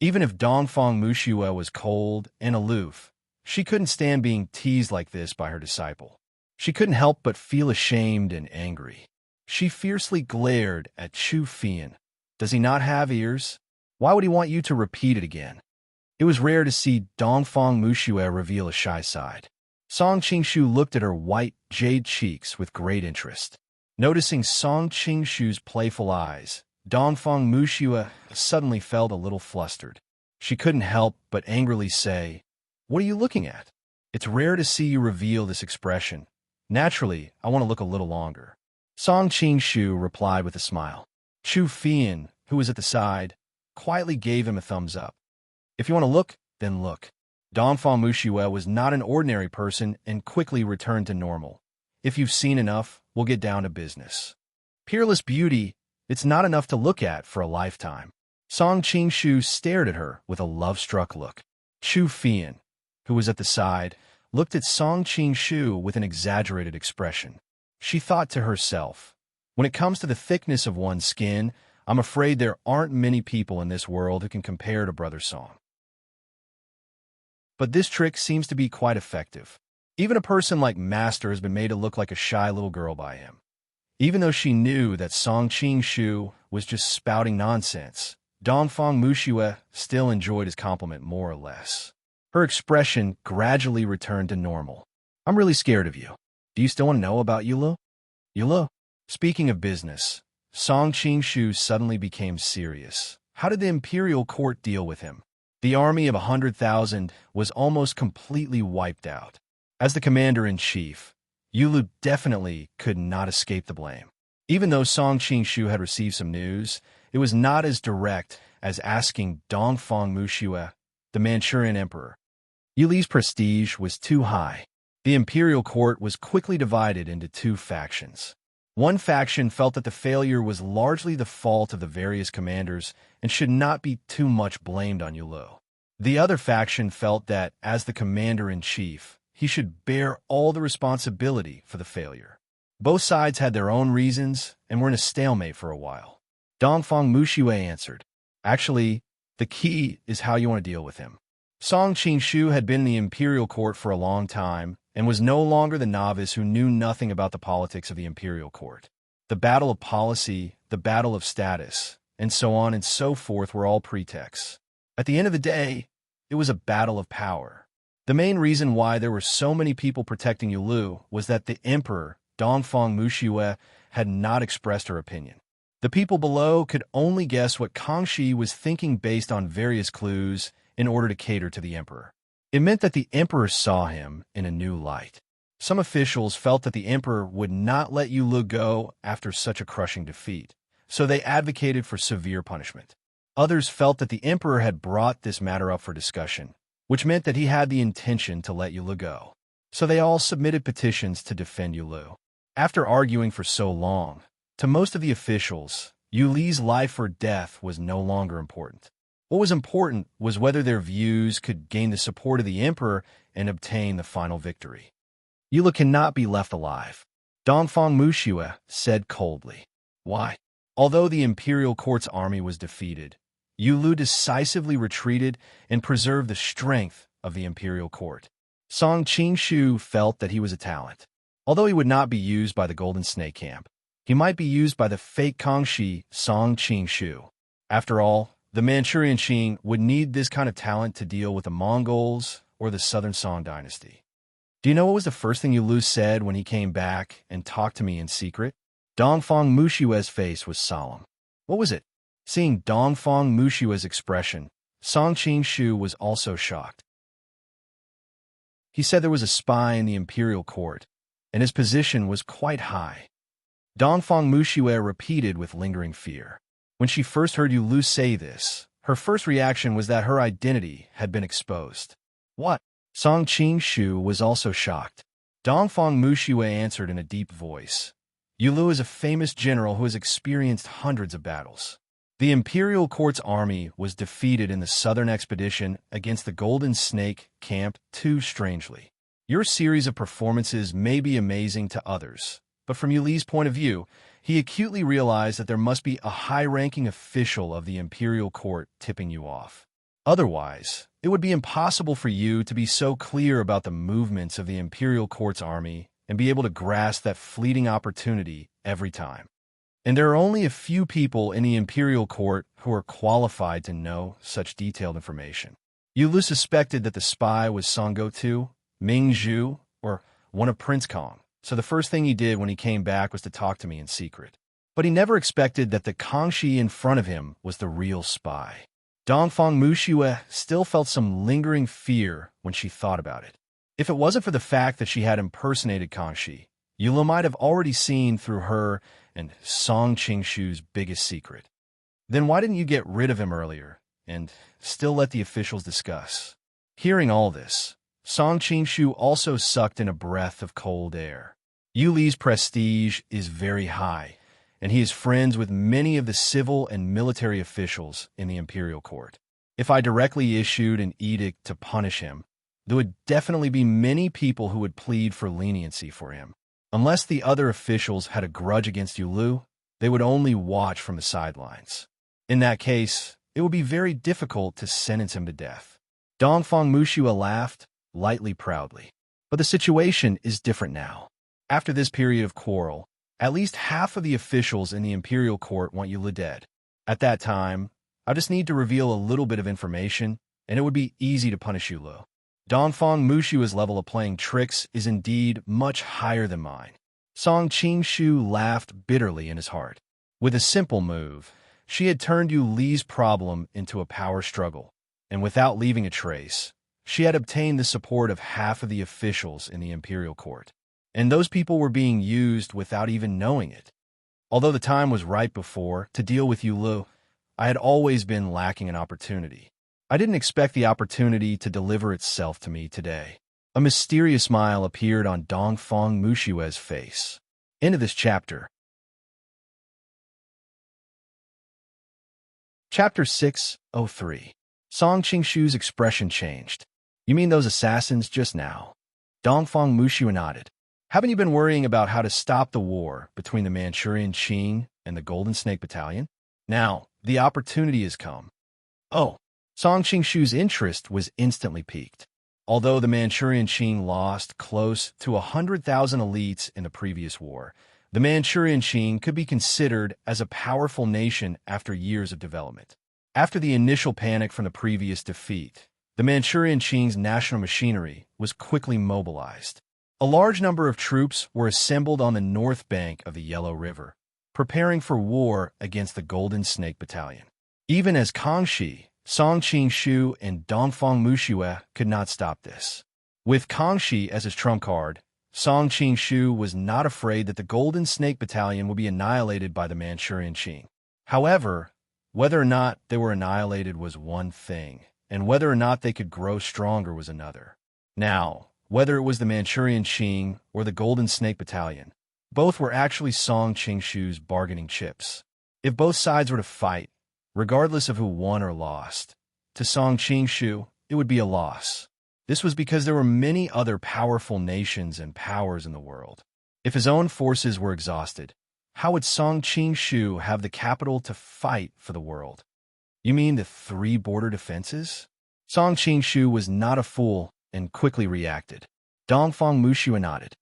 Even if Dongfang Mushiwa was cold and aloof, she couldn't stand being teased like this by her disciple. She couldn't help but feel ashamed and angry. She fiercely glared at Chu Fian. Does he not have ears? Why would he want you to repeat it again? It was rare to see Dongfang Muxue reveal a shy side. Song Qingshu looked at her white, jade cheeks with great interest. Noticing Song Qingshu's playful eyes, Dongfang Muxue suddenly felt a little flustered. She couldn't help but angrily say, "What are you looking at? It's rare to see you reveal this expression. Naturally, I want to look a little longer." Song Qingshu replied with a smile. Chu Fian, who was at the side, quietly gave him a thumbs up. "If you want to look, then look." Dongfang Muxue was not an ordinary person and quickly returned to normal. "If you've seen enough, we'll get down to business." Peerless beauty, it's not enough to look at for a lifetime. Song Qingshu stared at her with a love-struck look. Chu Fian, who was at the side, looked at Song Qingshu with an exaggerated expression. She thought to herself, "When it comes to the thickness of one's skin, I'm afraid there aren't many people in this world who can compare to Brother Song." But this trick seems to be quite effective. Even a person like Master has been made to look like a shy little girl by him. Even though she knew that Song Qingshu was just spouting nonsense, Dongfang Muxue still enjoyed his compliment more or less. Her expression gradually returned to normal. "I'm really scared of you. Do you still want to know about Yulu?" "Yulu?" Speaking of business, Song Qingshu suddenly became serious. How did the imperial court deal with him? The army of 100,000 was almost completely wiped out. As the commander-in-chief, Yulu definitely could not escape the blame. Even though Song Qingshu had received some news, it was not as direct as asking Dongfang Muxue, the Manchurian emperor. Yulu's prestige was too high. The imperial court was quickly divided into two factions. One faction felt that the failure was largely the fault of the various commanders and should not be too much blamed on Yulu. The other faction felt that, as the commander-in-chief, he should bear all the responsibility for the failure. Both sides had their own reasons and were in a stalemate for a while. Dongfang Muxue answered, "Actually, the key is how you want to deal with him." Song Qingshu had been in the imperial court for a long time and was no longer the novice who knew nothing about the politics of the imperial court. The battle of policy, the battle of status, and so on and so forth were all pretexts. At the end of the day, it was a battle of power. The main reason why there were so many people protecting Yulu was that the emperor, Dongfang Muxue, had not expressed her opinion. The people below could only guess what Kangxi was thinking based on various clues in order to cater to the emperor. It meant that the emperor saw him in a new light. Some officials felt that the emperor would not let Yulu go after such a crushing defeat, so they advocated for severe punishment. Others felt that the emperor had brought this matter up for discussion, which meant that he had the intention to let Yulu go. So they all submitted petitions to defend Yulu. After arguing for so long, to most of the officials, Yuli's life or death was no longer important. What was important was whether their views could gain the support of the emperor and obtain the final victory. "Yulu cannot be left alive," Dongfang Muxue said coldly. "Why?" Although the imperial court's army was defeated, Yulu decisively retreated and preserved the strength of the imperial court. Song Qingshu felt that he was a talent. Although he would not be used by the Golden Snake Camp, he might be used by the fake Kangxi Song Qingshu. After all, the Manchurian Qing would need this kind of talent to deal with the Mongols or the Southern Song dynasty. "Do you know what was the first thing Yulu said when he came back and talked to me in secret?" Dongfang Muxue's face was solemn. "What was it?" Seeing Dongfang Muxue's expression, Song Qingshu was also shocked. He said there was a spy in the imperial court, and his position was quite high. Dongfang Muxue repeated with lingering fear. When she first heard Yulu say this, her first reaction was that her identity had been exposed. "What?" Song Qingshu was also shocked. Dongfang Muxue answered in a deep voice. "Yulu is a famous general who has experienced hundreds of battles. The imperial court's army was defeated in the southern expedition against the Golden Snake Camp too strangely. Your series of performances may be amazing to others, but from Yuli's point of view, he acutely realized that there must be a high-ranking official of the imperial court tipping you off. Otherwise, it would be impossible for you to be so clear about the movements of the imperial court's army and be able to grasp that fleeting opportunity every time. and there are only a few people in the imperial court who are qualified to know such detailed information. Yulu suspected that the spy was Song Go-tu, Ming Zhu, or one of Prince Kong, so the first thing he did when he came back was to talk to me in secret. But he never expected that the Kangxi in front of him was the real spy. Dongfang Muxue still felt some lingering fear when she thought about it. If it wasn't for the fact that she had impersonated Kangxi, Yulu might have already seen through her and Song Qingshu's biggest secret. Then why didn't you get rid of him earlier and still let the officials discuss? Hearing all this, Song Qingshu also sucked in a breath of cold air. Yu Li's prestige is very high, and he is friends with many of the civil and military officials in the imperial court. If I directly issued an edict to punish him, there would definitely be many people who would plead for leniency for him. Unless the other officials had a grudge against Yulu, they would only watch from the sidelines. In that case, it would be very difficult to sentence him to death. Dongfang Muxue laughed, lightly proudly. But the situation is different now. After this period of quarrel, at least half of the officials in the imperial court want Yulu dead. At that time, I just need to reveal a little bit of information, and it would be easy to punish Yulu. Dongfang Muxue's level of playing tricks is indeed much higher than mine. Song Qingshu laughed bitterly in his heart. With a simple move, she had turned Yu Li's problem into a power struggle, and without leaving a trace, she had obtained the support of half of the officials in the imperial court. And those people were being used without even knowing it. Although the time was right before to deal with Yulu, I had always been lacking an opportunity. I didn't expect the opportunity to deliver itself to me today. A mysterious smile appeared on Dongfang Muxue's face. End of this chapter. Chapter 603. Song Qingshu's expression changed. You mean those assassins just now? Dongfang Muxue nodded. Haven't you been worrying about how to stop the war between the Manchurian Qing and the Golden Snake Battalion? Now, the opportunity has come. Oh, Song Qingshu's interest was instantly piqued. Although the Manchurian Qing lost close to 100,000 elites in the previous war, the Manchurian Qing could be considered as a powerful nation after years of development. After the initial panic from the previous defeat, the Manchurian Qing's national machinery was quickly mobilized. A large number of troops were assembled on the north bank of the Yellow River, preparing for war against the Golden Snake Battalion. Even as Kangxi, Song Qingshu, and Dongfang Muxue could not stop this. With Kangxi as his trump card, Song Qingshu was not afraid that the Golden Snake Battalion would be annihilated by the Manchurian Qing. However, whether or not they were annihilated was one thing, and whether or not they could grow stronger was another. Now, whether it was the Manchurian Qing or the Golden Snake Battalion, both were actually Song Qingshu's bargaining chips. If both sides were to fight, regardless of who won or lost, to Song Qingshu, it would be a loss. This was because there were many other powerful nations and powers in the world. If his own forces were exhausted, how would Song Qingshu have the capital to fight for the world? You mean the 3 border defenses? Song Qingshu was not a fool and quickly reacted. Dongfang Muxue nodded.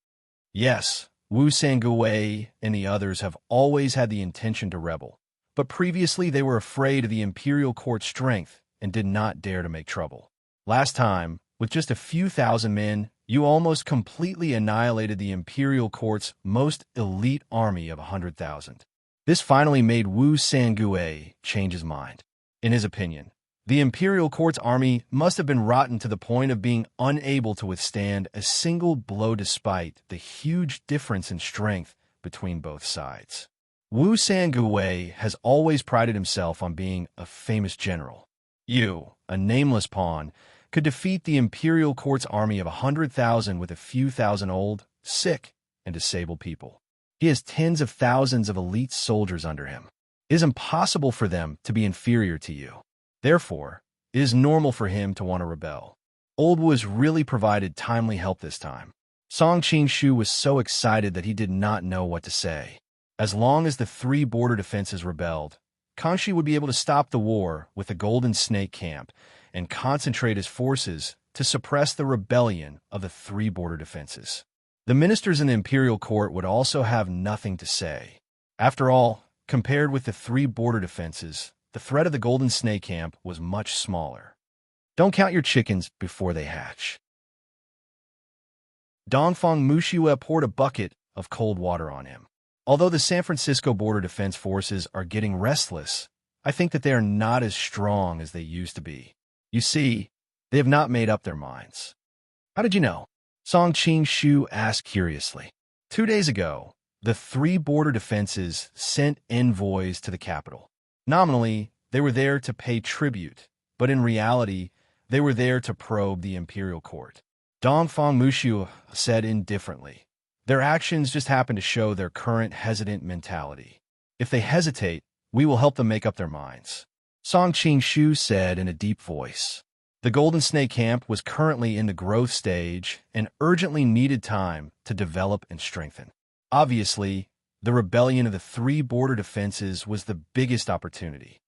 Yes, Wu Sanguwei and the others have always had the intention to rebel, but previously they were afraid of the imperial court's strength and did not dare to make trouble. Last time, with just a few thousand men, you almost completely annihilated the imperial court's most elite army of 100,000. This finally made Wu Sanguwei change his mind. In his opinion, the imperial court's army must have been rotten to the point of being unable to withstand a single blow despite the huge difference in strength between both sides. Wu Sanguwei has always prided himself on being a famous general. You, a nameless pawn, could defeat the imperial court's army of 100,000 with a few thousand old, sick, and disabled people. He has tens of thousands of elite soldiers under him. It is impossible for them to be inferior to you. Therefore, it is normal for him to want to rebel. Old Wu has really provided timely help this time. Song Qingshu was so excited that he did not know what to say. As long as the 3 border defenses rebelled, Kangxi would be able to stop the war with the Golden Snake camp and concentrate his forces to suppress the rebellion of the 3 border defenses. The ministers in the imperial court would also have nothing to say. After all, Compared with the 3 border defenses, the threat of the Golden Snake camp was much smaller. Don't count your chickens before they hatch. Dongfang Muxiue poured a bucket of cold water on him. Although the San Francisco border defense forces are getting restless, I think that they are not as strong as they used to be. You see, they have not made up their minds. How did you know? Song Qing-shu asked curiously. 2 days ago, the 3 border defenses sent envoys to the capital. Nominally, they were there to pay tribute, but in reality, they were there to probe the imperial court. Dongfang Muxiu said indifferently. Their actions just happen to show their current hesitant mentality. If they hesitate, we will help them make up their minds. Song Qing-shu said in a deep voice. The Golden Snake camp was currently in the growth stage and urgently needed time to develop and strengthen. Obviously, the rebellion of the 3 border defenses was the biggest opportunity.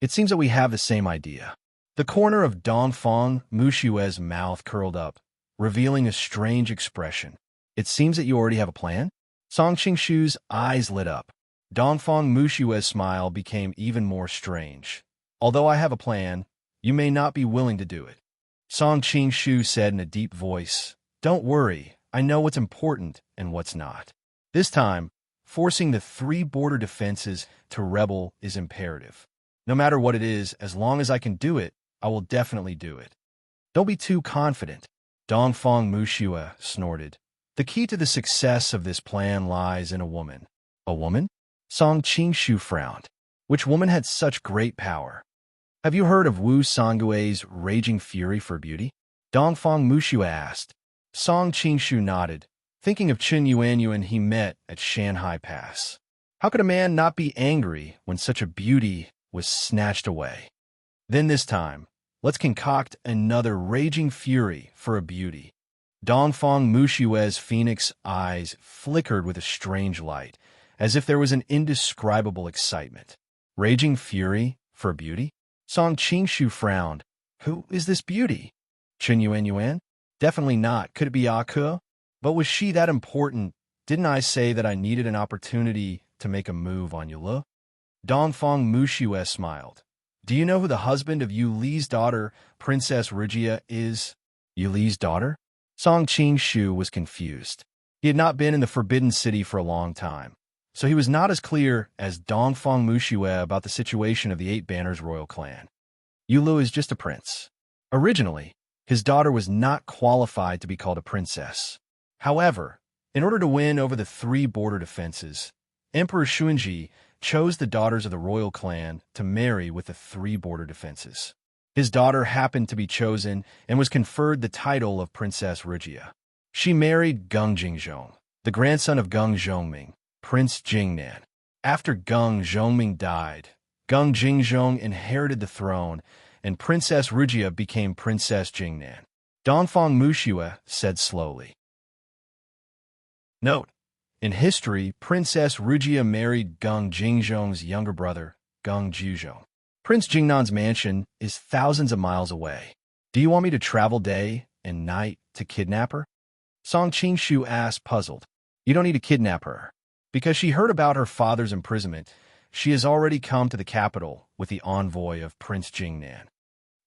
It seems that we have the same idea. The corner of Dongfang Muxiue's mouth curled up, revealing a strange expression. It seems that you already have a plan? Song Qing-shu's eyes lit up. Dongfang Muxiue's smile became even more strange. Although I have a plan, you may not be willing to do it. Song Qing-shu said in a deep voice, Don't worry, I know what's important and what's not. This time, forcing the 3 border defenses to rebel is imperative. No matter what it is, as long as I can do it, I will definitely do it. Don't be too confident. Dongfang Muxiue snorted. The key to the success of this plan lies in a woman. A woman? Song Qing-shu frowned. Which woman had such great power? Have you heard of Wu Songgui's raging fury for beauty? Dongfang Muxiue asked. Song Qing-shu nodded, thinking of Chen Yuanyuan he met at Shanghai Pass. How could a man not be angry when such a beauty was snatched away? Then this time, let's concoct another raging fury for a beauty. Dongfang Muxiue's phoenix eyes flickered with a strange light, as if there was an indescribable excitement. Raging fury for a beauty? Song Qing-shu frowned. Who is this beauty? Chen Yuanyuan? Definitely not. Could it be Aku? But was she that important? Didn't I say that I needed an opportunity to make a move on Yulu? Dongfang Muxiue smiled. Do you know who the husband of Yu Li's daughter, Princess Rugia, is? Yu Li's daughter? Song Qing-shu was confused. He had not been in the Forbidden City for a long time, so he was not as clear as Dongfang Muxiue about the situation of the 8 Banners royal clan. Yulu is just a prince. Originally, his daughter was not qualified to be called a princess. However, in order to win over the 3 border defenses, Emperor Xuanji chose the daughters of the royal clan to marry with the 3 border defenses. His daughter happened to be chosen and was conferred the title of Princess Rugia. She married Gung Jingzhong, the grandson of Gung Zhongming, Prince Jingnan. After Gung Zhongming died, Gung Jingzhong inherited the throne, and Princess Rugia became Princess Jingnan. Dongfang Muxiue said slowly. Note: in history, Princess Rugia married Gung Jingzhong's younger brother, Gung Juzhong. Prince Jingnan's mansion is thousands of miles away. Do you want me to travel day and night to kidnap her? Song Qing-shu asked, puzzled. You don't need to kidnap her. Because she heard about her father's imprisonment, she has already come to the capital with the envoy of Prince Jingnan.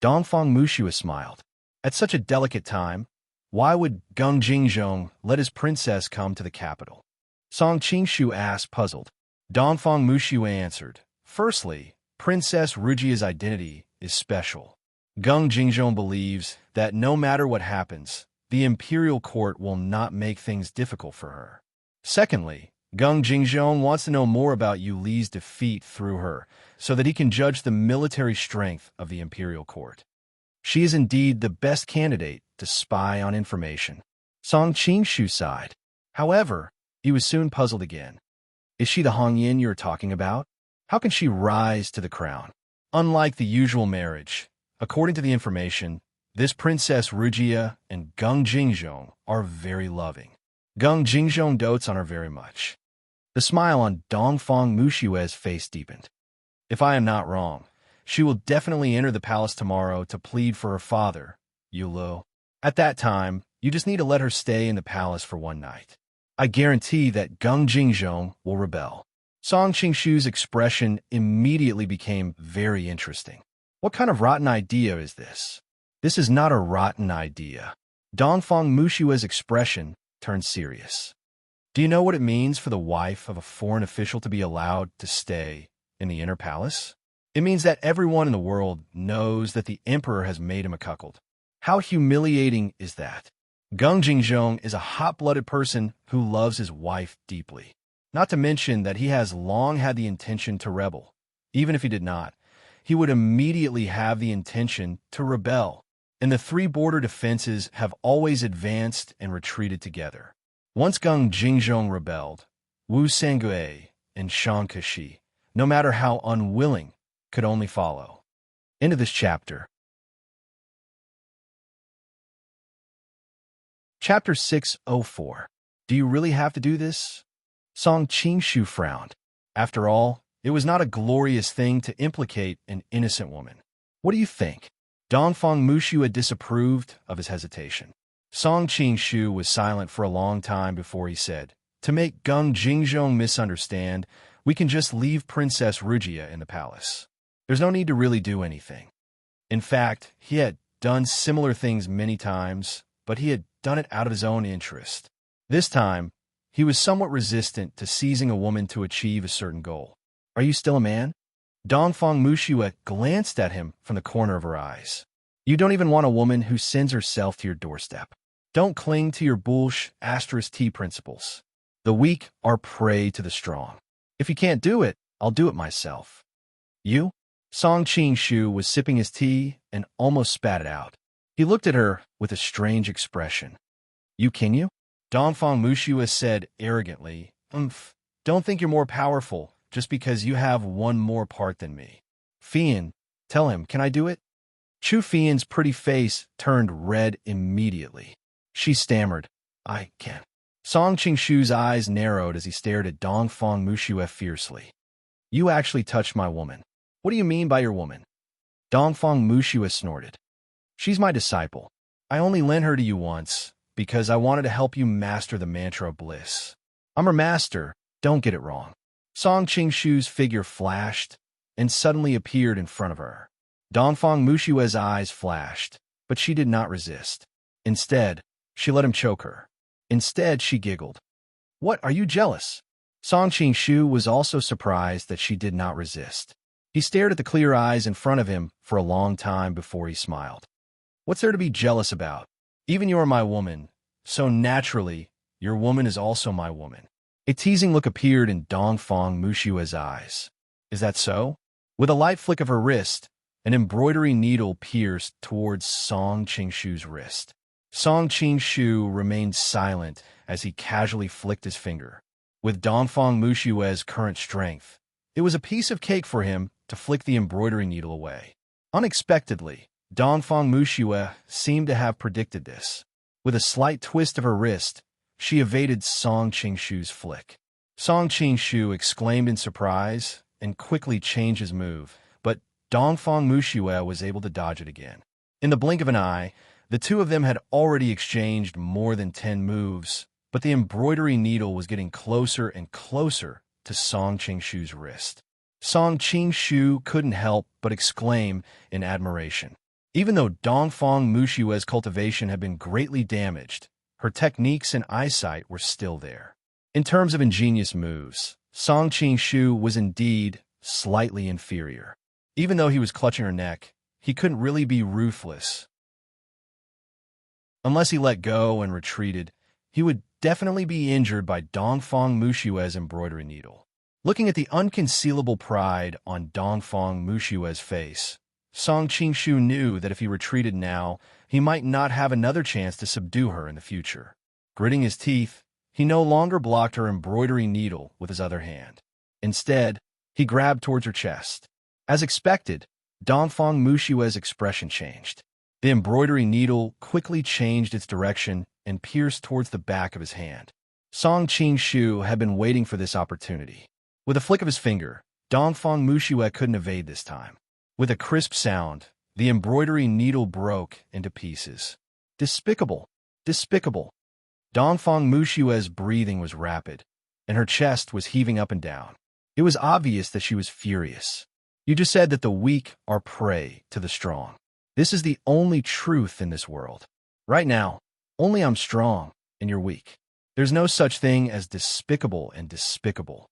Dongfang Muxiue smiled. At such a delicate time, why would Gung Jingzhong let his princess come to the capital? Song Qing-shu asked, puzzled. Dongfang Muxiue answered, Firstly, Princess Rugia's identity is special. Gung Jingzhong believes that no matter what happens, the imperial court will not make things difficult for her. Secondly, Gung Jingzhong wants to know more about Yu Li's defeat through her, so that he can judge the military strength of the imperial court. She is indeed the best candidate to spy on information. Song Qing-shu sighed. However, he was soon puzzled again. Is she the Hongyin you're talking about? How can she rise to the crown? Unlike the usual marriage, according to the information, this Princess Rugia and Gung Jingzhong are very loving. Gung Jingzhong dotes on her very much. The smile on Dongfang Muxiue's face deepened. If I am not wrong, she will definitely enter the palace tomorrow to plead for her father, Yulu. At that time, you just need to let her stay in the palace for one night. I guarantee that Gung Jingzhong will rebel. Song Qingshu's expression immediately became very interesting. What kind of rotten idea is this? This is not a rotten idea. Dongfang Mushua's expression turned serious. Do you know what it means for the wife of a foreign official to be allowed to stay in the inner palace? It means that everyone in the world knows that the emperor has made him a cuckold. How humiliating is that? Geng Jingzhong is a hot-blooded person who loves his wife deeply. Not to mention that he has long had the intention to rebel. Even if he did not, he would immediately have the intention to rebel. And the three border defenses have always advanced and retreated together. Once Geng Jingzhong rebelled, Wu Sangui and Shan Keshi, no matter how unwilling, could only follow. End of this chapter. Chapter 604. Do you really have to do this? Song Qingshu frowned. After all, it was not a glorious thing to implicate an innocent woman. What do you think? Dongfang Mushua disapproved of his hesitation. Song Qingshu was silent for a long time before he said, "To make Geng Jingzhong misunderstand, we can just leave Princess Rugia in the palace. There's no need to really do anything." In fact, he had done similar things many times, but he had done it out of his own interest. This time, he was somewhat resistant to seizing a woman to achieve a certain goal. "Are you still a man?" Dongfang Mushua glanced at him from the corner of her eyes. "You don't even want a woman who sends herself to your doorstep. Don't cling to your **T principles. The weak are prey to the strong. If you can't do it, I'll do it myself." "You?" Song Qingshu was sipping his tea and almost spat it out. He looked at her with a strange expression. Can you?" Dongfang Mushua said arrogantly, "Don't think you're more powerful just because you have one more part than me. Fian, tell him, can I do it?" Chu Fian's pretty face turned red immediately. She stammered, "I can." Song Qingshu's eyes narrowed as he stared at Dongfang Mushua fiercely. "You actually touched my woman. What do you mean by your woman?" Dongfang Mushua snorted. "She's my disciple. I only lent her to you once because I wanted to help you master the mantra of bliss. I'm her master, don't get it wrong." Song Qingshu's figure flashed and suddenly appeared in front of her. Dongfang Mushua's eyes flashed, but she did not resist. Instead, she let him choke her. Instead, she giggled. "What, are you jealous?" Song Qingshu was also surprised that she did not resist. He stared at the clear eyes in front of him for a long time before he smiled. "What's there to be jealous about? Even you are my woman, so naturally, your woman is also my woman." A teasing look appeared in Dongfang Mushua's eyes. "Is that so?" With a light flick of her wrist, an embroidery needle pierced towards Song Qingshu's wrist. Song Qingshu remained silent as he casually flicked his finger. With Dongfang Mushua's current strength, it was a piece of cake for him to flick the embroidery needle away. Unexpectedly, Dongfang Mushua seemed to have predicted this. With a slight twist of her wrist, she evaded Song Qingshu's flick. Song Qingshu exclaimed in surprise and quickly changed his move, but Dongfang Mushua was able to dodge it again. In the blink of an eye, the two of them had already exchanged more than 10 moves, but the embroidery needle was getting closer and closer to Song Qingshu's wrist. Song Qingshu couldn't help but exclaim in admiration. Even though Dongfang Mushua's cultivation had been greatly damaged, her techniques and eyesight were still there. In terms of ingenious moves, Song Qingshu was indeed slightly inferior. Even though he was clutching her neck, he couldn't really be ruthless. Unless he let go and retreated, he would definitely be injured by Dongfang Mushua's embroidery needle. Looking at the unconcealable pride on Dongfang Mushua's face, Song Qingshu knew that if he retreated now, he might not have another chance to subdue her in the future. Gritting his teeth, he no longer blocked her embroidery needle with his other hand. Instead, he grabbed towards her chest. As expected, Dongfang Mushua's expression changed. The embroidery needle quickly changed its direction and pierced towards the back of his hand. Song Qingshu had been waiting for this opportunity. With a flick of his finger, Dongfang Mushua couldn't evade this time. With a crisp sound, the embroidery needle broke into pieces. Despicable! Despicable! Dongfang Mushua's breathing was rapid, and her chest was heaving up and down. It was obvious that she was furious. You just said that the weak are prey to the strong. This is the only truth in this world. Right now, only I'm strong and you're weak. There's no such thing as despicable and despicable.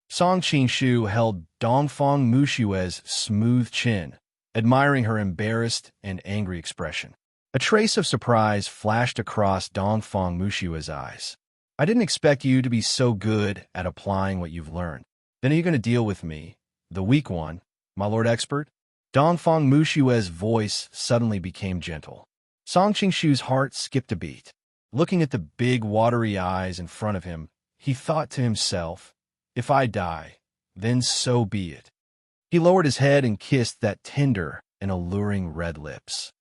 Song Qingshu held Dongfang Mushue's smooth chin, admiring her embarrassed and angry expression. A trace of surprise flashed across Dongfang Mushue's eyes. I didn't expect you to be so good at applying what you've learned. Then are you going to deal with me, the weak one, my lord expert? Dongfang Mushue's voice suddenly became gentle. Song Qingshu's heart skipped a beat. Looking at the big, watery eyes in front of him, he thought to himself, if I die, then so be it. He lowered his head and kissed that tender and alluring red lips.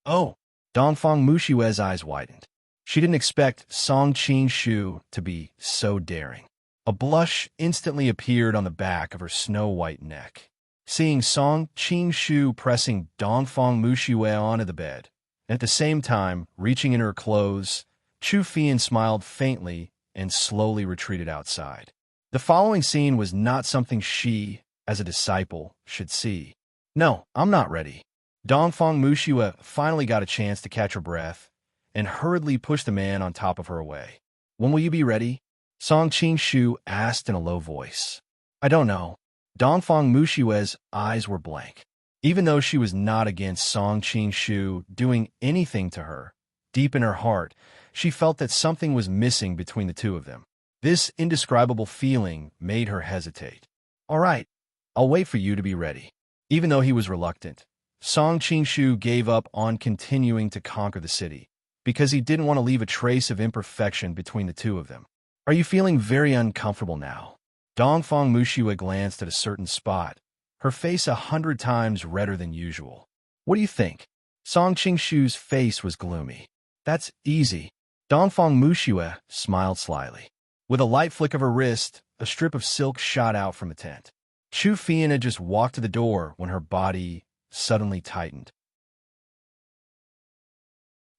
Oh! Dongfang Mushue's eyes widened. She didn't expect Song Qingshu to be so daring. A blush instantly appeared on the back of her snow-white neck. Seeing Song Qingshu pressing Dongfang Mushue onto the bed, and at the same time reaching in her clothes, Chu Fian smiled faintly and slowly retreated outside. The following scene was not something she, as a disciple, should see. No, I'm not ready. Dongfang Mushue finally got a chance to catch her breath and hurriedly pushed the man on top of her away. When will you be ready? Song Qingshu asked in a low voice. I don't know. Dongfang Mushue's eyes were blank. Even though she was not against Song Qingshu doing anything to her, deep in her heart, she felt that something was missing between the two of them. This indescribable feeling made her hesitate. All right, I'll wait for you to be ready. Even though he was reluctant, Song Qingshu gave up on continuing to conquer the city because he didn't want to leave a trace of imperfection between the two of them. Are you feeling very uncomfortable now? Dongfang Mushue glanced at a certain spot, her face 100 times redder than usual. What do you think? Song Qingshu's face was gloomy. That's easy. Dongfang Mushue smiled slyly. With a light flick of her wrist, a strip of silk shot out from the tent. Chu Fian had just walked to the door when her body suddenly tightened.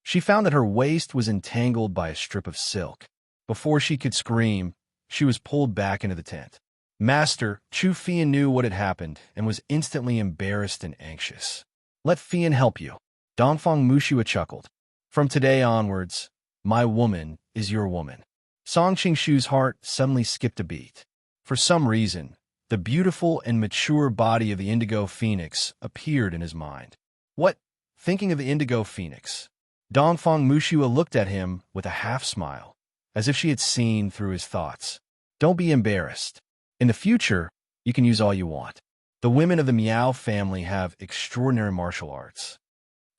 She found that her waist was entangled by a strip of silk. Before she could scream, she was pulled back into the tent. Master, Chu Fian knew what had happened and was instantly embarrassed and anxious. Let Fian help you. Dongfang Mushue chuckled. From today onwards, my woman is your woman. Song Qingshu's heart suddenly skipped a beat. For some reason, the beautiful and mature body of the indigo phoenix appeared in his mind. What? Thinking of the indigo phoenix. Dongfang Mushue looked at him with a half-smile, as if she had seen through his thoughts. Don't be embarrassed. In the future, you can use all you want. The women of the Miao family have extraordinary martial arts.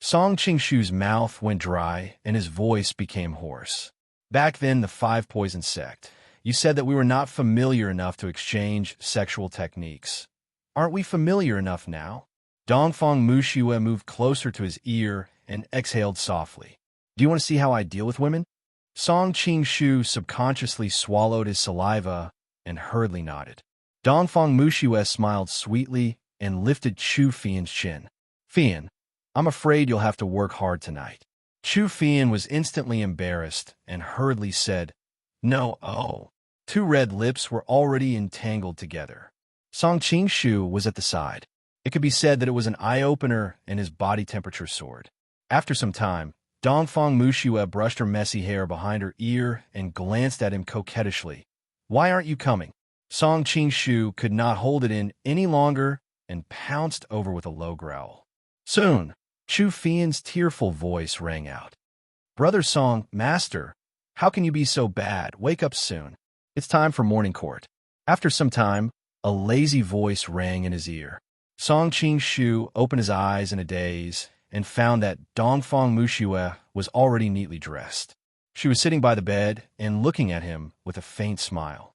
Song Qingshu's mouth went dry and his voice became hoarse. Back then, the Five Poison sect, you said that we were not familiar enough to exchange sexual techniques. Aren't we familiar enough now? Dongfang Mushue moved closer to his ear and exhaled softly. Do you want to see how I deal with women? Song Qingshu subconsciously swallowed his saliva and hurriedly nodded. Dongfang Mushue smiled sweetly and lifted Chu Fian's chin. Fian, I'm afraid you'll have to work hard tonight. Chu Fian was instantly embarrassed and hurriedly said, No, oh. Two red lips were already entangled together. Song Qingshu was at the side. It could be said that it was an eye-opener and his body temperature soared. After some time, Dongfang Mushue brushed her messy hair behind her ear and glanced at him coquettishly. Why aren't you coming? Song Qingshu could not hold it in any longer and pounced over with a low growl. Soon, Chu Fian's tearful voice rang out. Brother Song, Master, how can you be so bad? Wake up soon. It's time for morning court. After some time, a lazy voice rang in his ear. Song Qingshu opened his eyes in a daze and found that Dongfang Mushue was already neatly dressed. She was sitting by the bed and looking at him with a faint smile.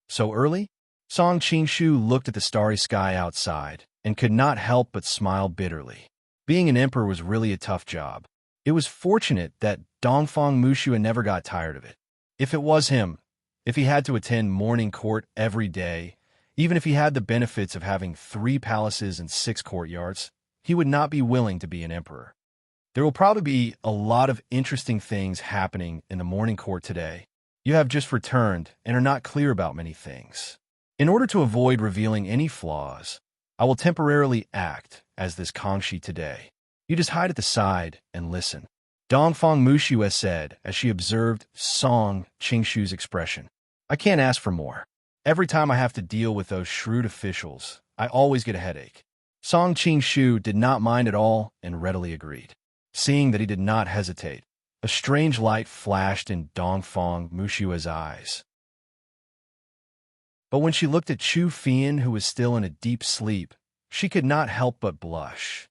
So early? Song Qingshu looked at the starry sky outside and could not help but smile bitterly. Being an emperor was really a tough job. It was fortunate that Dongfang Mushue never got tired of it. If it was him, if he had to attend morning court every day, even if he had the benefits of having 3 palaces and 6 courtyards, he would not be willing to be an emperor. There will probably be a lot of interesting things happening in the morning court today. You have just returned and are not clear about many things. In order to avoid revealing any flaws, I will temporarily act as this Kangxi today. You just hide at the side and listen. Dongfang Muxue said as she observed Song Qingshu's expression. I can't ask for more. Every time I have to deal with those shrewd officials, I always get a headache. Song Qingshu did not mind at all and readily agreed. Seeing that he did not hesitate, a strange light flashed in Dongfang Mushue's eyes. But when she looked at Chu Fian, who was still in a deep sleep, she could not help but blush.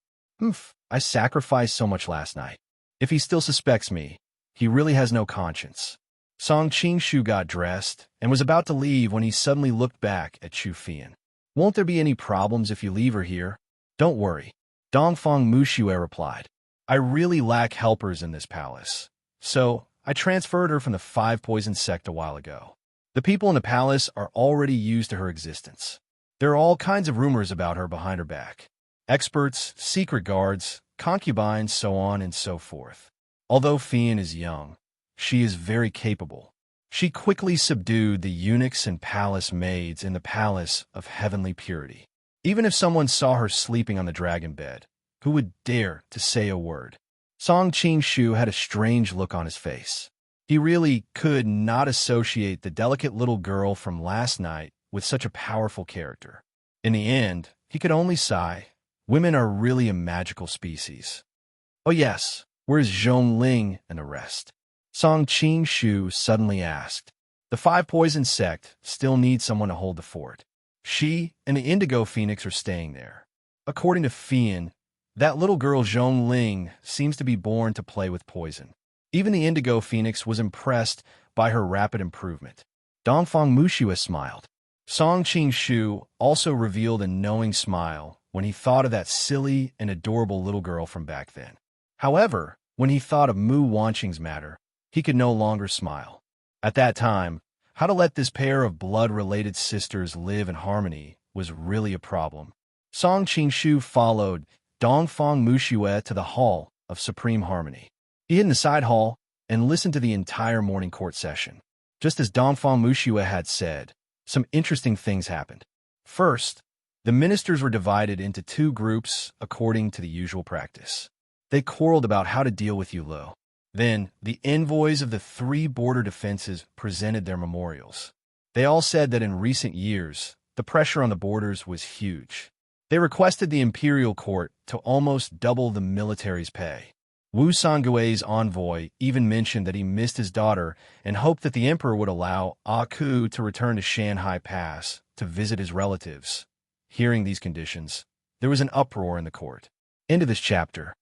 I sacrificed so much last night. If he still suspects me, he really has no conscience. Song Qingshu got dressed and was about to leave when he suddenly looked back at Chu Fian. Won't there be any problems if you leave her here? Don't worry, Dongfang Muxue replied. I really lack helpers in this palace, so I transferred her from the 5 poison sect a while ago. The people in the palace are already used to her existence. There are all kinds of rumors about her behind her back. Experts, secret guards, concubines, so on and so forth. Although Fian is young, she is very capable. She quickly subdued the eunuchs and palace maids in the palace of heavenly purity. Even if someone saw her sleeping on the dragon bed, who would dare to say a word? Song Qingshu had a strange look on his face. He really could not associate the delicate little girl from last night with such a powerful character. In the end, he could only sigh. Women are really a magical species. Oh yes, where's Zhong Ling and the rest? Song Qingshu suddenly asked. The 5 poison sect still needs someone to hold the fort. She and the Indigo Phoenix are staying there. According to Fian, that little girl Zhong Ling seems to be born to play with poison. Even the Indigo Phoenix was impressed by her rapid improvement. Dongfang Muxue smiled. Song Qingshu also revealed a knowing smile when he thought of that silly and adorable little girl from back then. However, when he thought of Mu Wanqing's matter, he could no longer smile. At that time, how to let this pair of blood-related sisters live in harmony was really a problem. Song Qingshu followed Dongfang Muxue to the Hall of Supreme Harmony. He hid in the side hall and listened to the entire morning court session. Just as Dongfang Muxue had said, some interesting things happened. First, the ministers were divided into 2 groups according to the usual practice. They quarreled about how to deal with Yulo. Then, the envoys of the 3 border defenses presented their memorials. They all said that in recent years, the pressure on the borders was huge. They requested the imperial court to almost double the military's pay. Wu Sangui's envoy even mentioned that he missed his daughter and hoped that the emperor would allow Aku to return to Shanhai Pass to visit his relatives. Hearing these conditions, there was an uproar in the court. End of this chapter.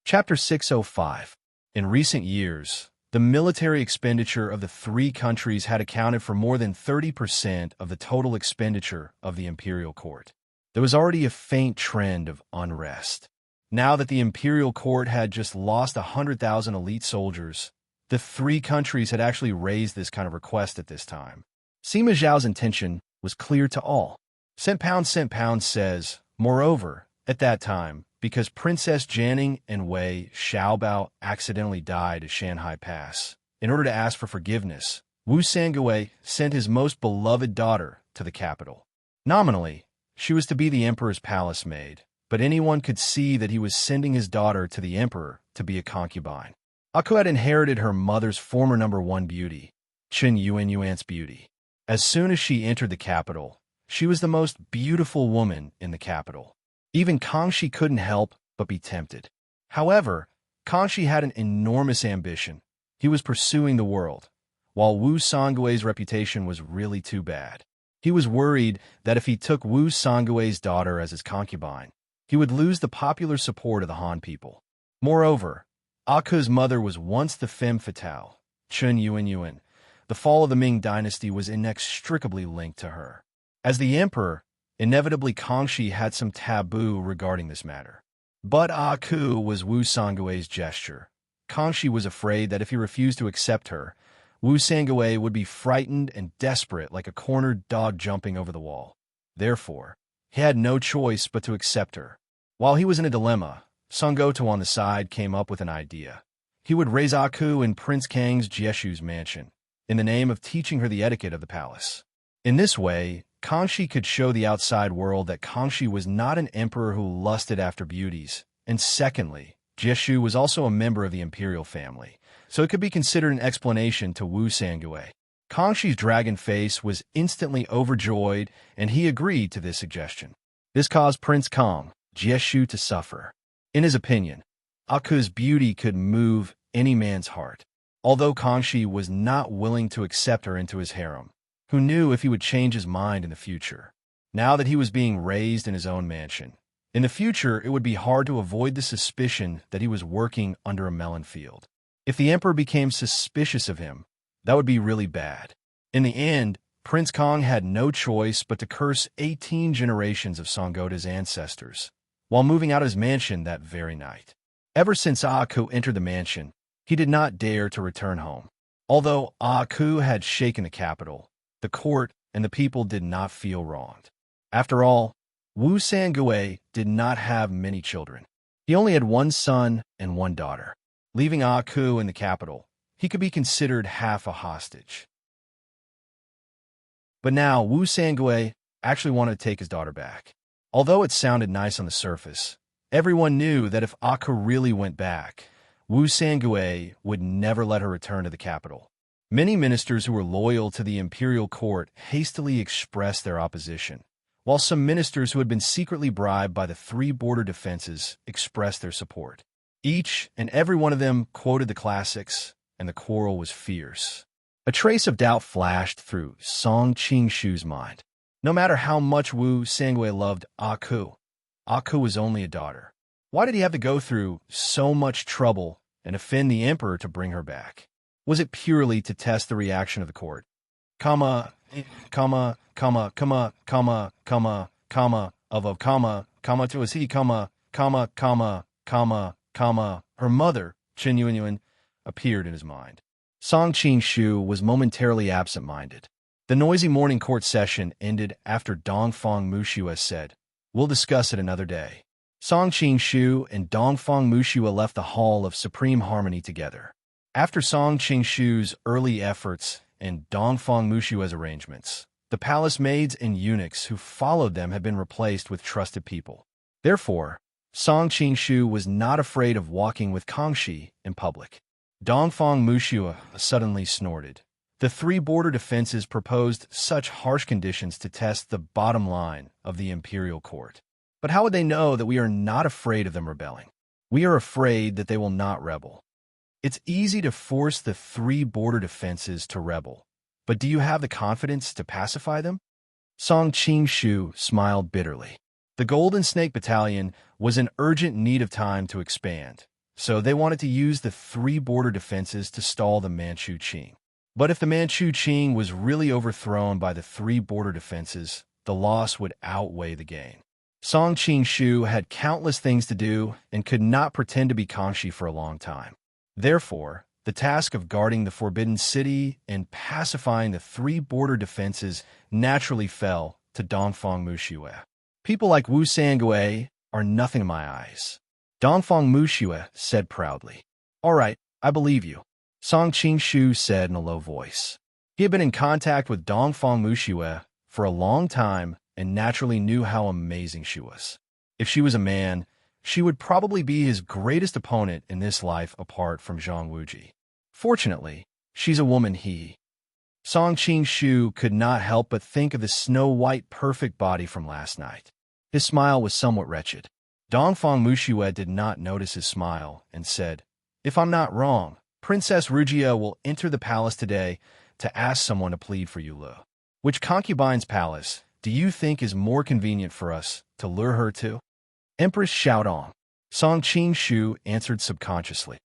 Chapter 605. In recent years, the military expenditure of the 3 countries had accounted for more than 30% of the total expenditure of the imperial court. There was already a faint trend of unrest. Now that the imperial court had just lost 100,000 elite soldiers, the 3 countries had actually raised this kind of request at this time. Sima Zhao's intention was clear to all. Cent Pound says, moreover, at that time, because Princess Janning and Wei Xiaobao accidentally died at Shanhai Pass, in order to ask for forgiveness, Wu Sangui sent his most beloved daughter to the capital. Nominally, she was to be the emperor's palace maid, but anyone could see that he was sending his daughter to the emperor to be a concubine. Aku had inherited her mother's former #1 beauty, Chen Yuanyuan's beauty. As soon as she entered the capital, she was the most beautiful woman in the capital. Even Kangxi couldn't help but be tempted. However, Kangxi had an enormous ambition. He was pursuing the world, while Wu Sangui's reputation was really too bad. He was worried that if he took Wu Sangui's daughter as his concubine, he would lose the popular support of the Han people. Moreover, Aku's mother was once the femme fatale, Chen Yuanyuan. The fall of the Ming dynasty was inextricably linked to her. As the emperor, inevitably Kangxi had some taboo regarding this matter. But Aku was Wu Sangui's gesture. Kangxi was afraid that if he refused to accept her, Wu Sangui would be frightened and desperate like a cornered dog jumping over the wall. Therefore, he had no choice but to accept her. While he was in a dilemma, Song Goto on the side came up with an idea. He would raise Aku in Prince Kang's Jieshu's mansion. in the name of teaching her the etiquette of the palace. In this way, Kangxi could show the outside world that Kangxi was not an emperor who lusted after beauties, and secondly, Jieshu was also a member of the imperial family, so it could be considered an explanation to Wu Sangui. Kangxi's dragon face was instantly overjoyed, and he agreed to this suggestion. This caused Prince Kang, Jieshu, to suffer. In his opinion, Aku's beauty could move any man's heart, although Kangxi was not willing to accept her into his harem. Who knew if he would change his mind in the future? Now that he was being raised in his own mansion, in the future it would be hard to avoid the suspicion that he was working under a melon field. If the emperor became suspicious of him, that would be really bad. In the end, Prince Kang had no choice but to curse 18 generations of Songgota's ancestors, while moving out of his mansion that very night. Ever since Aku entered the mansion, he did not dare to return home. Although Aku had shaken the capital, the court and the people did not feel wronged. After all, Wu Sangui did not have many children. He only had one son and one daughter. Leaving Aku in the capital, he could be considered half a hostage. But now Wu Sangui actually wanted to take his daughter back. Although it sounded nice on the surface, everyone knew that if Aku really went back, Wu Sangui would never let her return to the capital. Many ministers who were loyal to the imperial court hastily expressed their opposition, while some ministers who had been secretly bribed by the three border defenses expressed their support. Each and every one of them quoted the classics, and the quarrel was fierce. A trace of doubt flashed through Song Qingshu's mind. No matter how much Wu Sangui loved Aku, Aku was only a daughter. Why did he have to go through so much trouble and offend the emperor to bring her back? Was it purely to test the reaction of the court? Comma, comma, comma, comma, comma, comma, comma, of comma, comma to us he, comma, comma, comma, comma, comma. Her mother, Chen Yuanyuan, appeared in his mind. Song Qingshu was momentarily absent-minded. The noisy morning court session ended after Dongfang Mushua said, "We'll discuss it another day." Song Qingshu and Dongfang Mushua left the Hall of Supreme Harmony together. After Song Qingshu's early efforts and Dongfang Mushua's arrangements, the palace maids and eunuchs who followed them had been replaced with trusted people. Therefore, Song Qingshu was not afraid of walking with Kangxi in public. Dongfang Mushua suddenly snorted. The three border defenses proposed such harsh conditions to test the bottom line of the imperial court. But how would they know that we are not afraid of them rebelling? We are afraid that they will not rebel. It's easy to force the three border defenses to rebel, but do you have the confidence to pacify them? Song Qingshu smiled bitterly. The Golden Snake Battalion was in urgent need of time to expand, so they wanted to use the three border defenses to stall the Manchu Qing. But if the Manchu Qing was really overthrown by the three border defenses, the loss would outweigh the gain. Song Qingshu had countless things to do and could not pretend to be Kangxi for a long time. Therefore, the task of guarding the Forbidden City and pacifying the three border defenses naturally fell to Dongfang Mushua. People like Wu Sangui are nothing in my eyes, Dongfang Mushua said proudly. All right, I believe you, Song Qingshu said in a low voice. He had been in contact with Dongfang Mushua for a long time and naturally knew how amazing she was. If she was a man, she would probably be his greatest opponent in this life apart from Zhang Wuji. Fortunately, she's a woman Song Qingshu could not help but think of the snow-white perfect body from last night. His smile was somewhat wretched. Dongfang Mushua did not notice his smile and said, "If I'm not wrong, Princess Rugia will enter the palace today to ask someone to plead for you, Lu. Which concubine's palace do you think is more convenient for us to lure her to?" Empress Xiaodong, Song Qingshu answered subconsciously.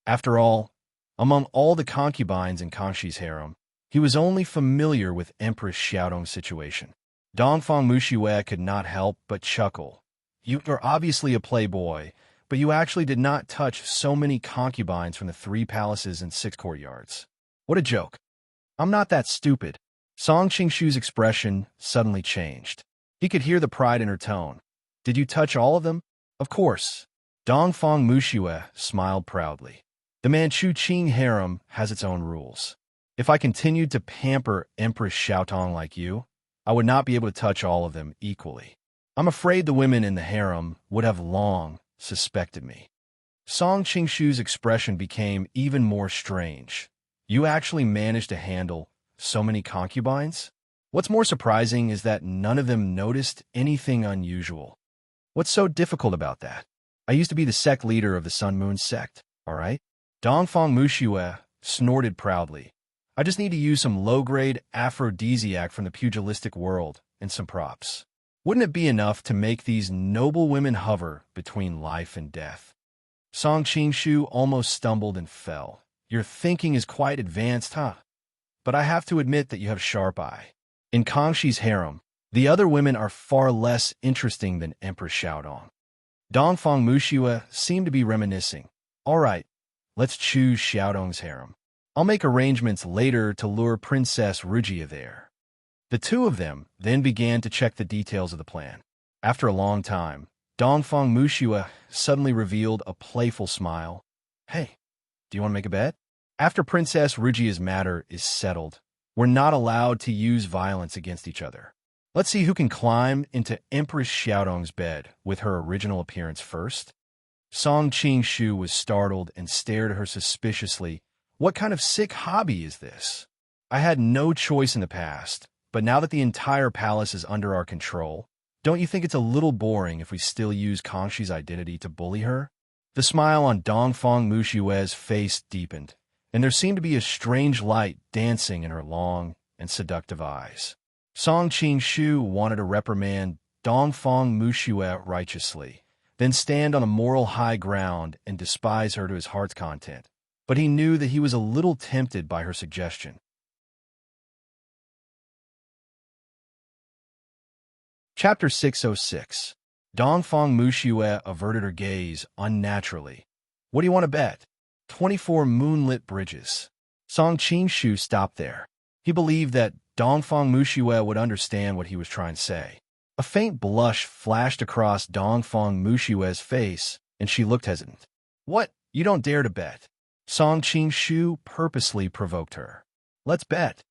After all, among all the concubines in Kangxi's harem, he was only familiar with Empress Xiaodong's situation. Dongfang Mushua could not help but chuckle. You are obviously a playboy, but you actually did not touch so many concubines from the 3 palaces and 6 courtyards. What a joke. I'm not that stupid. Song Qingshu's expression suddenly changed. He could hear the pride in her tone. Did you touch all of them? Of course. Dongfang Mushua smiled proudly. The Manchu Qing harem has its own rules. If I continued to pamper Empress Xiaotong like you, I would not be able to touch all of them equally. I'm afraid the women in the harem would have long suspected me. Song Qingshu's expression became even more strange. You actually managed to handle so many concubines? What's more surprising is that none of them noticed anything unusual. What's so difficult about that? I used to be the sect leader of the Sun Moon sect, all right? Dongfang Muxue snorted proudly. I just need to use some low-grade aphrodisiac from the pugilistic world and some props. Wouldn't it be enough to make these noble women hover between life and death? Song Qingshu almost stumbled and fell. Your thinking is quite advanced, huh? But I have to admit that you have a sharp eye. In Kangxi's harem, the other women are far less interesting than Empress Xiaodong. Dongfang Muxue seemed to be reminiscing. All right, let's choose Xiaodong's harem. I'll make arrangements later to lure Princess Rugia there. The two of them then began to check the details of the plan. After a long time, Dongfang Muxue suddenly revealed a playful smile. Hey, do you want to make a bet? After Princess Rugia's matter is settled, we're not allowed to use violence against each other. Let's see who can climb into Empress Xiaodong's bed with her original appearance first. Song Qingshu was startled and stared at her suspiciously. What kind of sick hobby is this? I had no choice in the past, but now that the entire palace is under our control, don't you think it's a little boring if we still use Kangxi's identity to bully her? The smile on Dongfang Muxue's face deepened, and there seemed to be a strange light dancing in her long and seductive eyes. Song Qingshu wanted to reprimand Dongfang Muxue righteously, then stand on a moral high ground and despise her to his heart's content. But he knew that he was a little tempted by her suggestion. Chapter 606. Dongfang Muxue averted her gaze unnaturally. What do you want to bet? 24 moonlit bridges. Song Qingshu stopped there. He believed that Dongfang Muxue would understand what he was trying to say. A faint blush flashed across Dongfang Muxue's face, and she looked hesitant. What? You don't dare to bet? Song Qingshu purposely provoked her. Let's bet.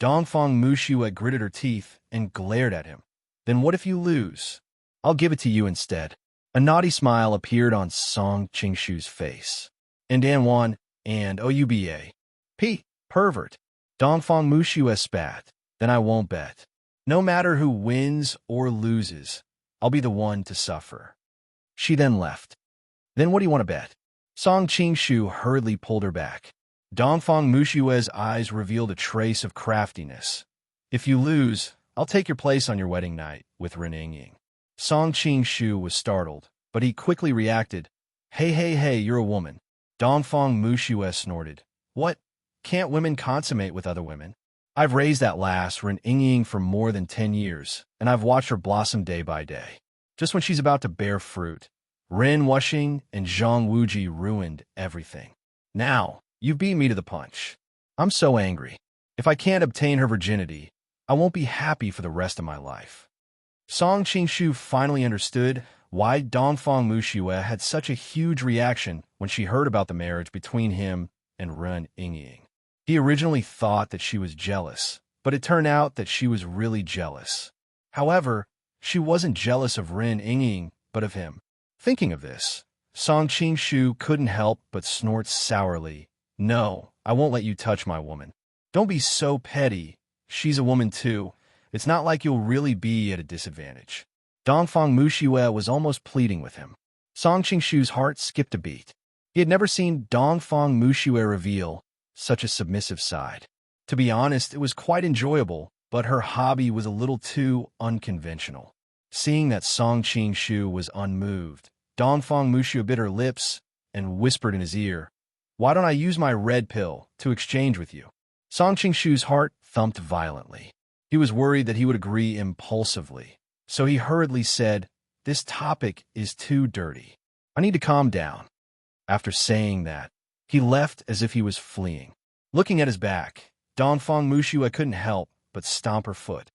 Dongfang Muxue gritted her teeth and glared at him. Then what if you lose? I'll give it to you instead. A naughty smile appeared on Song Qingshu's face. And Anwan, and Ouba. P. Pervert. Dongfang Muxue spat. Then I won't bet. No matter who wins or loses, I'll be the one to suffer. She then left. Then what do you want to bet? Song Qingshu hurriedly pulled her back. Dongfang Muxue's eyes revealed a trace of craftiness. If you lose, I'll take your place on your wedding night with Ren Yingying. Song Qingshu was startled, but he quickly reacted. Hey, you're a woman. Dongfang Muxue snorted. What? Can't women consummate with other women? I've raised that lass, Ren Yingying, for more than 10 years, and I've watched her blossom day by day. Just when she's about to bear fruit, Ren Wuxing and Zhang Wuji ruined everything. Now, you beat me to the punch. I'm so angry. If I can't obtain her virginity, I won't be happy for the rest of my life. Song Qingshu finally understood why Dongfang Muxue had such a huge reaction when she heard about the marriage between him and Ren Yingying. He originally thought that she was jealous, but it turned out that she was really jealous. However, she wasn't jealous of Ren Yingying, but of him. Thinking of this, Song Qingshu couldn't help but snort sourly. No, I won't let you touch my woman. Don't be so petty. She's a woman too. It's not like you'll really be at a disadvantage. Dongfang Muxue was almost pleading with him. Song Qingshu's heart skipped a beat. He had never seen Dongfang Muxue reveal such a submissive side. To be honest, it was quite enjoyable, but her hobby was a little too unconventional. Seeing that Song Qingshu was unmoved, Dongfang Muxue bit her lips and whispered in his ear, "Why don't I use my red pill to exchange with you?" Song Qingshu's heart thumped violently. He was worried that he would agree impulsively, so he hurriedly said, "This topic is too dirty. I need to calm down." After saying that, he left as if he was fleeing. Looking at his back, Dongfang Muxue couldn't help but stomp her foot.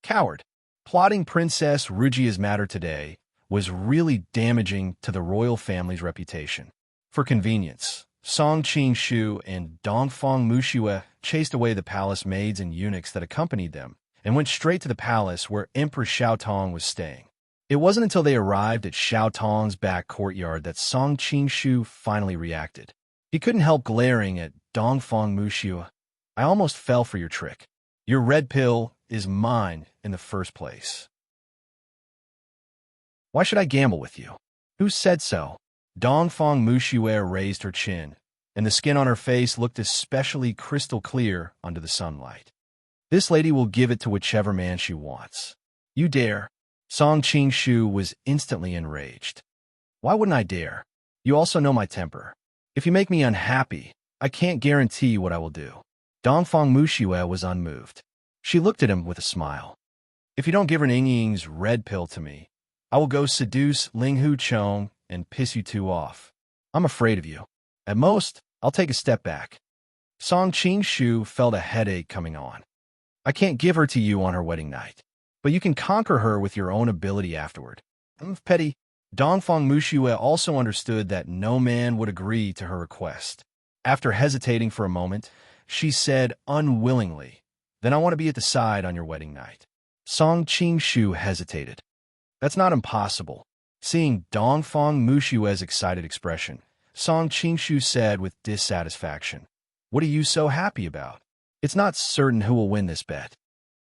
Coward! Plotting Princess Rugia's matter today was really damaging to the royal family's reputation. For convenience, Song Qing-shu and Dongfang Muxue chased away the palace maids and eunuchs that accompanied them and went straight to the palace where Empress Xiaotong was staying. It wasn't until they arrived at Xiaotong's back courtyard that Song Qing-shu finally reacted. He couldn't help glaring at Dongfang Muxue. I almost fell for your trick. Your red pill is mine in the first place. Why should I gamble with you? Who said so? Dongfang Muxue raised her chin, and the skin on her face looked especially crystal clear under the sunlight. This lady will give it to whichever man she wants. You dare? Song Qing-shu was instantly enraged. Why wouldn't I dare? You also know my temper. If you make me unhappy, I can't guarantee what I will do. Dongfang Muxue was unmoved. She looked at him with a smile. If you don't give her Ying's red pill to me, I will go seduce Ling Hu Chong and piss you two off. I'm afraid of you. At most, I'll take a step back. Song Qing-shu felt a headache coming on. I can't give her to you on her wedding night, but you can conquer her with your own ability afterward. Petty. Dongfang Muxue also understood that no man would agree to her request. After hesitating for a moment, she said unwillingly, Then I want to be at the side on your wedding night. Song Qing-shu hesitated. That's not impossible. Seeing Dongfang Muxue's excited expression, Song Qing-shu said with dissatisfaction, What are you so happy about? It's not certain who will win this bet.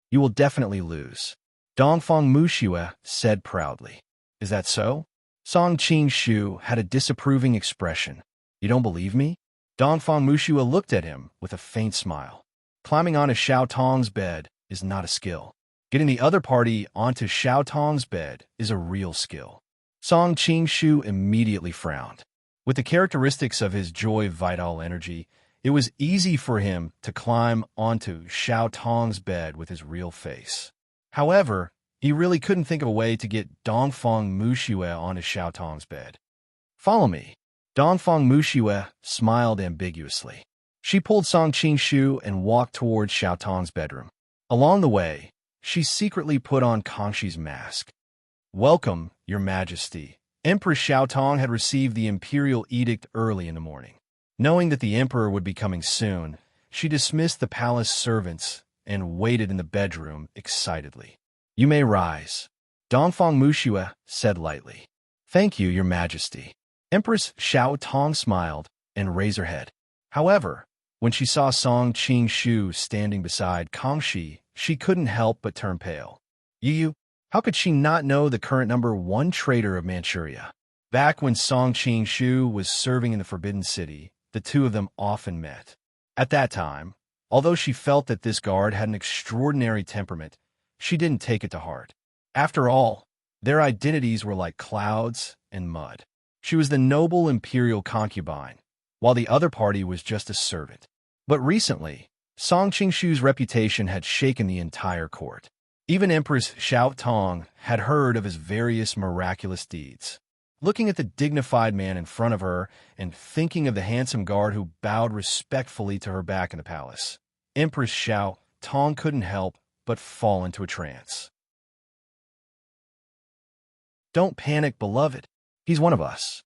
You will definitely lose. Dongfang Muxue said proudly. Is that so? Song Qing-shu had a disapproving expression. You don't believe me? Dongfang Muxue looked at him with a faint smile. Climbing onto Xiaotong's bed is not a skill. Getting the other party onto Xiaotong's bed is a real skill. Song Qing-shu immediately frowned. With the characteristics of his joy vital energy, it was easy for him to climb onto Xiaotong's bed with his real face. However, he really couldn't think of a way to get Dongfang Muxue onto Xiaotong's bed. Follow me. Dongfang Muxue smiled ambiguously. She pulled Song Qing-shu and walked towards Xiaotong's bedroom. Along the way, she secretly put on Kangshi's mask. Welcome, Your Majesty. Empress Xiaotong had received the imperial edict early in the morning. Knowing that the emperor would be coming soon, she dismissed the palace servants and waited in the bedroom excitedly. You may rise. Dongfang Muxue said lightly. Thank you, Your Majesty. Empress Xiaotong smiled and raised her head. However, when she saw Song Qing-shu standing beside Kangxi, she couldn't help but turn pale. Yu, how could she not know the current #1 traitor of Manchuria? Back when Song Qing-shu was serving in the Forbidden City, the two of them often met. At that time, although she felt that this guard had an extraordinary temperament, she didn't take it to heart. After all, their identities were like clouds and mud. She was the noble imperial concubine, while the other party was just a servant. But recently, Song Qing-shu's reputation had shaken the entire court. Even Empress Xiaotong had heard of his various miraculous deeds. Looking at the dignified man in front of her and thinking of the handsome guard who bowed respectfully to her back in the palace, Empress Xiaotong couldn't help but fall into a trance. Don't panic, beloved. He's one of us.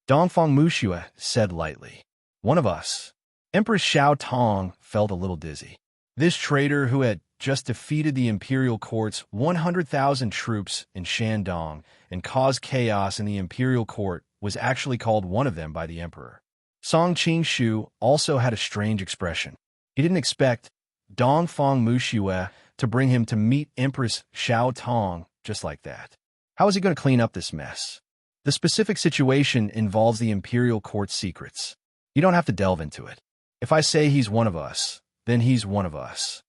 Dongfang Muxue said lightly. One of us. Empress Xiaotong felt a little dizzy. This traitor who had just defeated the imperial court's 100,000 troops in Shandong and caused chaos in the imperial court was actually called one of them by the emperor. Song Qing-shu also had a strange expression. He didn't expect Dongfang Muxue to bring him to meet Empress Xiaotong just like that. How is he going to clean up this mess? The specific situation involves the imperial court secrets. You don't have to delve into it. If I say he's one of us, then he's one of us.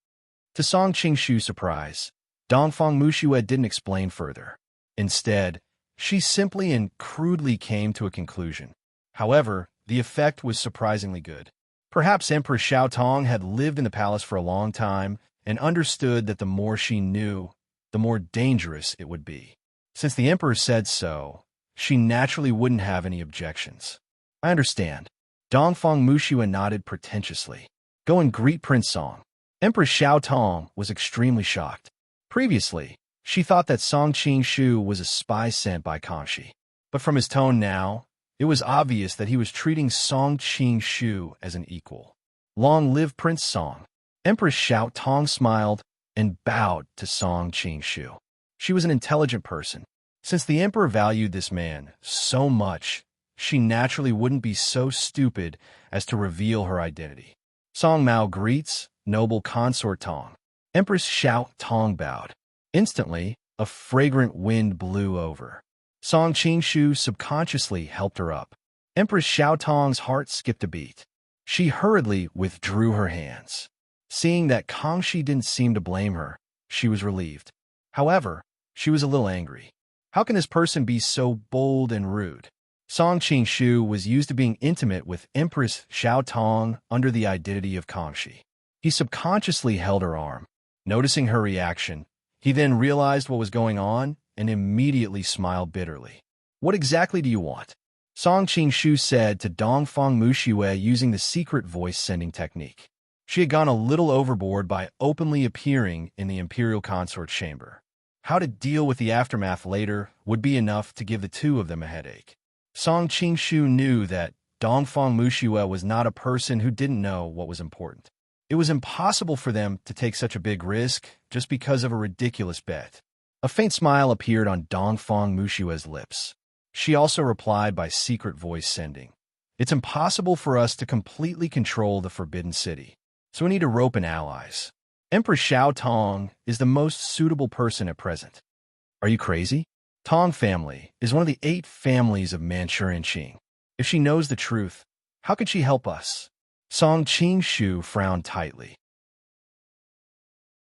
To Song Qing-shu's surprise, Dongfang Muxue didn't explain further. Instead, she simply and crudely came to a conclusion. However, the effect was surprisingly good. Perhaps Empress Xiaotong had lived in the palace for a long time and understood that the more she knew, the more dangerous it would be. Since the emperor said so, she naturally wouldn't have any objections. I understand. Dongfang Muxue nodded pretentiously. Go and greet Prince Song. Empress Xiaotong was extremely shocked. Previously, she thought that Song Qing-shu was a spy sent by Kangxi. But from his tone now, It was obvious that he was treating Song Qing-shu as an equal. Long live Prince Song! Empress Xiao Tong smiled and bowed to Song Qing-shu. She was an intelligent person. Since the emperor valued this man so much, she naturally wouldn't be so stupid as to reveal her identity. Song Mao greets, noble consort Tong. Empress Xiao Tong bowed. Instantly, a fragrant wind blew over. Song Qing-shu subconsciously helped her up. Empress Xiao Tong's heart skipped a beat. She hurriedly withdrew her hands. Seeing that Kangxi didn't seem to blame her, she was relieved. However, she was a little angry. How can this person be so bold and rude? Song Qing-shu was used to being intimate with Empress Xiao Tong under the identity of Kangxi. He subconsciously held her arm. Noticing her reaction, he then realized what was going on and immediately smiled bitterly. What exactly do you want? Song Qing-shu said to Dongfang Muxue using the secret voice-sending technique. She had gone a little overboard by openly appearing in the imperial consort's chamber. How to deal with the aftermath later would be enough to give the two of them a headache. Song Qing-shu knew that Dongfang Muxue was not a person who didn't know what was important. It was impossible for them to take such a big risk just because of a ridiculous bet. A faint smile appeared on Dongfang Muxue's lips. She also replied by secret voice sending. It's impossible for us to completely control the Forbidden City, so we need to rope in allies. Empress Xiao Tong is the most suitable person at present. Are you crazy? Tong family is one of the 8 families of Manchurian Qing. If she knows the truth, how could she help us? Song Qing-shu frowned tightly.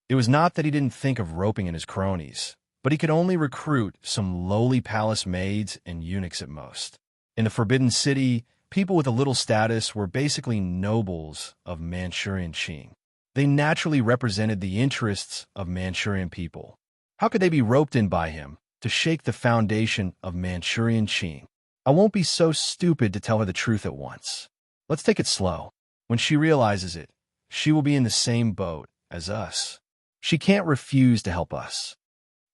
It was not that he didn't think of roping in his cronies, but he could only recruit some lowly palace maids and eunuchs at most. In the Forbidden City, people with a little status were basically nobles of Manchurian Qing. They naturally represented the interests of Manchurian people. How could they be roped in by him to shake the foundation of Manchurian Qing? I won't be so stupid to tell her the truth at once. Let's take it slow. When she realizes it, she will be in the same boat as us. She can't refuse to help us.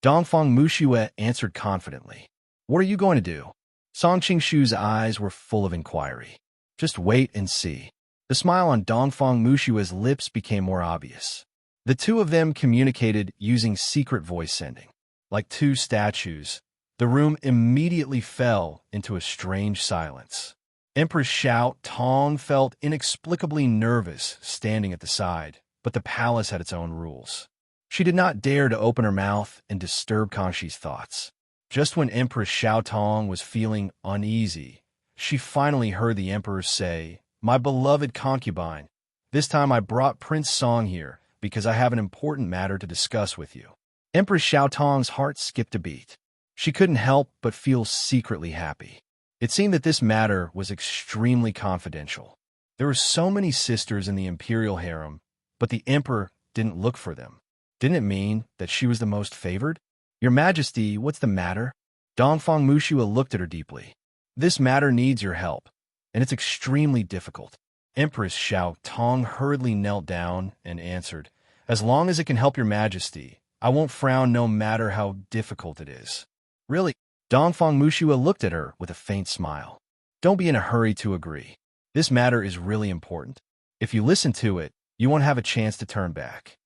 Dongfang Muxue answered confidently. What are you going to do? Song Qing-shu's eyes were full of inquiry. Just wait and see. The smile on Dongfang Muxue's lips became more obvious. The two of them communicated using secret voice sending. Like two statues, the room immediately fell into a strange silence. Empress Xiao Tong felt inexplicably nervous standing at the side, but the palace had its own rules. She did not dare to open her mouth and disturb Kangxi's thoughts. Just when Empress Xiao Tong was feeling uneasy, she finally heard the emperor say, "My beloved concubine, this time I brought Prince Song here because I have an important matter to discuss with you." Empress Xiao Tong's heart skipped a beat. She couldn't help but feel secretly happy. It seemed that this matter was extremely confidential. There were so many sisters in the imperial harem, but the emperor didn't look for them. Didn't it mean that she was the most favored? "Your Majesty, what's the matter?" Dongfang Muxue looked at her deeply. "This matter needs your help, and it's extremely difficult." Empress Xiao Tong hurriedly knelt down and answered, "As long as it can help your Majesty, I won't frown no matter how difficult it is." "Really?" Dongfang Muxue looked at her with a faint smile. "Don't be in a hurry to agree. This matter is really important. If you listen to it, you won't have a chance to turn back."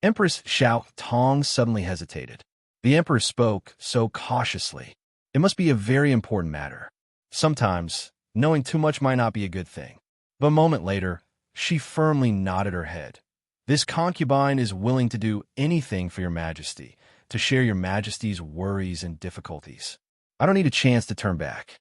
Empress Xiao Tong suddenly hesitated. The emperor spoke so cautiously. It must be a very important matter. Sometimes, knowing too much might not be a good thing. But a moment later, she firmly nodded her head. "This concubine is willing to do anything for your Majesty, to share your Majesty's worries and difficulties. I don't need a chance to turn back."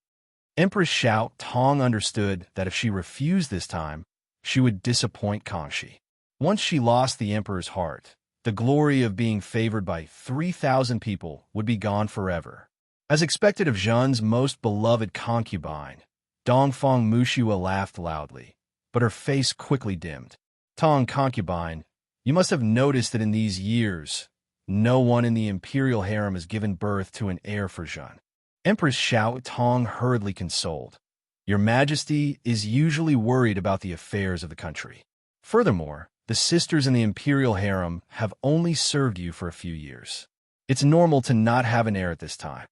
Empress Xiao Tong understood that if she refused this time, she would disappoint Kangxi. Once she lost the emperor's heart, the glory of being favored by 3,000 people would be gone forever. As expected of Zhen's most beloved concubine, Dongfang Muxue laughed loudly, but her face quickly dimmed. "Tong concubine, you must have noticed that in these years, no one in the imperial harem has given birth to an heir for Zhen." Empress Xiao Tong hurriedly consoled. "Your Majesty is usually worried about the affairs of the country. Furthermore, the sisters in the imperial harem have only served you for a few years. It's normal to not have an heir at this time.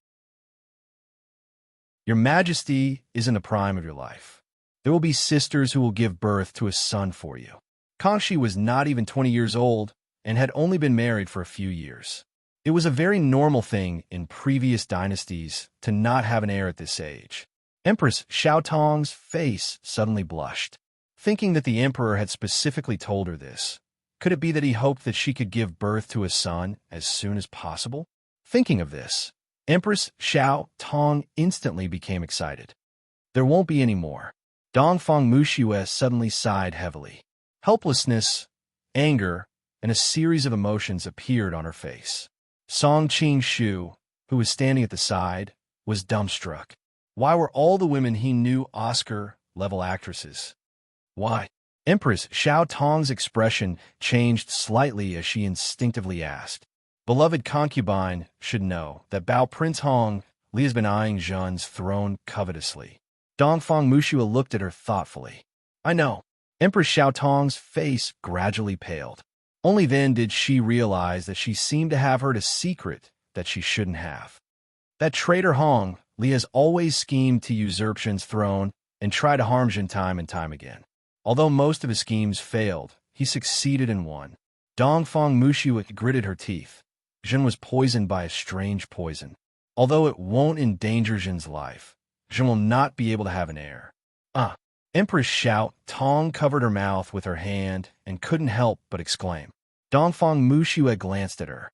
Your Majesty is in the prime of your life. There will be sisters who will give birth to a son for you. Kangxi was not even 20 years old and had only been married for a few years. It was a very normal thing in previous dynasties to not have an heir at this age. Empress Xiaotong's face suddenly blushed, thinking that the emperor had specifically told her this. Could it be that he hoped that she could give birth to a son as soon as possible? Thinking of this, Empress Xiao Tong instantly became excited. There won't be any more. Dongfang Muxue suddenly sighed heavily. Helplessness, anger, and a series of emotions appeared on her face. Song Qing-shu, who was standing at the side, was dumbstruck. Why were all the women he knew Oscar-level actresses? Why? Empress Xiao Tong's expression changed slightly as she instinctively asked. Beloved concubine should know that Bao Prince Hong Li has been eyeing Zhen's throne covetously. Dongfang Muxue looked at her thoughtfully. I know. Empress Xiao Tong's face gradually paled. Only then did she realize that she seemed to have heard a secret that she shouldn't have. That traitor Hong Li has always schemed to usurp Zhen's throne and try to harm Zhen time and time again. Although most of his schemes failed, he succeeded in one. Dongfang Muxue gritted her teeth. Zhen was poisoned by a strange poison. Although it won't endanger Zhen's life, Zhen will not be able to have an heir. Empress Xiao Tong covered her mouth with her hand and couldn't help but exclaim. Dongfang Muxue glanced at her.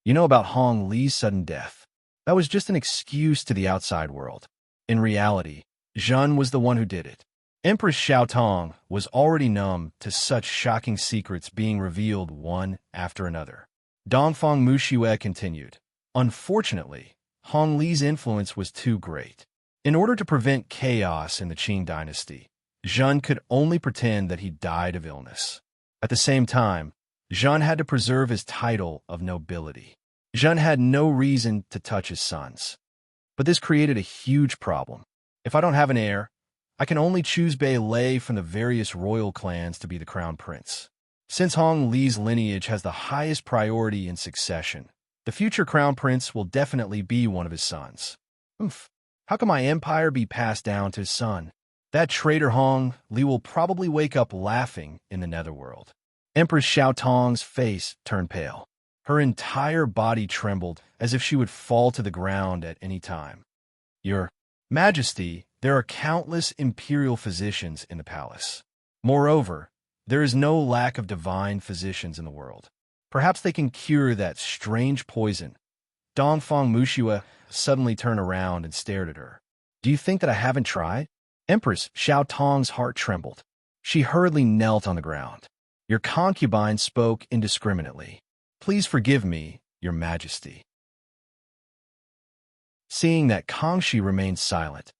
You know about Hong Li's sudden death? That was just an excuse to the outside world. In reality, Zhen was the one who did it. Empress Xiao Tong was already numb to such shocking secrets being revealed one after another. Dongfang Muxue continued. Unfortunately, Hong Li's influence was too great. In order to prevent chaos in the Qing dynasty, Zhen could only pretend that he died of illness. At the same time, Zhen had to preserve his title of nobility. Zhen had no reason to touch his sons. But this created a huge problem. If I don't have an heir, I can only choose Bei Lei from the various royal clans to be the crown prince. Since Hong Li's lineage has the highest priority in succession, the future crown prince will definitely be one of his sons. How can my empire be passed down to his son? That traitor Hong Li will probably wake up laughing in the netherworld. Empress Xiao Tong's face turned pale. Her entire body trembled as if she would fall to the ground at any time. Your Majesty, there are countless imperial physicians in the palace. Moreover, there is no lack of divine physicians in the world. Perhaps they can cure that strange poison. Dongfang Muxue suddenly turned around and stared at her. Do you think that I haven't tried? Empress Xiao Tong's heart trembled. She hurriedly knelt on the ground. Your concubine spoke indiscriminately. Please forgive me, Your Majesty. Seeing that Kangxi remained silent,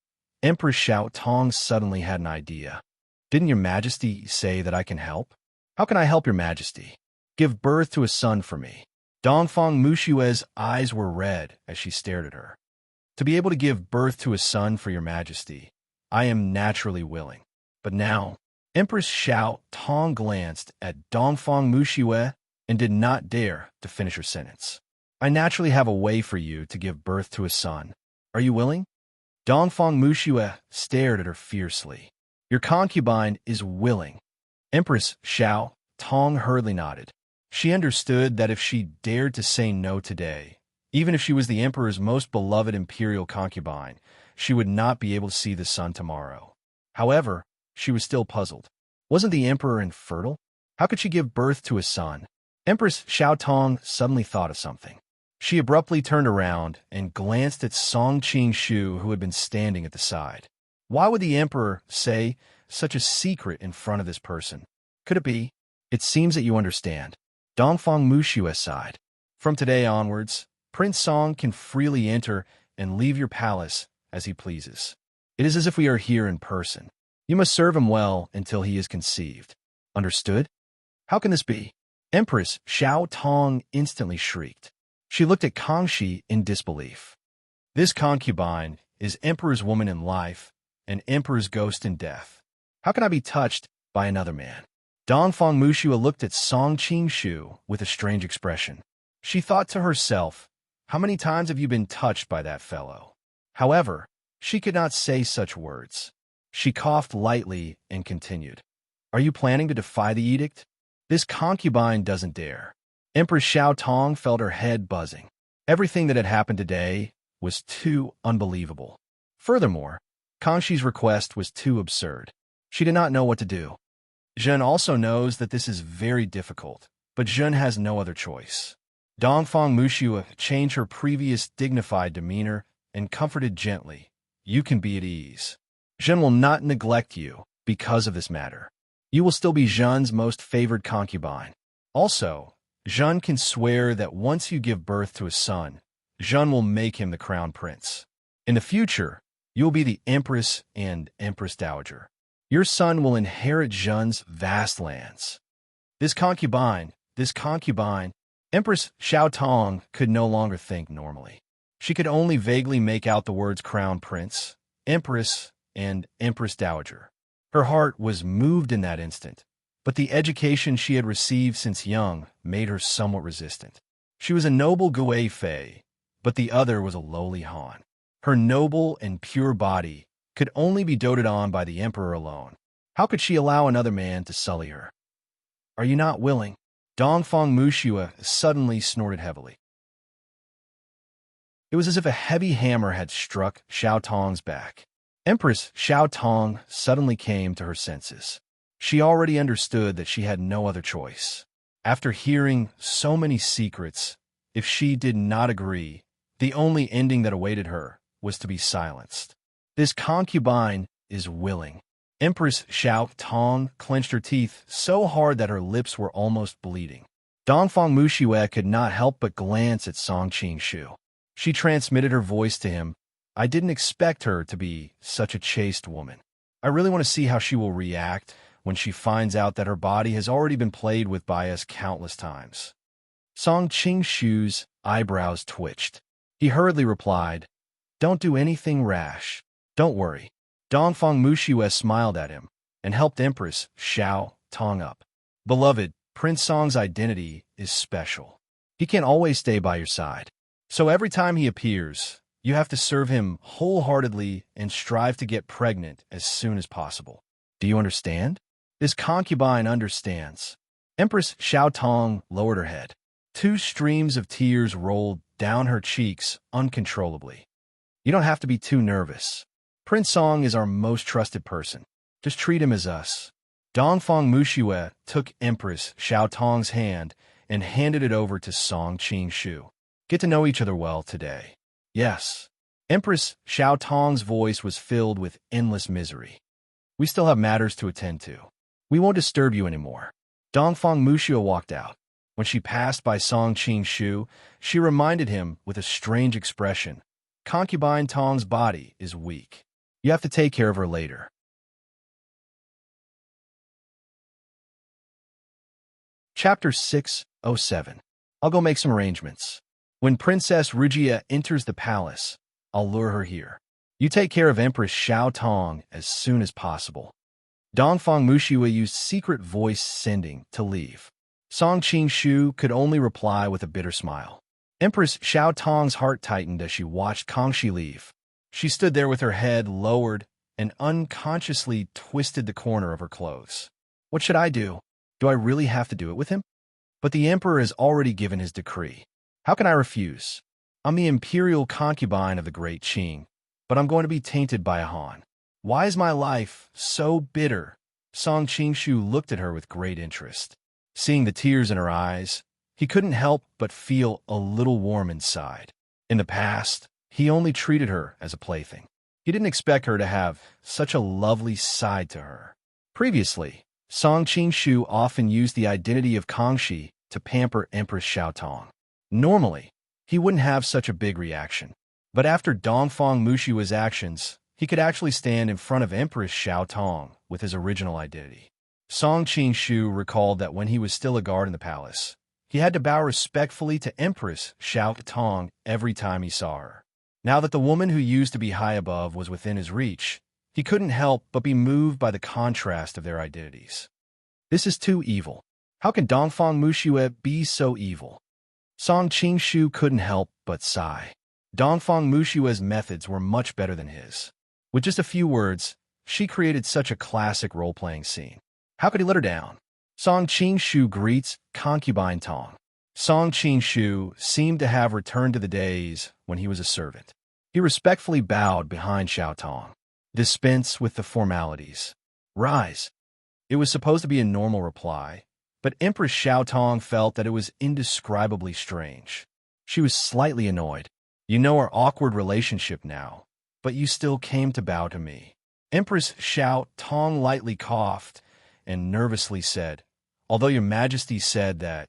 Empress Xiao Tong suddenly had an idea. Didn't Your Majesty say that I can help? How can I help Your Majesty? Give birth to a son for me. Dongfang Muxue's eyes were red as she stared at her. To be able to give birth to a son for Your Majesty, I am naturally willing. But now, Empress Xiao Tong glanced at Dongfang Muxue and did not dare to finish her sentence. I naturally have a way for you to give birth to a son. Are you willing? Dongfang Muxue stared at her fiercely. Your concubine is willing. Empress Xiao Tong hurriedly nodded. She understood that if she dared to say no today, even if she was the emperor's most beloved imperial concubine, she would not be able to see the sun tomorrow. However, she was still puzzled. Wasn't the emperor infertile? How could she give birth to a son? Empress Xiao Tong suddenly thought of something. She abruptly turned around and glanced at Song Qing-shu, who had been standing at the side. Why would the emperor say such a secret in front of this person? Could it be? It seems that you understand. Dongfang Muxue sighed. From today onwards, Prince Song can freely enter and leave your palace as he pleases. It is as if we are here in person. You must serve him well until he is conceived. Understood? How can this be? Empress Xiao Tong instantly shrieked. She looked at Kangxi in disbelief. This concubine is emperor's woman in life and emperor's ghost in death. How can I be touched by another man? Dongfang Muxue looked at Song Qing-shu with a strange expression. She thought to herself, how many times have you been touched by that fellow? However, She could not say such words. She coughed lightly and continued. Are you planning to defy the edict? This concubine doesn't dare. Empress Xiao Tong felt her head buzzing. Everything that had happened today was too unbelievable. Furthermore, Kangshi's request was too absurd. She did not know what to do. Zhen also knows that this is very difficult, but Zhen has no other choice. Dongfang Muxue changed her previous dignified demeanor and comforted gently. You can be at ease. Zhen will not neglect you because of this matter. You will still be Zhen's most favored concubine. Also, Zhen can swear that once you give birth to a son, Zhen will make him the crown prince. In the future, you will be the empress and empress dowager. Your son will inherit Zhen's vast lands. This concubine, Empress Xiao Tong could no longer think normally. She could only vaguely make out the words crown prince, empress, and empress dowager. Her heart was moved in that instant, but the education she had received since young made her somewhat resistant. She was a noble Gui Fei, but the other was a lowly Han. Her noble and pure body could only be doted on by the emperor alone. How could she allow another man to sully her? Are you not willing? Dongfang Muxue suddenly snorted heavily. It was as if a heavy hammer had struck Xiao Tong's back. Empress Xiao Tong suddenly came to her senses. She already understood that she had no other choice. After hearing so many secrets, if she did not agree, the only ending that awaited her was to be silenced. This concubine is willing. Empress Xiao Tong clenched her teeth so hard that her lips were almost bleeding. Dongfang Muxue could not help but glance at Song Qingshu. She transmitted her voice to him. I didn't expect her to be such a chaste woman. I really want to see how she will react when she finds out that her body has already been played with by us countless times. Song Qingshu's eyebrows twitched. He hurriedly replied, Don't do anything rash. Don't worry. Dongfang Muxue smiled at him and helped Empress Xiao Tong up. Beloved, Prince Song's identity is special. He can't always stay by your side. So every time he appears, you have to serve him wholeheartedly and strive to get pregnant as soon as possible. Do you understand? This concubine understands. Empress Xiao Tong lowered her head. 2 streams of tears rolled down her cheeks uncontrollably. You don't have to be too nervous. Prince Song is our most trusted person. Just treat him as us. Dongfang Muxue took Empress Xiao Tong's hand and handed it over to Song Qingshu. Get to know each other well today. Yes. Empress Xiao Tong's voice was filled with endless misery. We still have matters to attend to. We won't disturb you anymore. Dongfang Muxue walked out. When she passed by Song Qingshu, she reminded him with a strange expression, Concubine Tong's body is weak. You have to take care of her later. Chapter 607. I'll go make some arrangements. When Princess Rugia enters the palace, I'll lure her here. You take care of Empress Xiao Tong as soon as possible. Dongfang Muxue used secret voice sending to leave. Song Qingshu could only reply with a bitter smile. Empress Xiao Tong's heart tightened as she watched Kangxi leave. She stood there with her head lowered and unconsciously twisted the corner of her clothes. What should I do? Do I really have to do it with him? But the emperor has already given his decree. How can I refuse? I'm the imperial concubine of the great Qing, but I'm going to be tainted by a Han. Why is my life so bitter? Song Qingshu looked at her with great interest. Seeing the tears in her eyes, he couldn't help but feel a little warm inside. In the past, he only treated her as a plaything. He didn't expect her to have such a lovely side to her. Previously, Song Qingshu often used the identity of Kangxi to pamper Empress Xiao Tong. Normally, he wouldn't have such a big reaction. But after Dongfang Muxue's actions, he could actually stand in front of Empress Xiao Tong with his original identity. Song Qingshu recalled that when he was still a guard in the palace, he had to bow respectfully to Empress Xiao Tong every time he saw her. Now that the woman who used to be high above was within his reach, he couldn't help but be moved by the contrast of their identities. This is too evil. How can Dongfang Muxue be so evil? Song Qingshu couldn't help but sigh. Dongfang Mushua's methods were much better than his. With just a few words, she created such a classic role-playing scene. How could he let her down? Song Qingshu greets concubine Tong. Song Qingshu seemed to have returned to the days when he was a servant. He respectfully bowed behind Xiao Tong. Dispense with the formalities. Rise. It was supposed to be a normal reply, but Empress Xiao Tong felt that it was indescribably strange. She was slightly annoyed. You know our awkward relationship now, but you still came to bow to me. Empress Xiao Tong lightly coughed and nervously said, although your majesty said that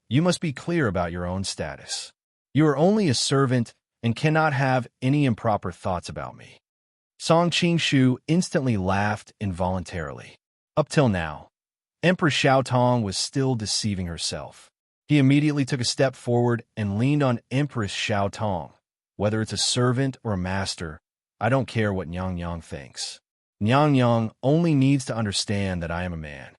you must be clear about your own status. You are only a servant and cannot have any improper thoughts about me. Song Qingshu instantly laughed involuntarily. Up till now, Empress Xiao Tong was still deceiving herself. He immediately took a step forward and leaned on Empress Xiao Tong. Whether it's a servant or a master, I don't care what Nyang Yang thinks. Nyang Yang only needs to understand that I am a man.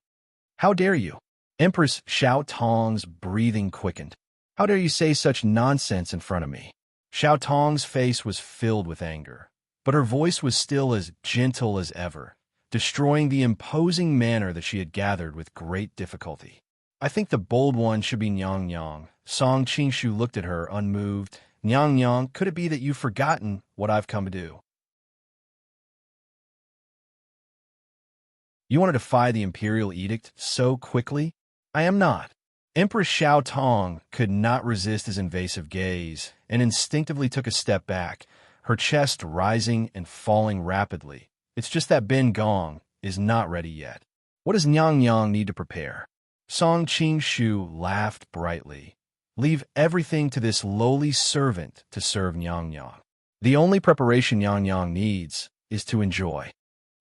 How dare you? Empress Xiao Tong's breathing quickened. How dare you say such nonsense in front of me? Xiao Tong's face was filled with anger, but her voice was still as gentle as ever, destroying the imposing manner that she had gathered with great difficulty. I think the bold one should be Nyang Yang. Song Qingshu looked at her, unmoved. Nyang Yang, could it be that you've forgotten what I've come to do? You want to defy the imperial edict so quickly? I am not. Empress Xiao Tong could not resist his invasive gaze and instinctively took a step back, her chest rising and falling rapidly. It's just that Ben Gong is not ready yet. What does Nyang Yang need to prepare? Song Qingshu laughed brightly. Leave everything to this lowly servant to serve Nyang Yang. The only preparation Nyang Yang needs is to enjoy.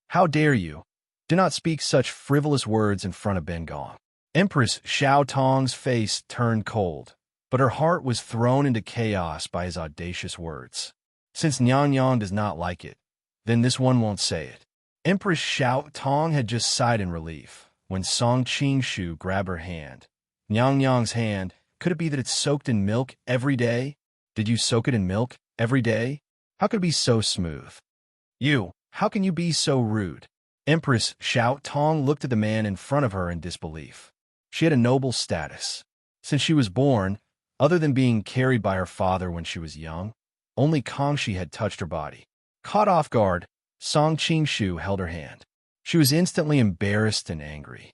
How dare you? Do not speak such frivolous words in front of Ben Gong. Empress Xiao Tong's face turned cold, but her heart was thrown into chaos by his audacious words. Since Nyang Yang does not like it, then this one won't say it. Empress Xiao Tong had just sighed in relief when Song Qingshu grabbed her hand. Nyang Yang's hand, could it be that it's soaked in milk every day? Did you soak it in milk every day? How could it be so smooth? You, how can you be so rude? Empress Xiao Tong looked at the man in front of her in disbelief. She had a noble status. Since she was born, other than being carried by her father when she was young, only Kangxi had touched her body. Caught off guard, Song Qingshu held her hand. She was instantly embarrassed and angry.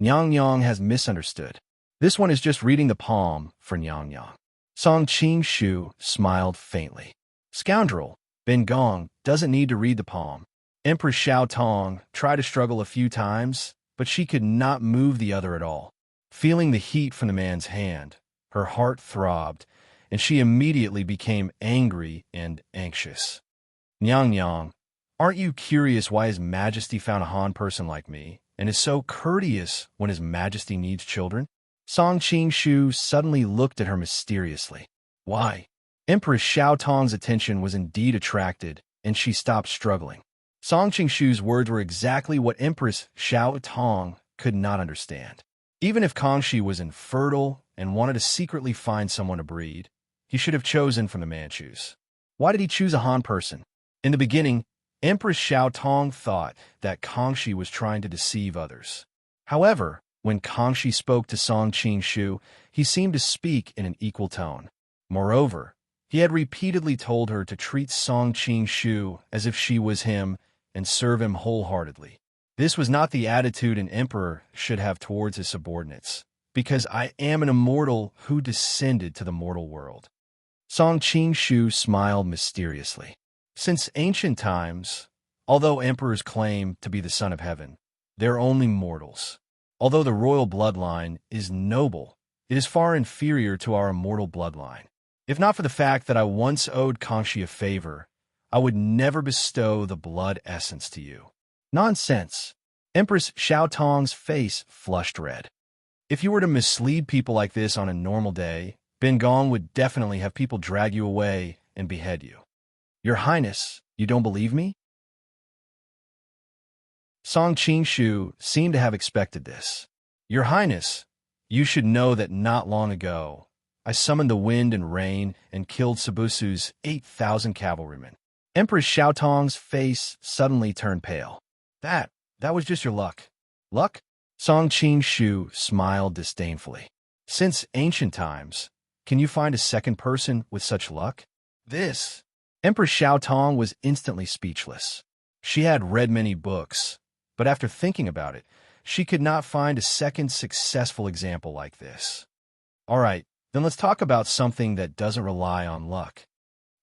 Nyang Yang has misunderstood. This one is just reading the palm for Nyang Yang. Song Qingshu smiled faintly. Scoundrel, Ben Gong doesn't need to read the palm. Empress Xiao Tong tried to struggle a few times, but she could not move the other at all. Feeling the heat from the man's hand, her heart throbbed, and she immediately became angry and anxious. Nyang Yang, aren't you curious why His Majesty found a Han person like me, and is so courteous when His Majesty needs children? Song Qingshu suddenly looked at her mysteriously. Why? Empress Xiao Tong's attention was indeed attracted, and she stopped struggling. Song Qingshu's words were exactly what Empress Xiao Tong could not understand. Even if Kangxi was infertile and wanted to secretly find someone to breed, he should have chosen from the Manchus. Why did he choose a Han person? In the beginning, Empress Xiao Tong thought that Kangxi was trying to deceive others. However, when Kangxi spoke to Song Qingshu, he seemed to speak in an equal tone. Moreover, he had repeatedly told her to treat Song Qingshu as if she was him and serve him wholeheartedly. This was not the attitude an emperor should have towards his subordinates, because I am an immortal who descended to the mortal world. Song Qingshu smiled mysteriously. Since ancient times, although emperors claim to be the son of heaven, they are only mortals. Although the royal bloodline is noble, it is far inferior to our immortal bloodline. If not for the fact that I once owed Kangxi a favor, I would never bestow the blood essence to you. Nonsense. Empress Xiao Tong's face flushed red. If you were to mislead people like this on a normal day, Ben Gong would definitely have people drag you away and behead you. Your Highness, you don't believe me? Song Qingshu seemed to have expected this. Your Highness, you should know that not long ago, I summoned the wind and rain and killed Sabusu's 8,000 cavalrymen. Empress Xiaotong's face suddenly turned pale. That was just your luck. Luck? Song Qingshu smiled disdainfully. Since ancient times, can you find a second person with such luck? This. Empress Xiaotong was instantly speechless. She had read many books, but after thinking about it, she could not find a second successful example like this. All right, then let's talk about something that doesn't rely on luck.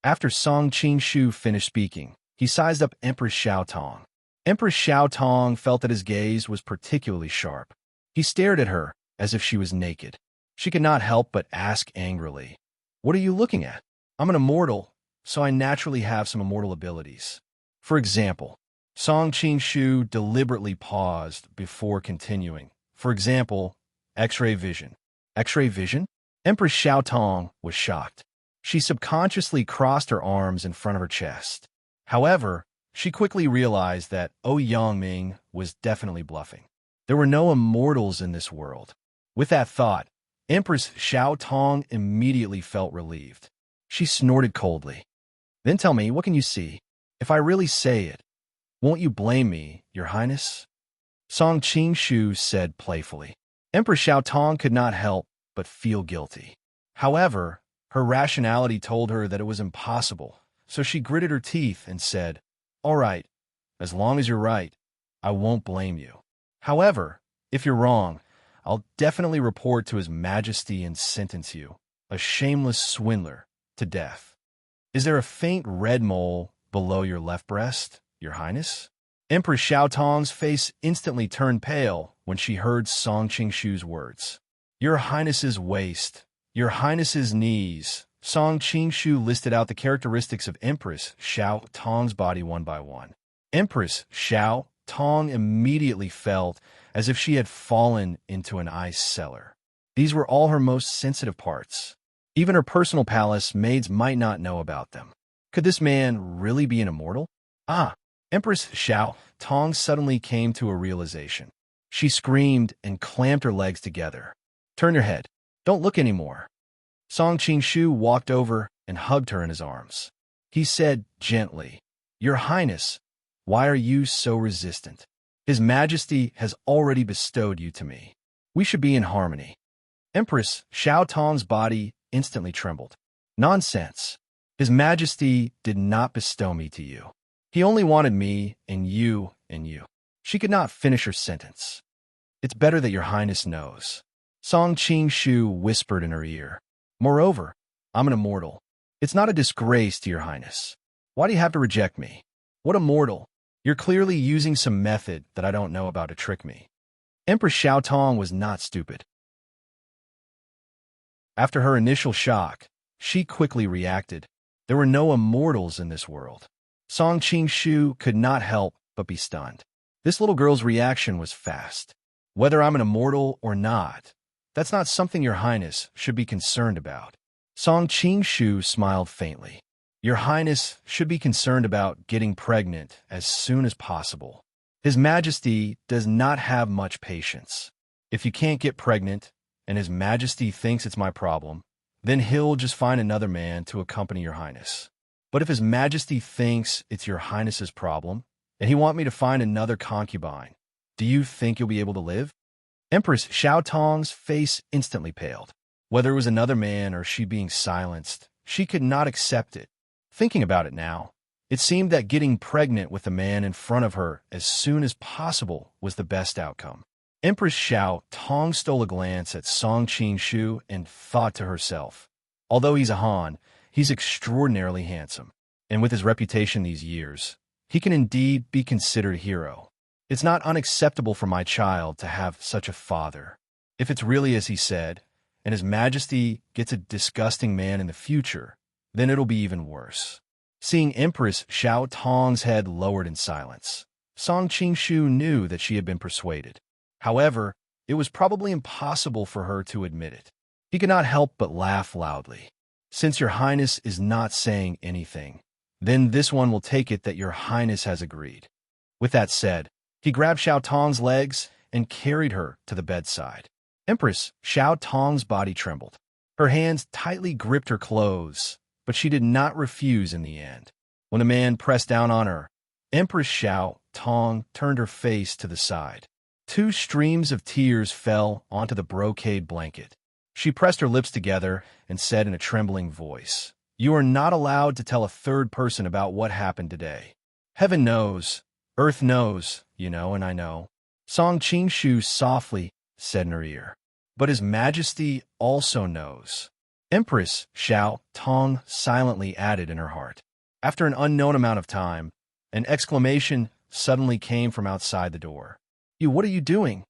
After Song Qingshu finished speaking, he sized up Empress Xiaotong. Empress Xiaotong felt that his gaze was particularly sharp. He stared at her as if she was naked. She could not help but ask angrily, "What are you looking at?" "I'm an immortal, so I naturally have some immortal abilities. For example," Song Qingshu deliberately paused before continuing. "For example, X-ray vision." X-ray vision? Empress Xiaotong was shocked. She subconsciously crossed her arms in front of her chest. However, she quickly realized that Yangming was definitely bluffing. There were no immortals in this world. With that thought, Empress Xiaotong immediately felt relieved. She snorted coldly. "Then tell me, what can you see? If I really say it, won't you blame me, Your Highness?" Song Qingshu said playfully. Empress Xiaotong could not help but feel guilty. However, her rationality told her that it was impossible, so she gritted her teeth and said, "All right, as long as you're right, I won't blame you. However, if you're wrong, I'll definitely report to His Majesty and sentence you, a shameless swindler, to death. Is there a faint red mole below your left breast, Your Highness?" Empress Xiaotong's face instantly turned pale when she heard Song Qingshu's words. "Your Highness's waist, Your Highness's knees." Song Qingshu listed out the characteristics of Empress Xiaotong's body one by one. Empress Xiaotong immediately felt as if she had fallen into an ice cellar. These were all her most sensitive parts. Even her personal palace maids might not know about them. Could this man really be an immortal? Empress Xiaotong suddenly came to a realization. She screamed and clamped her legs together. "Turn your head. Don't look anymore." Song Qingshu walked over and hugged her in his arms. He said gently, "Your Highness, why are you so resistant? His Majesty has already bestowed you to me. We should be in harmony." Empress Xiaotong's body instantly trembled. "Nonsense. His Majesty did not bestow me to you. He only wanted me and you and you." She could not finish her sentence. "It's better that Your Highness knows." Song Qingshu whispered in her ear. "Moreover, I'm an immortal. It's not a disgrace to Your Highness. Why do you have to reject me? What immortal? You're clearly using some method that I don't know about to trick me." Empress Xiaotong was not stupid. After her initial shock, she quickly reacted. There were no immortals in this world. Song Qingshu could not help but be stunned. This little girl's reaction was fast. "Whether I'm an immortal or not, that's not something Your Highness should be concerned about." Song Qingshu smiled faintly. "Your Highness should be concerned about getting pregnant as soon as possible. His Majesty does not have much patience. If you can't get pregnant, and His Majesty thinks it's my problem, then he'll just find another man to accompany Your Highness. But if His Majesty thinks it's Your Highness's problem, and he want me to find another concubine, do you think you'll be able to live?" Empress Xiaotong's face instantly paled. Whether it was another man or she being silenced, she could not accept it. Thinking about it now, it seemed that getting pregnant with the man in front of her as soon as possible was the best outcome. Empress Xiaotong stole a glance at Song Qingshu and thought to herself, although he's a Han, he's extraordinarily handsome, and with his reputation these years, he can indeed be considered a hero. It's not unacceptable for my child to have such a father. If it's really as he said, and His Majesty gets a disgusting man in the future, then it'll be even worse. Seeing Empress Xiaotong's head lowered in silence, Song Qingshu knew that she had been persuaded. However, it was probably impossible for her to admit it. He could not help but laugh loudly. "Since Your Highness is not saying anything, then this one will take it that Your Highness has agreed." With that said, he grabbed Xiaotong's legs and carried her to the bedside. Empress Xiaotong's body trembled. Her hands tightly gripped her clothes, but she did not refuse in the end. When the man pressed down on her, Empress Xiao Tong turned her face to the side. Two streams of tears fell onto the brocade blanket. She pressed her lips together and said in a trembling voice, "You are not allowed to tell a third person about what happened today. Heaven knows, earth knows, you know, and I know." Song Qingshu softly said in her ear, "But His Majesty also knows." Empress Xiao Tong silently added in her heart. After an unknown amount of time, an exclamation suddenly came from outside the door. "You, what are you doing?"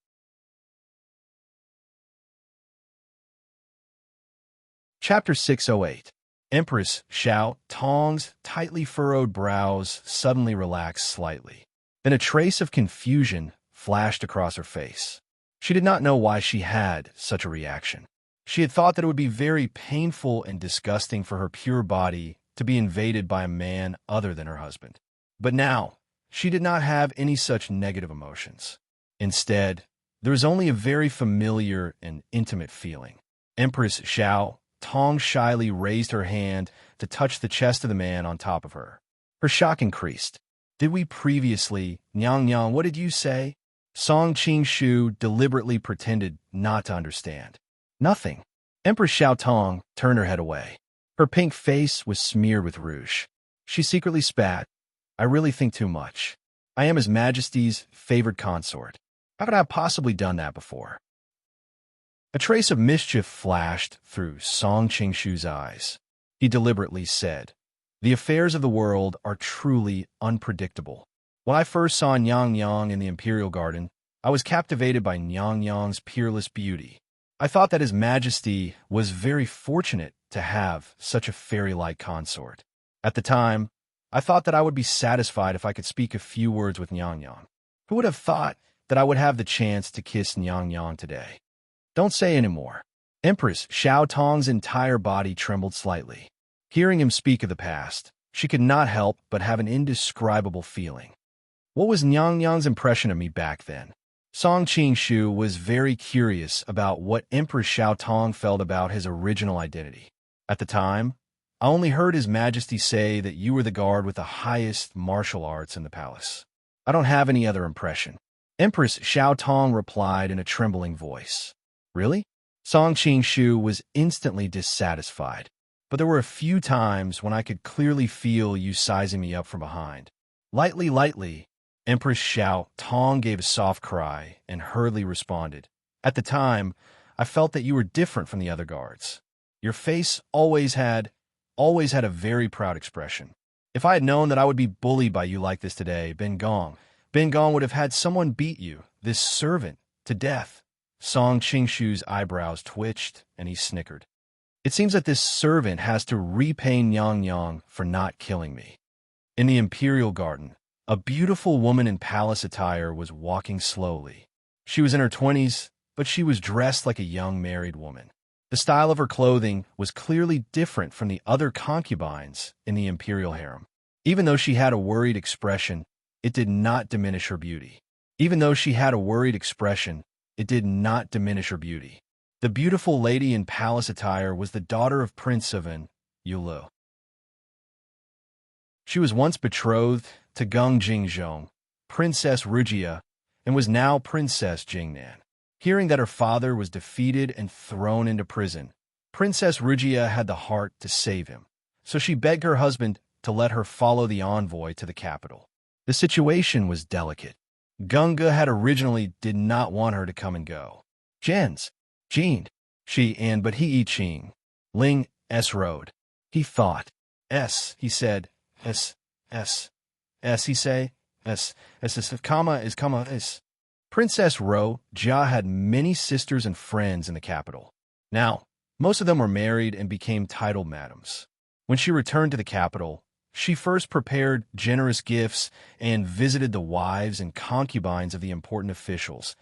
Chapter 608. Empress Xiao Tong's tightly furrowed brows suddenly relaxed slightly. Then a trace of confusion flashed across her face. She did not know why she had such a reaction. She had thought that it would be very painful and disgusting for her pure body to be invaded by a man other than her husband. But now, she did not have any such negative emotions. Instead, there was only a very familiar and intimate feeling. Empress Xiao Tong shyly raised her hand to touch the chest of the man on top of her. Her shock increased. "Did we previously, Nyang, what did you say?" Song Qingshu deliberately pretended not to understand. "Nothing." Empress Xiao Tong turned her head away. Her pink face was smeared with rouge. She secretly spat. "I really think too much. I am His Majesty's favored consort. How could I have possibly done that before?" A trace of mischief flashed through Song Qingshu's eyes. He deliberately said, "The affairs of the world are truly unpredictable. When I first saw Nyang in the Imperial Garden, I was captivated by Nyang's peerless beauty. I thought that His Majesty was very fortunate to have such a fairy-like consort. At the time, I thought that I would be satisfied if I could speak a few words with Nyang. Who would have thought that I would have the chance to kiss Nyang today? Don't say any more." Empress Xiao Tong's entire body trembled slightly. Hearing him speak of the past, she could not help but have an indescribable feeling. What was Nyang's impression of me back then? Song Qingshu was very curious about what Empress Xiao Tong felt about his original identity. At the time, I only heard His Majesty say that you were the guard with the highest martial arts in the palace. I don't have any other impression." Empress Xiao Tong replied in a trembling voice. "Really?" Song Qingshu was instantly dissatisfied, but there were a few times when I could clearly feel you sizing me up from behind. Lightly. Empress Xiao Tong gave a soft cry and hurriedly responded. "At the time, I felt that you were different from the other guards. Your face always had a very proud expression. If I had known that I would be bullied by you like this today, Ben Gong would have had someone beat you, this servant, to death." Song Qingshu's eyebrows twitched, and he snickered. "It seems that this servant has to repay Nyang for not killing me." In the Imperial Garden, a beautiful woman in palace attire was walking slowly. She was in her 20s, but she was dressed like a young married woman. The style of her clothing was clearly different from the other concubines in the imperial harem. Even though she had a worried expression, it did not diminish her beauty. The beautiful lady in palace attire was the daughter of Prince Savan, Yulu. She was once betrothed to Gung Jingzhong, Princess Rugia, and was now Princess Jingnan. Hearing that her father was defeated and thrown into prison, Princess Rugia had the heart to save him, so she begged her husband to let her follow the envoy to the capital. The situation was delicate. Gunga had originally did not want her to come and go. Jean, but he Ching, Ling, S road. He thought. He said, he say, comma. Princess Ro Jia had many sisters and friends in the capital. Now, most of them were married and became titled madams. When she returned to the capital, she first prepared generous gifts and visited the wives and concubines of the important officials,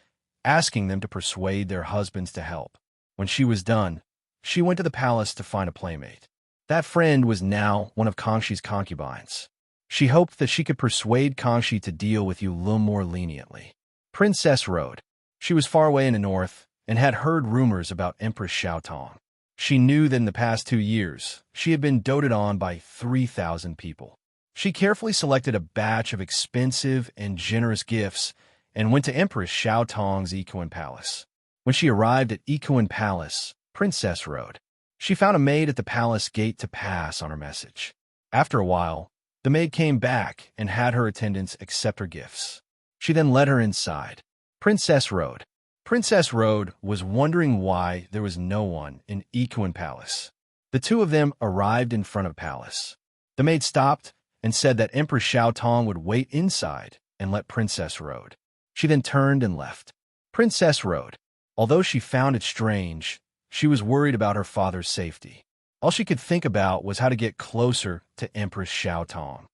asking them to persuade their husbands to help. When she was done, she went to the palace to find a playmate. That friend was now one of Kangshi's concubines. She hoped that she could persuade Kangxi to deal with you a little more leniently. Princess Road. She was far away in the north and had heard rumors about Empress Xiao Tong. She knew that in the past 2 years, she had been doted on by 3,000 people. She carefully selected a batch of expensive and generous gifts and went to Empress Xiao Tong's Equine Palace. When she arrived at Equine Palace, Princess Road, she found a maid at the palace gate to pass on her message. After a while, the maid came back and had her attendants accept her gifts. She then led her inside. Princess Road. Princess Road was wondering why there was no one in Equine Palace. The two of them arrived in front of the palace. The maid stopped and said that Empress Xiao Tong would wait inside and let Princess Road. She then turned and left. Princess Road. Although she found it strange, she was worried about her father's safety. All she could think about was how to get closer to Empress Xiao Tong.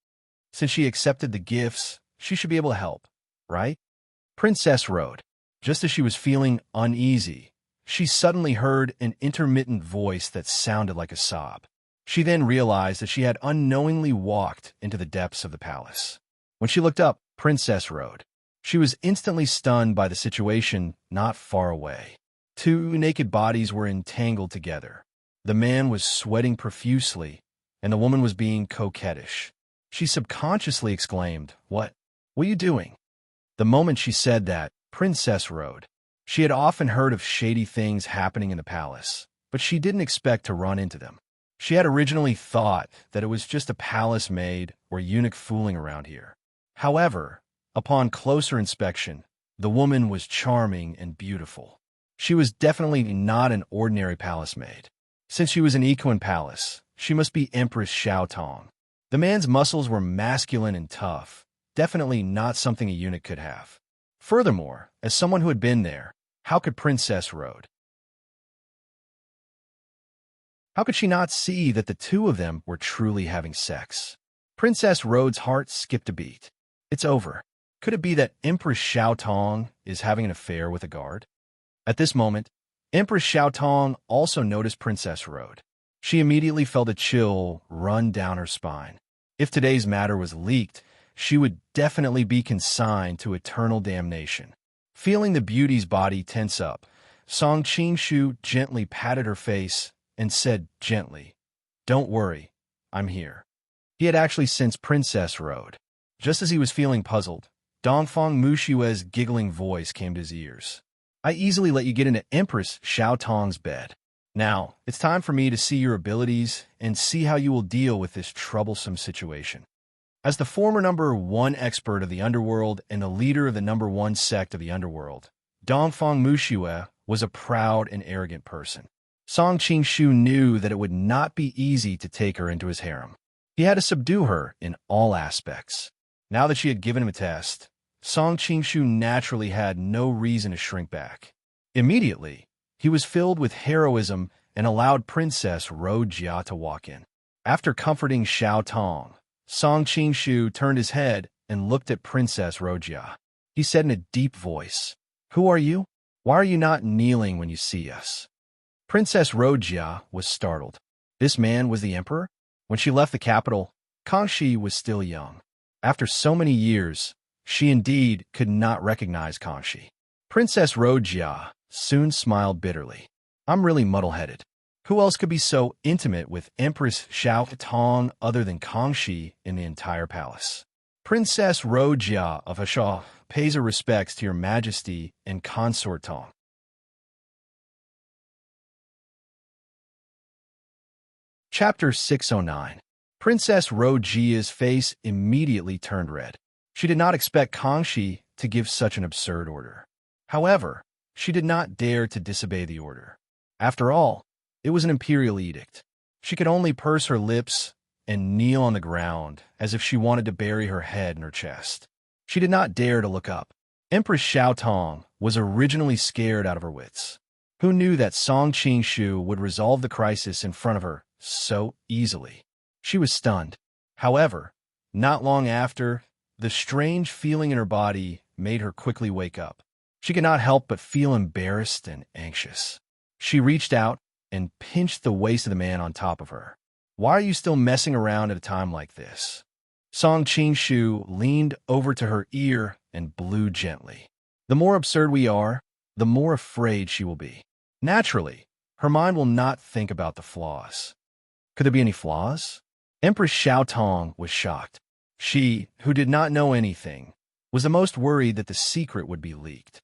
Since she accepted the gifts, she should be able to help, right? Princess Road. Just as she was feeling uneasy, she suddenly heard an intermittent voice that sounded like a sob. She then realized that she had unknowingly walked into the depths of the palace. When she looked up Princess Road, she was instantly stunned by the situation not far away. Two naked bodies were entangled together. The man was sweating profusely, and the woman was being coquettish. She subconsciously exclaimed, "What are you doing?" The moment she said that, Princess Road. She had often heard of shady things happening in the palace, but she didn't expect to run into them. She had originally thought that it was just a palace maid or eunuch fooling around here. However, upon closer inspection, the woman was charming and beautiful. She was definitely not an ordinary palace maid. Since she was in Equine Palace, she must be Empress Xiao Tong. The man's muscles were masculine and tough, definitely not something a eunuch could have. Furthermore, as someone who had been there, how could Princess Road? How could she not see that the two of them were truly having sex? Princess Road's heart skipped a beat. It's over. Could it be that Empress Xiao Tong is having an affair with a guard? At this moment, Empress Xiao Tong also noticed Princess Road. She immediately felt a chill run down her spine. If today's matter was leaked, she would definitely be consigned to eternal damnation. Feeling the beauty's body tense up, Song Qingshu gently patted her face and said gently, "Don't worry, I'm here." He had actually sensed Princess Road. Just as he was feeling puzzled, Dongfang Mushue's giggling voice came to his ears. "I easily let you get into Empress Xiao Tong's bed. Now, it's time for me to see your abilities and see how you will deal with this troublesome situation." As the former #1 expert of the underworld and the leader of the #1 sect of the underworld, Dongfang Mushue was a proud and arrogant person. Song Qingshu knew that it would not be easy to take her into his harem. He had to subdue her in all aspects. Now that she had given him a test, Song Qingshu naturally had no reason to shrink back. Immediately, he was filled with heroism and allowed Princess Road Jia to walk in. After comforting Xiao Tong, Song Qingshu turned his head and looked at Princess Rojia. He said in a deep voice, "Who are you? Why are you not kneeling when you see us?" Princess Rojia was startled. This man was the emperor? When she left the capital, Kangxi was still young. After so many years, she indeed could not recognize Kangxi. Princess Rojia soon smiled bitterly. "I'm really muddle-headed. Who else could be so intimate with Empress Xiao Tong other than Kangxi in the entire palace?" Princess Rojia of Asha pays her respects to your majesty and consort Tong. Chapter 609. Princess Rojia's face immediately turned red. She did not expect Kangxi to give such an absurd order. However, she did not dare to disobey the order. After all, it was an imperial edict. She could only purse her lips and kneel on the ground as if she wanted to bury her head in her chest. She did not dare to look up. Empress Xiao Tong was originally scared out of her wits. Who knew that Song Qingshu would resolve the crisis in front of her so easily? She was stunned. However, not long after, the strange feeling in her body made her quickly wake up. She could not help but feel embarrassed and anxious. She reached out and pinched the waist of the man on top of her. "Why are you still messing around at a time like this?" Song Qingshu leaned over to her ear and blew gently. "The more absurd we are, the more afraid she will be." Naturally, Her mind will not think about the flaws. Could there be any flaws? Empress Xiao Tong was shocked. She, who did not know anything, was the most worried that the secret would be leaked.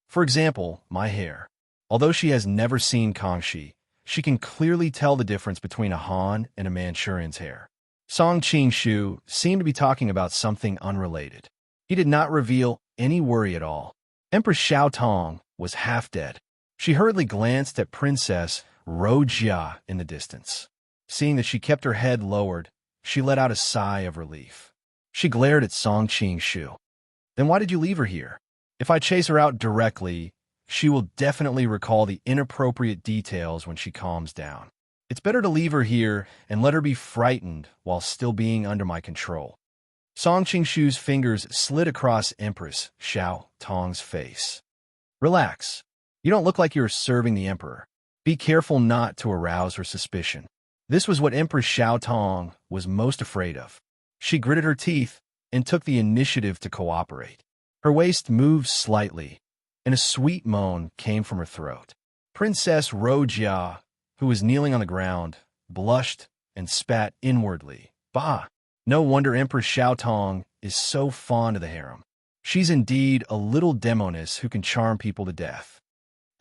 For example, my hair. Although she has never seen Kangxi, she can clearly tell the difference between a Han and a Manchurian's hair. Song Qingshu seemed to be talking about something unrelated. He did not reveal any worry at all. Empress Xiao Tong was half dead. She hurriedly glanced at Princess Rojia in the distance. Seeing that she kept her head lowered, she let out a sigh of relief. She glared at Song Qingshu. Then why did you leave her here? If I chase her out directly, she will definitely recall the inappropriate details when she calms down. It's better to leave her here and let her be frightened while still being under my control. Song Qingshu's fingers slid across Empress Xiao Tong's face. Relax. You don't look like you're serving the Emperor. Be careful not to arouse her suspicion. This was what Empress Xiao Tong was most afraid of. She gritted her teeth and took the initiative to cooperate. Her waist moved slightly, and a sweet moan came from her throat. Princess Rojia, who was kneeling on the ground, blushed and spat inwardly. Bah! No wonder Empress Xiao Tong is so fond of the harem. She's indeed a little demoness who can charm people to death.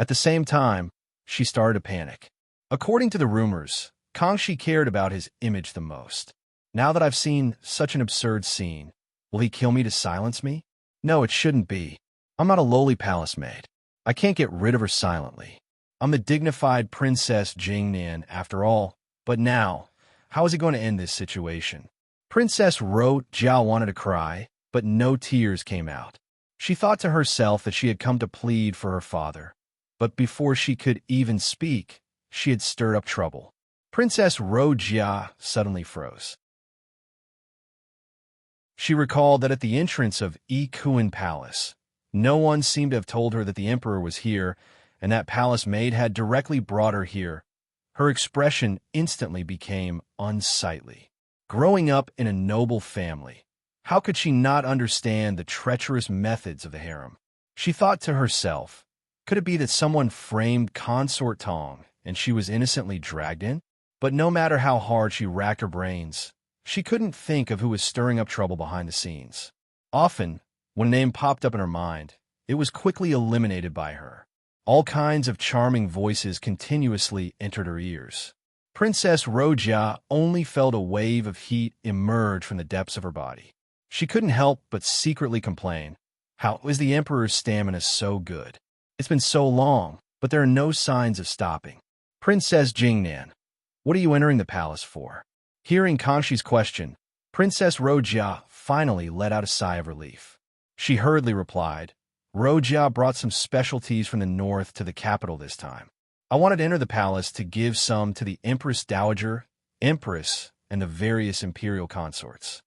At the same time, she started to panic. According to the rumors, Kangxi cared about his image the most. Now that I've seen such an absurd scene, will he kill me to silence me? No, it shouldn't be. I'm not a lowly palace maid. I can't get rid of her silently. I'm the dignified Princess Jingnian after all. But now, how is he going to end this situation? Princess Ro Jiao wanted to cry, but no tears came out. She thought to herself that she had come to plead for her father. But before she could even speak, she had stirred up trouble. Princess Ro Jia suddenly froze. She recalled that at the entrance of Yi Kuan Palace, no one seemed to have told her that the emperor was here, and that palace maid had directly brought her here. Her expression instantly became unsightly. Growing up in a noble family, how could she not understand the treacherous methods of the harem? She thought to herself, could it be that someone framed Consort Tong and she was innocently dragged in? But no matter how hard she racked her brains, she couldn't think of who was stirring up trouble behind the scenes. Often, when a name popped up in her mind, it was quickly eliminated by her. All kinds of charming voices continuously entered her ears. Princess Rojia only felt a wave of heat emerge from the depths of her body. She couldn't help but secretly complain. How is the Emperor's stamina so good? It's been so long, but there are no signs of stopping. Princess Jingnan, what are you entering the palace for? Hearing Kangxi's question, Princess Rojia finally let out a sigh of relief. She hurriedly replied, Rojia brought some specialties from the north to the capital this time. I wanted to enter the palace to give some to the Empress Dowager, Empress, and the various imperial consorts.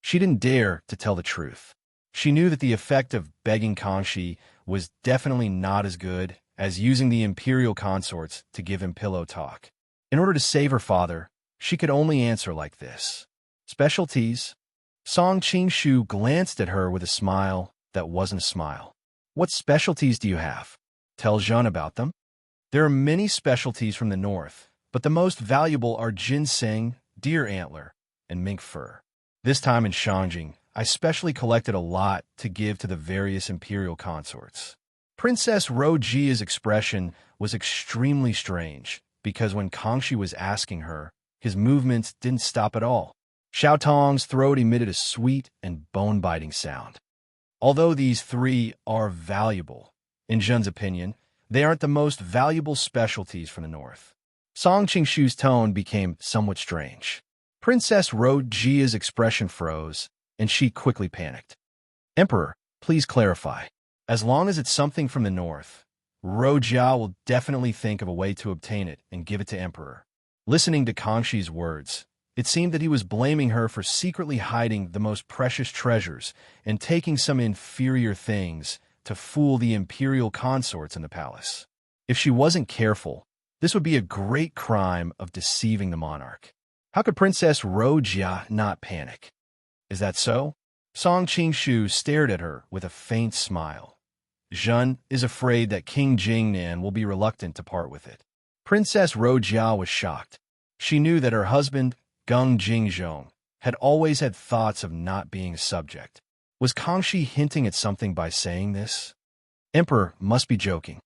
She didn't dare to tell the truth. She knew that the effect of begging Kangxi was definitely not as good as using the imperial consorts to give him pillow talk. In order to save her father, she could only answer like this. Specialties? Song Qingshu glanced at her with a smile that wasn't a smile. What specialties do you have? Tell Jean about them. There are many specialties from the north, but the most valuable are ginseng, deer antler, and mink fur. This time in Shangjing, I specially collected a lot to give to the various imperial consorts. Princess Rojia's expression was extremely strange, because when Kangxi was asking her, his movements didn't stop at all. Xiao Tong's throat emitted a sweet and bone-biting sound. Although these three are valuable, in Zhen's opinion, they aren't the most valuable specialties from the north. Song Qingshu's tone became somewhat strange. Princess Rojia's expression froze, and she quickly panicked. Emperor, please clarify. As long as it's something from the north, Rojia will definitely think of a way to obtain it and give it to Emperor. Listening to Kangxi's words, it seemed that he was blaming her for secretly hiding the most precious treasures and taking some inferior things to fool the imperial consorts in the palace. If she wasn't careful, this would be a great crime of deceiving the monarch. How could Princess Rojia not panic? Is that so? Song Qingshu stared at her with a faint smile. Zhen is afraid that King Jingnan will be reluctant to part with it. Princess Rojia was shocked. She knew that her husband, Gung Jingzhong, had always had thoughts of not being a subject. Was Kangxi hinting at something by saying this? Emperor must be joking.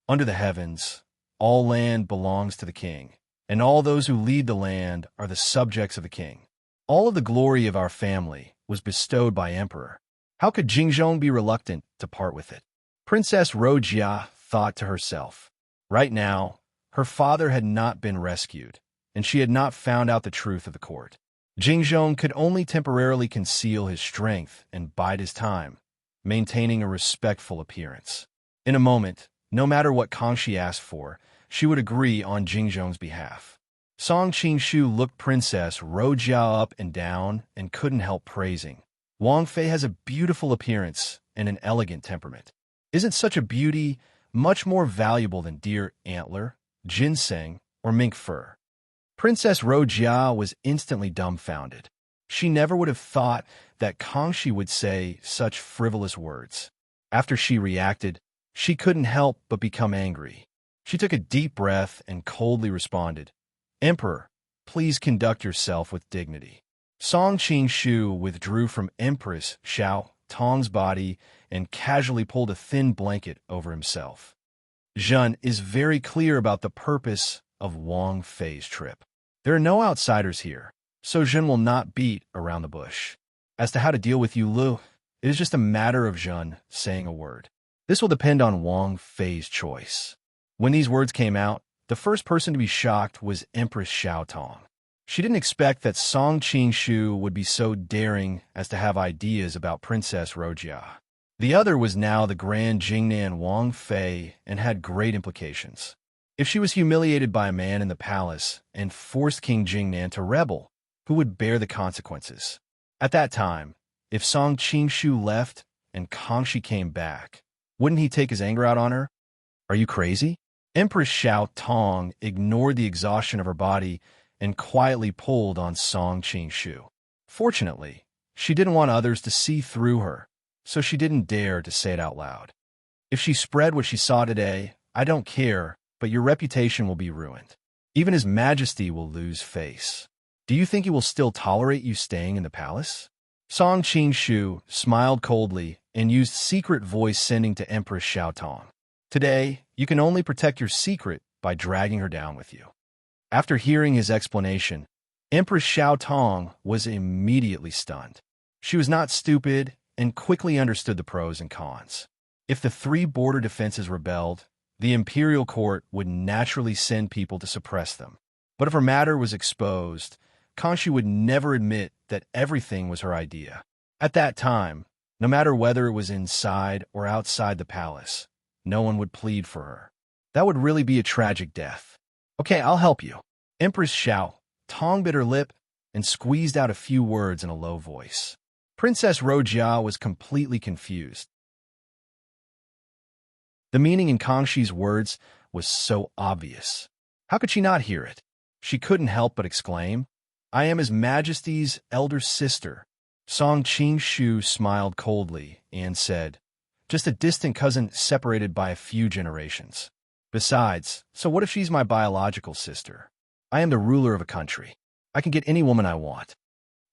Under the heavens, all land belongs to the king, and all those who lead the land are the subjects of the king. All of the glory of our family was bestowed by Emperor. How could Jingzhong be reluctant to part with it? Princess Rojia thought to herself. Right now, her father had not been rescued, and she had not found out the truth of the court. Jingzhong could only temporarily conceal his strength and bide his time, maintaining a respectful appearance. In a moment, no matter what Kangxi asked for, she would agree on Jingzhong's behalf. Song Qingshu looked Princess Rojia up and down and couldn't help praising. Wang Fei has a beautiful appearance and an elegant temperament. Isn't such a beauty much more valuable than deer antler, ginseng, or mink fur? Princess Rojia was instantly dumbfounded. She never would have thought that Kangxi would say such frivolous words. After she reacted, she couldn't help but become angry. She took a deep breath and coldly responded, "Emperor, please conduct yourself with dignity." Song Qingshu withdrew from Empress Xiao Tong's body and casually pulled a thin blanket over himself. Zhen is very clear about the purpose of Wang Fei's trip. There are no outsiders here, so Zhen will not beat around the bush. As to how to deal with you, Lu, it is just a matter of Zhen saying a word. This will depend on Wang Fei's choice. When these words came out, the first person to be shocked was Empress Xiao Tong. She didn't expect that Song Qingshu would be so daring as to have ideas about Princess Rojia. The other was now the Grand Jingnan Wang Fei and had great implications. If she was humiliated by a man in the palace and forced King Jingnan to rebel, who would bear the consequences? At that time, if Song Qingshu left and Kangxi came back, wouldn't he take his anger out on her? Are you crazy? Empress Xiao Tong ignored the exhaustion of her body and quietly pulled on Song Qingshu. Fortunately, she didn't want others to see through her, so she didn't dare to say it out loud. If she spread what she saw today, I don't care, but your reputation will be ruined. Even His Majesty will lose face. Do you think he will still tolerate you staying in the palace? Song Qingshu smiled coldly and used secret voice sending to Empress Xiao Tong. Today, you can only protect your secret by dragging her down with you. After hearing his explanation, Empress Xiao Tong was immediately stunned. She was not stupid and quickly understood the pros and cons. If the three border defenses rebelled, the imperial court would naturally send people to suppress them. But if her matter was exposed, Kangxi would never admit that everything was her idea. At that time, no matter whether it was inside or outside the palace, no one would plead for her. That would really be a tragic death. Okay, I'll help you. Empress Xiao Tong bit her lip and squeezed out a few words in a low voice. Princess Rojia was completely confused. The meaning in Kangxi's words was so obvious. How could she not hear it? She couldn't help but exclaim, "I am His Majesty's elder sister." Song Qingshu smiled coldly and said, "Just a distant cousin separated by a few generations. Besides, so what if she's my biological sister? I am the ruler of a country. I can get any woman I want.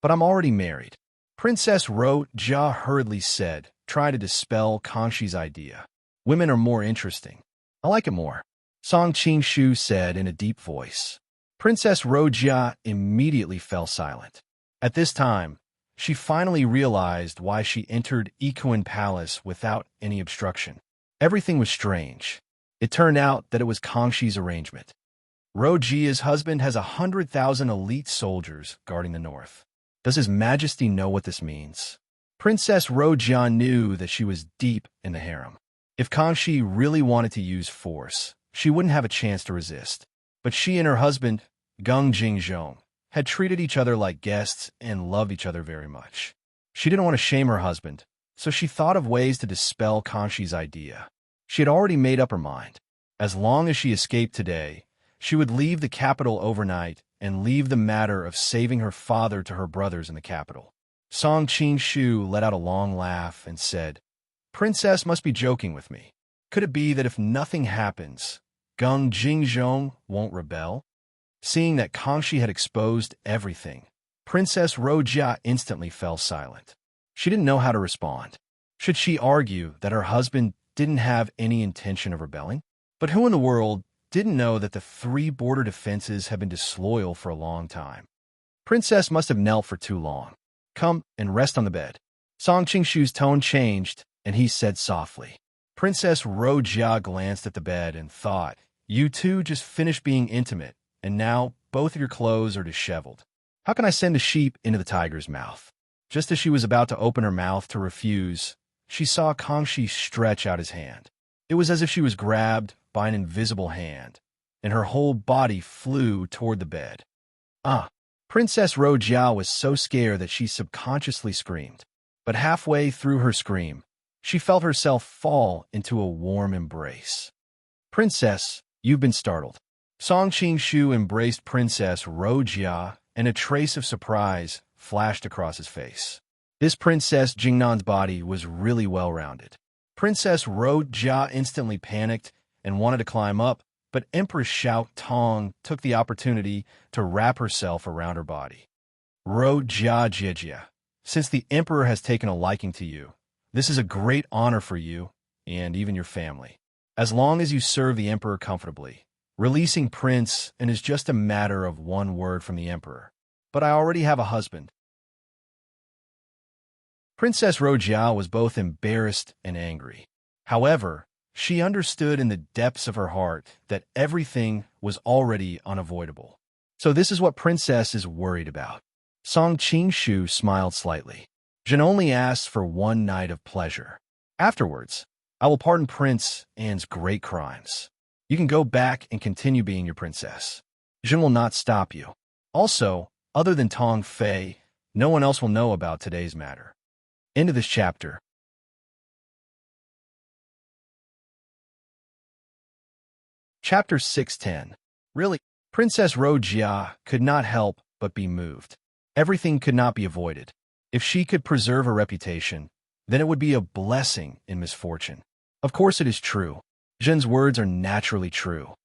But I'm already married." Princess Rojia hurriedly said, trying to dispel Kangxi's idea. "Women are more interesting. I like it more," Song Qingshu said in a deep voice. Princess Rojia immediately fell silent. At this time, she finally realized why she entered Ikuan Palace without any obstruction. Everything was strange. It turned out that it was Kangxi's arrangement. Rojia's husband has 100,000 elite soldiers guarding the north. Does His Majesty know what this means? Princess Rojia knew that she was deep in the harem. If Kangxi really wanted to use force, she wouldn't have a chance to resist. But she and her husband, Gung Jingzhong, had treated each other like guests and loved each other very much. She didn't want to shame her husband, so she thought of ways to dispel Kangxi's idea. She had already made up her mind. As long as she escaped today, she would leave the capital overnight and leave the matter of saving her father to her brothers in the capital. Song Qingshu let out a long laugh and said, "Princess must be joking with me. Could it be that if nothing happens, Gung Jingzhong won't rebel? Seeing that Kangxi had exposed everything, Princess Rojia instantly fell silent. She didn't know how to respond. Should she argue that her husband didn't have any intention of rebelling? But who in the world didn't know that the 3 border defenses had been disloyal for a long time? Princess must have knelt for too long. Come and rest on the bed. Song Qingshu's tone changed, and he said softly. Princess Rojia glanced at the bed and thought, you two just finished being intimate, and now both of your clothes are disheveled. How can I send a sheep into the tiger's mouth? Just as she was about to open her mouth to refuse, she saw Kangxi stretch out his hand. It was as if she was grabbed by an invisible hand, and her whole body flew toward the bed. Princess Rojia was so scared that she subconsciously screamed. But halfway through her scream, she felt herself fall into a warm embrace. Princess, you've been startled. Song Qingshu embraced Princess Rojia, and a trace of surprise flashed across his face. This Princess Jingnan's body was really well-rounded. Princess Rojia instantly panicked and wanted to climb up, but Empress Xiao Tong took the opportunity to wrap herself around her body. Rojia Jijia, since the Emperor has taken a liking to you, this is a great honor for you and even your family. As long as you serve the Emperor comfortably, releasing Prince and is just a matter of one word from the Emperor. But I already have a husband. Princess Rojia was both embarrassed and angry. However, she understood in the depths of her heart that everything was already unavoidable. So this is what Princess is worried about. Song Qingshu smiled slightly. Jin only asks for one night of pleasure. Afterwards, I will pardon Prince Anne's great crimes. You can go back and continue being your princess. Jin will not stop you. Also, other than Tong Fei, no one else will know about today's matter. End of this chapter. Chapter 610. Really, Princess Rojia could not help but be moved. Everything could not be avoided. If she could preserve her reputation, then it would be a blessing in misfortune. Of course it is true. Jin's words are naturally true.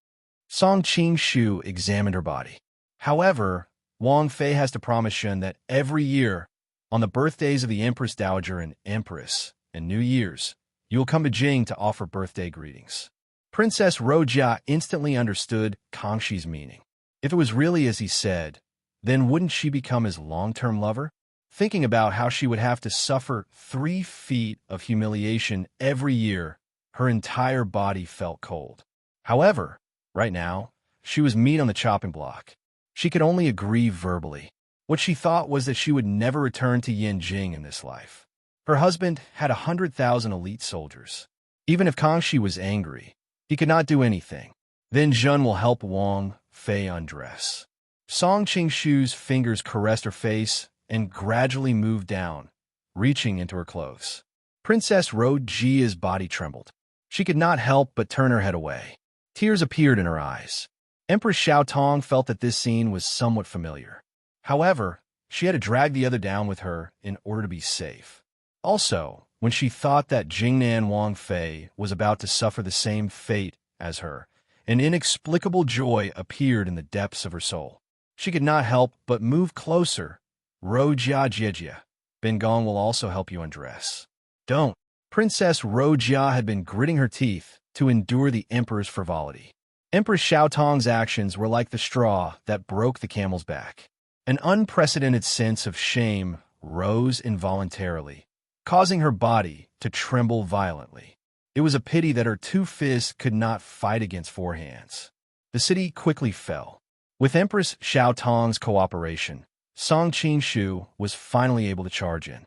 Song Qingshu examined her body. However, Wang Fei has to promise Jin that every year, on the birthdays of the Empress Dowager and Empress, and New Year's, you will come to Jing to offer birthday greetings. Princess Rojia instantly understood Kangxi's meaning. If it was really as he said, then wouldn't she become his long-term lover? Thinking about how she would have to suffer 3 feet of humiliation every year, her entire body felt cold. However, right now, she was meat on the chopping block. She could only agree verbally. What she thought was that she would never return to Yanjing in this life. Her husband had 100,000 elite soldiers. Even if Kangxi was angry, he could not do anything. Then Jun will help Wang Fei undress. Song Qingshu's fingers caressed her face and gradually moved down, reaching into her clothes. Princess Rojia's body trembled. She could not help but turn her head away. Tears appeared in her eyes. Empress Xiao Tong felt that this scene was somewhat familiar. However, she had to drag the other down with her in order to be safe. Also, when she thought that Jingnan Wang Fei was about to suffer the same fate as her, an inexplicable joy appeared in the depths of her soul. She could not help but move closer. Rojia Jijia. Ben Gong will also help you undress. Don't. Princess Rojia had been gritting her teeth to endure the Emperor's frivolity. Empress Xiao Tong's actions were like the straw that broke the camel's back. An unprecedented sense of shame rose involuntarily, causing her body to tremble violently. It was a pity that her 2 fists could not fight against 4 hands. The city quickly fell. With Empress Xiao Tong's cooperation, Song Qingshu was finally able to charge in.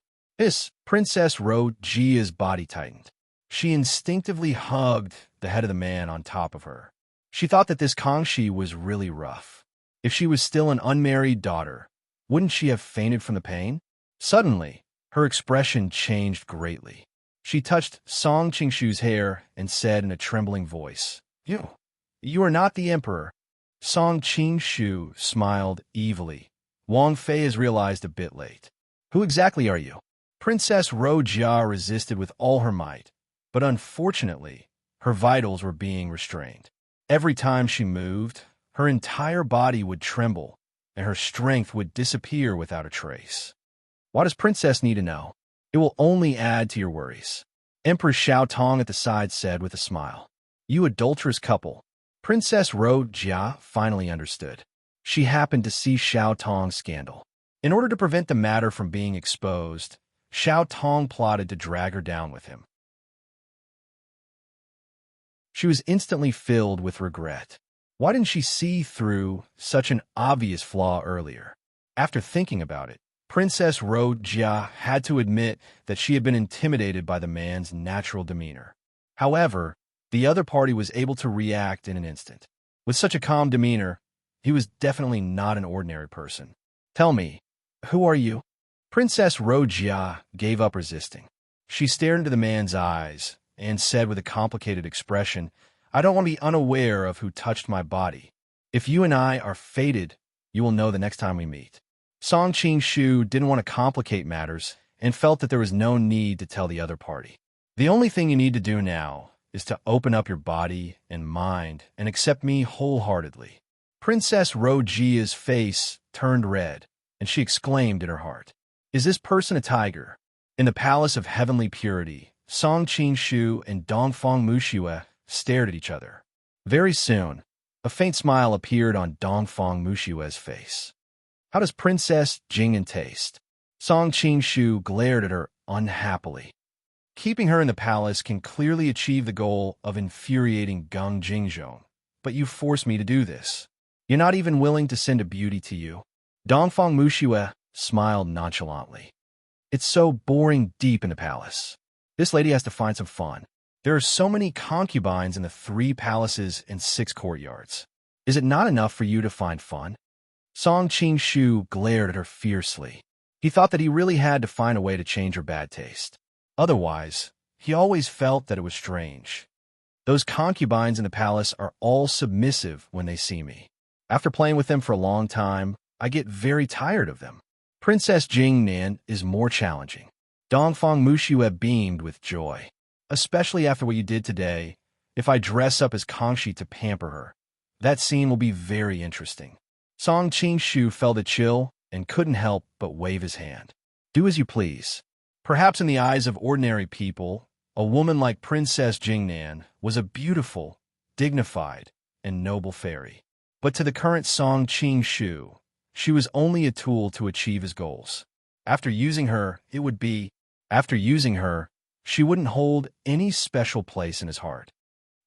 Princess Rojia's body tightened. She instinctively hugged the head of the man on top of her. She thought that this Kangxi was really rough. If she was still an unmarried daughter, wouldn't she have fainted from the pain? Suddenly, her expression changed greatly. She touched Song Qingshu's hair and said in a trembling voice, You are not the Emperor. Song Qingshu smiled evilly. Wang Fei has realized a bit late. Who exactly are you? Princess Rojia resisted with all her might, but unfortunately, Her vitals were being restrained. Every time she moved, her entire body would tremble, and her strength would disappear without a trace. Why does Princess need to know? It will only add to your worries. Empress Xiao Tong at the side said with a smile. You adulterous couple. Princess Ro Jia finally understood. She happened to see Xiao Tong's scandal. In order to prevent the matter from being exposed, Xiao Tong plotted to drag her down with him. She was instantly filled with regret. Why didn't she see through such an obvious flaw earlier? After thinking about it, Princess Ro Jia had to admit that she had been intimidated by the man's natural demeanor. However, the other party was able to react in an instant. With such a calm demeanor, he was definitely not an ordinary person. Tell me, who are you? Princess Ro Jia gave up resisting. She stared into the man's eyes and said with a complicated expression, I don't want to be unaware of who touched my body. If you and I are fated, you will know the next time we meet. Song Qing-shu didn't want to complicate matters and felt that there was no need to tell the other party. The only thing you need to do now is to open up your body and mind and accept me wholeheartedly. Princess Ro Jia's face turned red, and she exclaimed in her heart, Is this person a tiger? In the palace of heavenly purity, Song Qing-shu and Dongfang Muxue stared at each other. Very soon, a faint smile appeared on Dongfang Muxue's face. How does Princess Jing'an taste? Song Qing-shu glared at her unhappily. Keeping her in the palace can clearly achieve the goal of infuriating Geng Jingzhong, but you force me to do this. You're not even willing to send a beauty to you. Dongfang Muxue smiled nonchalantly. It's so boring deep in the palace. This lady has to find some fun. There are so many concubines in the 3 palaces and 6 courtyards. Is it not enough for you to find fun? Song Qing-shu glared at her fiercely. He thought that he really had to find a way to change her bad taste. Otherwise, he always felt that it was strange. Those concubines in the palace are all submissive when they see me. After playing with them for a long time, I get very tired of them. Princess Jingnan is more challenging. Dongfang Muxue beamed with joy. Especially after what you did today, if I dress up as Kangxi to pamper her, that scene will be very interesting. Song Qing-shu felt a chill and couldn't help but wave his hand. Do as you please. Perhaps in the eyes of ordinary people, a woman like Princess Jingnan was a beautiful, dignified, and noble fairy. But to the current Song Qing-shu, she was only a tool to achieve his goals. After using her, she wouldn't hold any special place in his heart.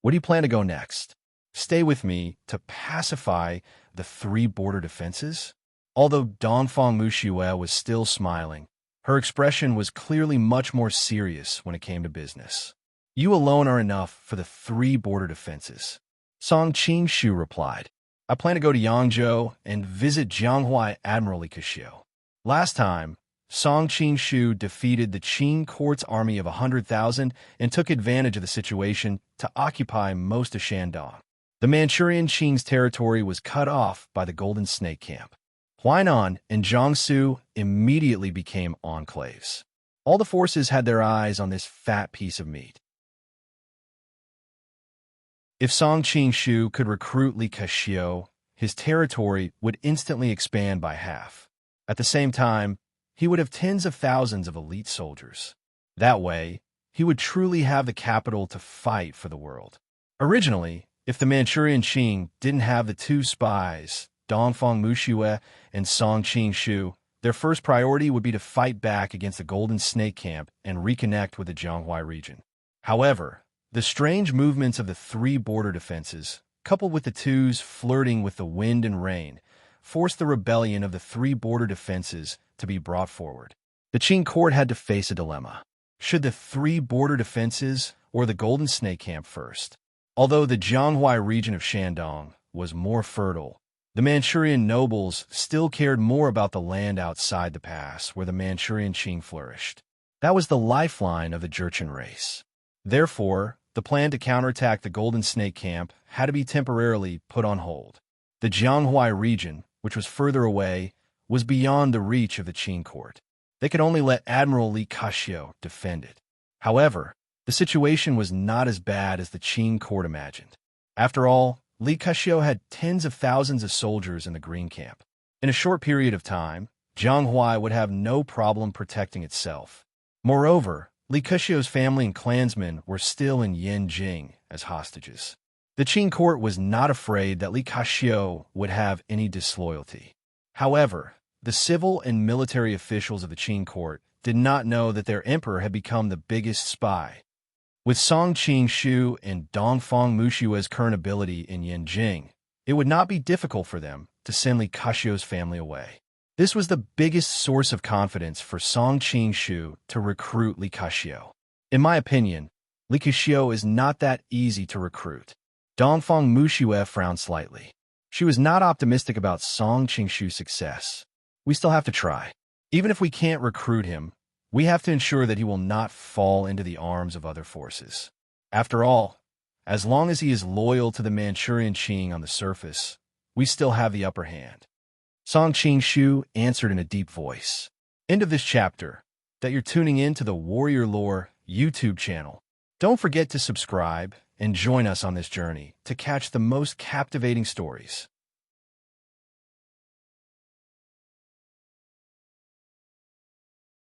Where do you plan to go next? Stay with me to pacify the 3 border defenses? Although Dongfang Muxue was still smiling, her expression was clearly much more serious when it came to business. You alone are enough for the 3 border defenses. Song Qing-shu replied. I plan to go to Yangzhou and visit Jianghuai Admiralty Kashio. Last time, Song Qing-shu defeated the Qing court's army of 100,000 and took advantage of the situation to occupy most of Shandong. The Manchurian Qing's territory was cut off by the Golden Snake Camp. Huainan and Jiangsu immediately became enclaves. All the forces had their eyes on this fat piece of meat. If Song Qing-shu could recruit Li Kashio, his territory would instantly expand by half. At the same time, he would have tens of thousands of elite soldiers. That way, he would truly have the capital to fight for the world. Originally, if the Manchurian Qing didn't have the 2 spies, Dongfang Muxue and Song Qing-shu, their first priority would be to fight back against the Golden Snake Camp and reconnect with the Jianghuai region. However, the strange movements of the 3 border defenses, coupled with the 2s flirting with the wind and rain, forced the rebellion of the 3 border defenses to be brought forward. The Qing court had to face a dilemma. Should the 3 border defenses or the Golden Snake Camp first? Although the Jianghuai region of Shandong was more fertile, the Manchurian nobles still cared more about the land outside the pass where the Manchurian Qing flourished. That was the lifeline of the Jurchen race. Therefore, the plan to counterattack the Golden Snake Camp had to be temporarily put on hold. The Jianghuai region, which was further away, was beyond the reach of the Qing court. They could only let Admiral Li Kashio defend it. However, The situation was not as bad as the Qing court imagined. After all, Li Keqiu had tens of thousands of soldiers in the Green Camp. In a short period of time, Jianghuai would have no problem protecting itself. Moreover, Li Keqiu's family and clansmen were still in Yanjing as hostages. The Qing court was not afraid that Li Keqiu would have any disloyalty. However, the civil and military officials of the Qing court did not know that their emperor had become the biggest spy. With Song Qingshu and Dongfang Mushua's current ability in Yanjing, it would not be difficult for them to send Li Keqiu's family away. This was the biggest source of confidence for Song Qingshu to recruit Li Keqiu. In my opinion, Li Keqiu is not that easy to recruit. Dongfang Mushue frowned slightly. She was not optimistic about Song Qingshu's success. We still have to try. Even if we can't recruit him, we have to ensure that he will not fall into the arms of other forces. After all, as long as he is loyal to the Manchurian Qing on the surface, we still have the upper hand. Song Qingshu answered in a deep voice. End of this chapter. That you're tuning in to the Warrior Lore YouTube channel. Don't forget to subscribe and join us on this journey to catch the most captivating stories.